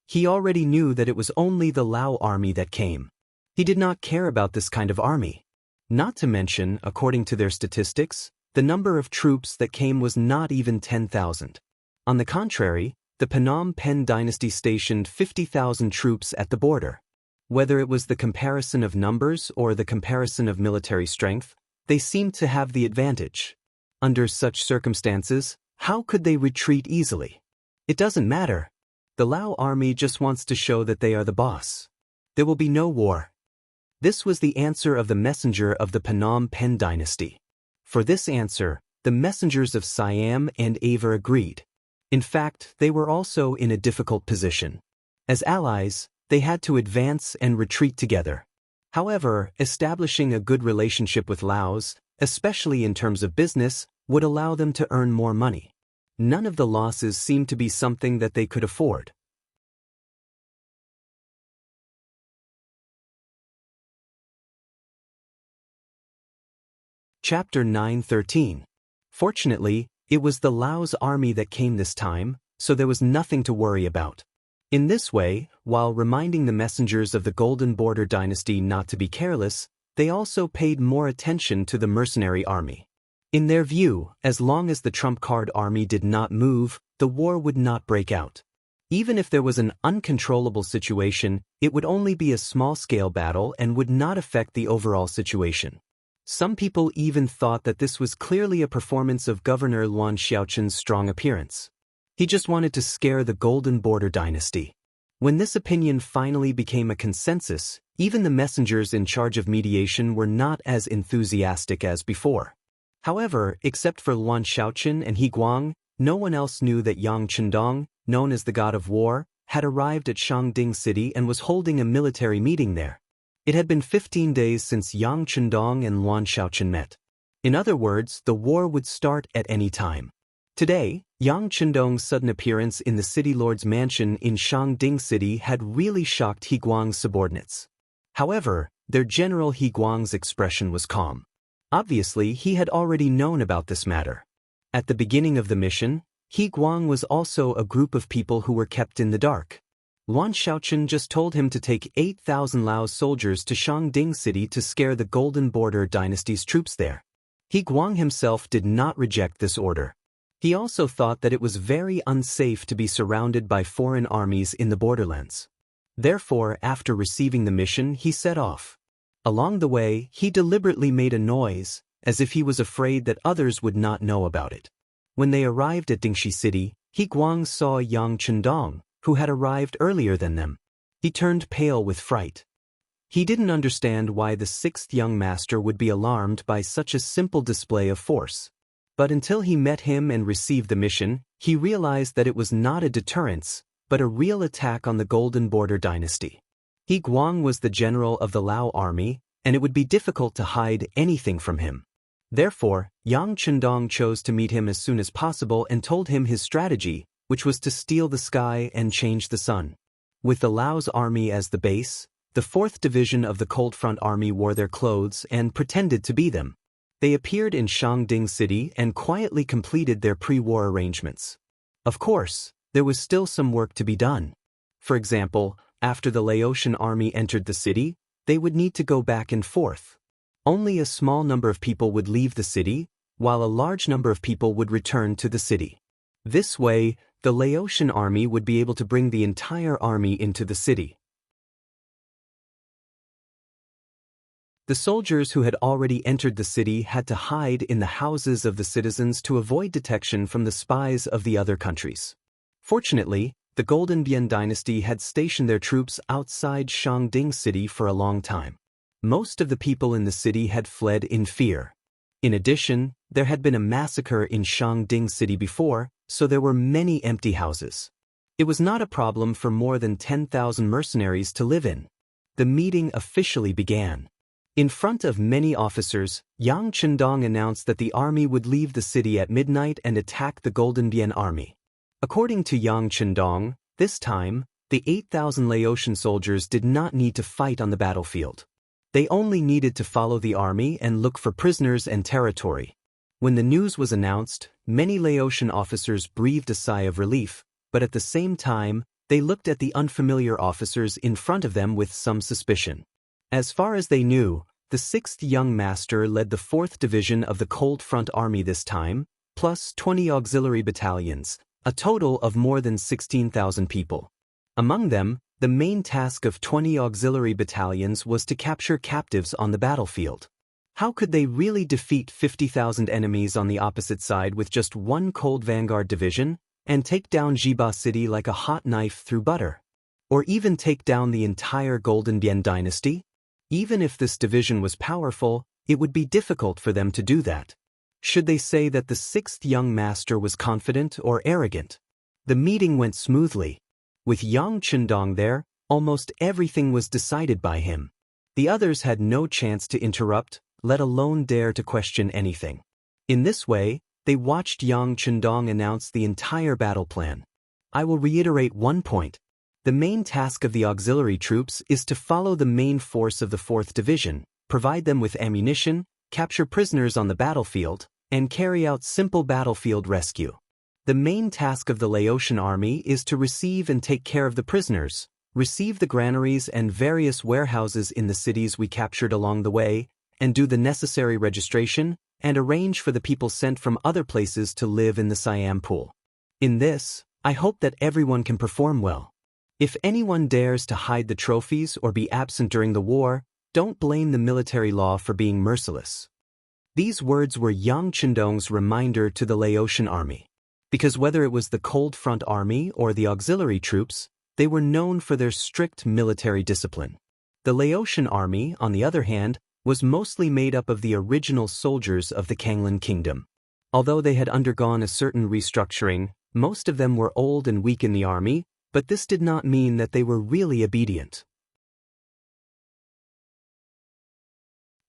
He already knew that it was only the Lao army that came. He did not care about this kind of army. Not to mention, according to their statistics, the number of troops that came was not even 10,000. On the contrary, the Phnom Penh dynasty stationed 50,000 troops at the border. Whether it was the comparison of numbers or the comparison of military strength, they seemed to have the advantage. Under such circumstances, how could they retreat easily? It doesn't matter. The Lao army just wants to show that they are the boss. There will be no war. This was the answer of the messenger of the Phnom Penh dynasty. For this answer, the messengers of Siam and Ava agreed. In fact, they were also in a difficult position. As allies, they had to advance and retreat together. However, establishing a good relationship with Laos, especially in terms of business, would allow them to earn more money. None of the losses seemed to be something that they could afford. Chapter 9:13. Fortunately, it was the Laos army that came this time, so there was nothing to worry about. In this way, while reminding the messengers of the Golden Border dynasty not to be careless, they also paid more attention to the mercenary army. In their view, as long as the trump card army did not move, the war would not break out. Even if there was an uncontrollable situation, it would only be a small-scale battle and would not affect the overall situation. Some people even thought that this was clearly a performance of Governor Luan Xiaochen's strong appearance. He just wanted to scare the Golden Border dynasty. When this opinion finally became a consensus, even the messengers in charge of mediation were not as enthusiastic as before. However, except for Luan Xiaochen and He Guang, no one else knew that Yang Chendong, known as the god of war, had arrived at Shangding City and was holding a military meeting there. It had been 15 days since Yang Chendong and Luan Xiaochen met. In other words, the war would start at any time. Today, Yang Chendong's sudden appearance in the city lord's mansion in Shangding City had really shocked He Guang's subordinates. However, their general He Guang's expression was calm. Obviously, he had already known about this matter. At the beginning of the mission, He Guang was also a group of people who were kept in the dark. Luan Xiaochen just told him to take 8,000 Laos soldiers to Shangding City to scare the Golden Border dynasty's troops there. He Guang himself did not reject this order. He also thought that it was very unsafe to be surrounded by foreign armies in the borderlands. Therefore, after receiving the mission, he set off. Along the way, he deliberately made a noise, as if he was afraid that others would not know about it. When they arrived at Dingxi City, He Guang saw Yang Chendong, who had arrived earlier than them. He turned pale with fright. He didn't understand why the sixth young master would be alarmed by such a simple display of force. But until he met him and received the mission, he realized that it was not a deterrence, but a real attack on the Golden Border dynasty. He Guang was the general of the Lao army, and it would be difficult to hide anything from him. Therefore, Yang Chendong chose to meet him as soon as possible and told him his strategy, which was to steal the sky and change the sun. With the Laos army as the base, the 4th Division of the Cold Front Army wore their clothes and pretended to be them. They appeared in Shangding City and quietly completed their pre-war arrangements. Of course, there was still some work to be done. For example, after the Laotian army entered the city, they would need to go back and forth. Only a small number of people would leave the city, while a large number of people would return to the city. This way, the Laotian army would be able to bring the entire army into the city. The soldiers who had already entered the city had to hide in the houses of the citizens to avoid detection from the spies of the other countries. Fortunately, the Golden Bian dynasty had stationed their troops outside Shangding City for a long time. Most of the people in the city had fled in fear. In addition, there had been a massacre in Shangding City before, so there were many empty houses. It was not a problem for more than 10,000 mercenaries to live in. The meeting officially began. In front of many officers, Yang Chendong announced that the army would leave the city at midnight and attack the Golden Bian army. According to Yang Chendong, this time, the 8,000 Laotian soldiers did not need to fight on the battlefield. They only needed to follow the army and look for prisoners and territory. When the news was announced, many Laotian officers breathed a sigh of relief, but at the same time, They looked at the unfamiliar officers in front of them with some suspicion. As far as they knew, the 6th young master led the 4th Division of the Cold Front Army this time, plus 20 auxiliary battalions, a total of more than 16,000 people. Among them, the main task of 20 auxiliary battalions was to capture captives on the battlefield. How could they really defeat 50,000 enemies on the opposite side with just one cold vanguard division, and take down Jiba City like a hot knife through butter? Or even take down the entire Golden Bian dynasty? Even if this division was powerful, it would be difficult for them to do that. Should they say that the 6th young master was confident or arrogant? The meeting went smoothly. With Yang Chendong there, almost everything was decided by him. The others had no chance to interrupt, let alone dare to question anything. In this way, they watched Yang Chendong announce the entire battle plan. I will reiterate one point. The main task of the auxiliary troops is to follow the main force of the 4th Division, provide them with ammunition, capture prisoners on the battlefield, and carry out simple battlefield rescue. The main task of the Laotian army is to receive and take care of the prisoners, receive the granaries and various warehouses in the cities we captured along the way, and do the necessary registration, and arrange for the people sent from other places to live in the Siam pool. In this, I hope that everyone can perform well. If anyone dares to hide the trophies or be absent during the war, don't blame the military law for being merciless. These words were Yang Chendong's reminder to the Laotian army. Because whether it was the Cold Front Army or the auxiliary troops, they were known for their strict military discipline. The Laotian army, on the other hand, was mostly made up of the original soldiers of the Kanglin kingdom. Although they had undergone a certain restructuring, most of them were old and weak in the army, but this did not mean that they were really obedient.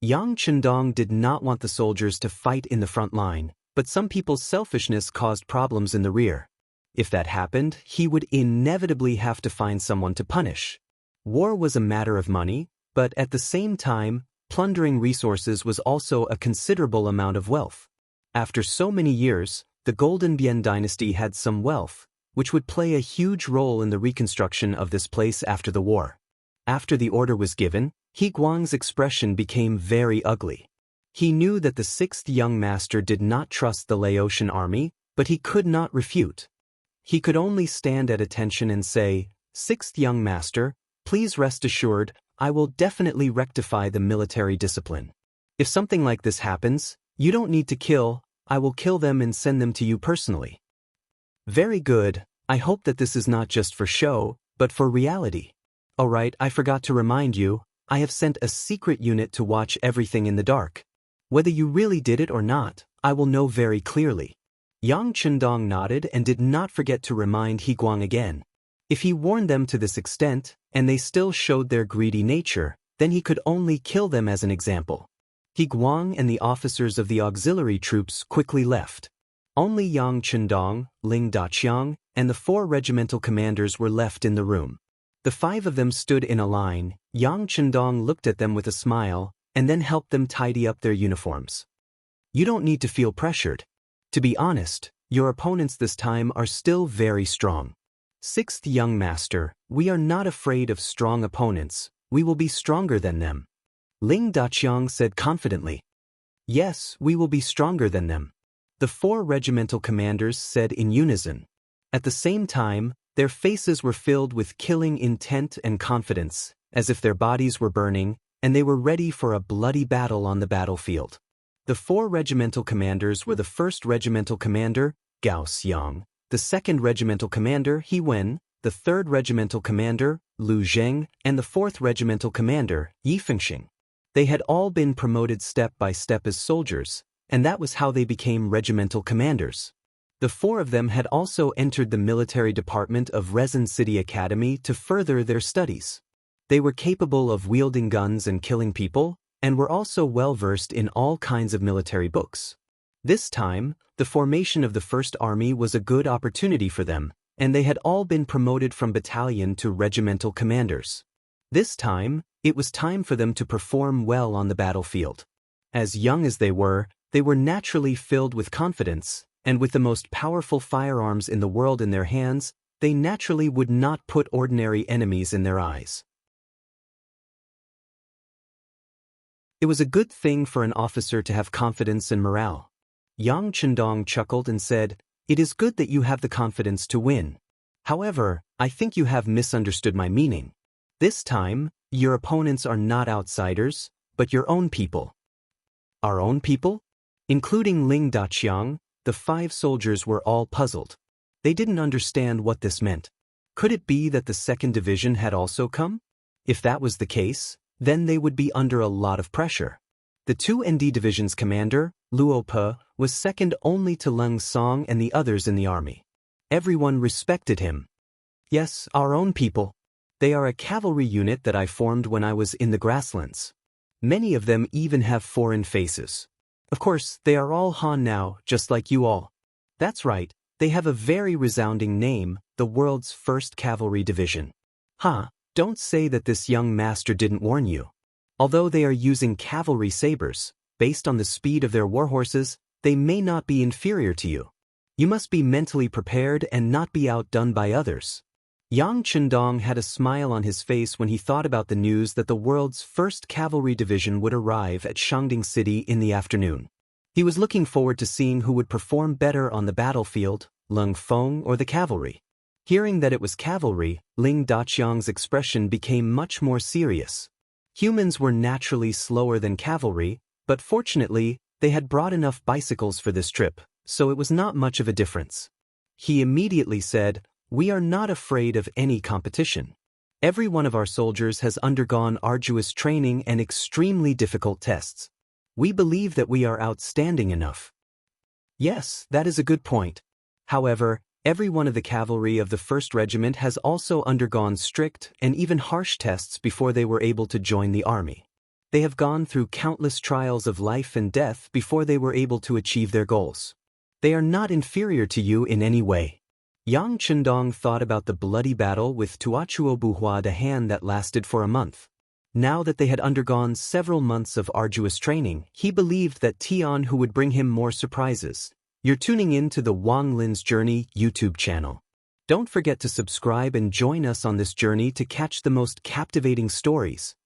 Yang Chendong did not want the soldiers to fight in the front line, but some people's selfishness caused problems in the rear. If that happened, he would inevitably have to find someone to punish. War was a matter of money, but at the same time, plundering resources was also a considerable amount of wealth. After so many years, the Golden Bian dynasty had some wealth, which would play a huge role in the reconstruction of this place after the war. After the order was given, He Guang's expression became very ugly. He knew that the 6th young master did not trust the Laotian army, but he could not refute. He could only stand at attention and say, "6th young master, please rest assured, I will definitely rectify the military discipline. If something like this happens, you don't need to kill, I will kill them and send them to you personally." Very good, I hope that this is not just for show, but for reality. Alright, I forgot to remind you, I have sent a secret unit to watch everything in the dark. Whether you really did it or not, I will know very clearly. Yang Chendong nodded and did not forget to remind He Guang again. If he warned them to this extent, and they still showed their greedy nature, then he could only kill them as an example. He Guang and the officers of the auxiliary troops quickly left. Only Yang Chendong, Ling Daqiang, and the 4 regimental commanders were left in the room. The 5 of them stood in a line. Yang Chendong looked at them with a smile, and then helped them tidy up their uniforms. You don't need to feel pressured. To be honest, your opponents this time are still very strong. 6th young master, we are not afraid of strong opponents, we will be stronger than them. Ling Daqiang said confidently. Yes, we will be stronger than them. The 4 regimental commanders said in unison. At the same time, their faces were filled with killing intent and confidence, as if their bodies were burning, and they were ready for a bloody battle on the battlefield. The 4 regimental commanders were the 1st regimental commander, Gao Xiang, the 2nd regimental commander, He Wen, the 3rd regimental commander, Lu Zheng, and the 4th regimental commander, Yi Fengxing. They had all been promoted step by step as soldiers, and that was how they became regimental commanders. The 4 of them had also entered the military department of Rezin City Academy to further their studies. They were capable of wielding guns and killing people, and were also well versed in all kinds of military books. This time, the formation of the First Army was a good opportunity for them, and they had all been promoted from battalion to regimental commanders. This time, it was time for them to perform well on the battlefield. As young as they were naturally filled with confidence, and with the most powerful firearms in the world in their hands, they naturally would not put ordinary enemies in their eyes. It was a good thing for an officer to have confidence and morale. Yang Chendong chuckled and said, "It is good that you have the confidence to win. However, I think you have misunderstood my meaning. This time, your opponents are not outsiders, but your own people." Our own people? Including Ling Daqiang, the 5 soldiers were all puzzled. They didn't understand what this meant. Could it be that the 2nd Division had also come? If that was the case, then they would be under a lot of pressure. The 2 ND Division's commander, Luo Pe, was second only to Leng Song and the others in the army. Everyone respected him. Yes, our own people. They are a cavalry unit that I formed when I was in the grasslands. Many of them even have foreign faces. Of course, they are all Han now, just like you all. That's right, they have a very resounding name, the world's first cavalry division. Don't say that this young master didn't warn you. Although they are using cavalry sabers, based on the speed of their warhorses, they may not be inferior to you. You must be mentally prepared and not be outdone by others. Yang Chendong had a smile on his face when he thought about the news that the world's first cavalry division would arrive at Shangding City in the afternoon. He was looking forward to seeing who would perform better on the battlefield, Leng Feng or the cavalry. Hearing that it was cavalry, Ling Daqiang's expression became much more serious. Humans were naturally slower than cavalry, but fortunately, they had brought enough bicycles for this trip, so it was not much of a difference. He immediately said, "We are not afraid of any competition. Every one of our soldiers has undergone arduous training and extremely difficult tests. We believe that we are outstanding enough." Yes, that is a good point. However, every one of the cavalry of the 1st Regiment has also undergone strict and even harsh tests before they were able to join the army. They have gone through countless trials of life and death before they were able to achieve their goals. They are not inferior to you in any way. Yang Chendong thought about the bloody battle with Tuachuo Buhua de Han that lasted for a month. Now that they had undergone several months of arduous training, he believed that Tian who would bring him more surprises. You're tuning in to the Wang Lin's Journey YouTube channel. Don't forget to subscribe and join us on this journey to catch the most captivating stories.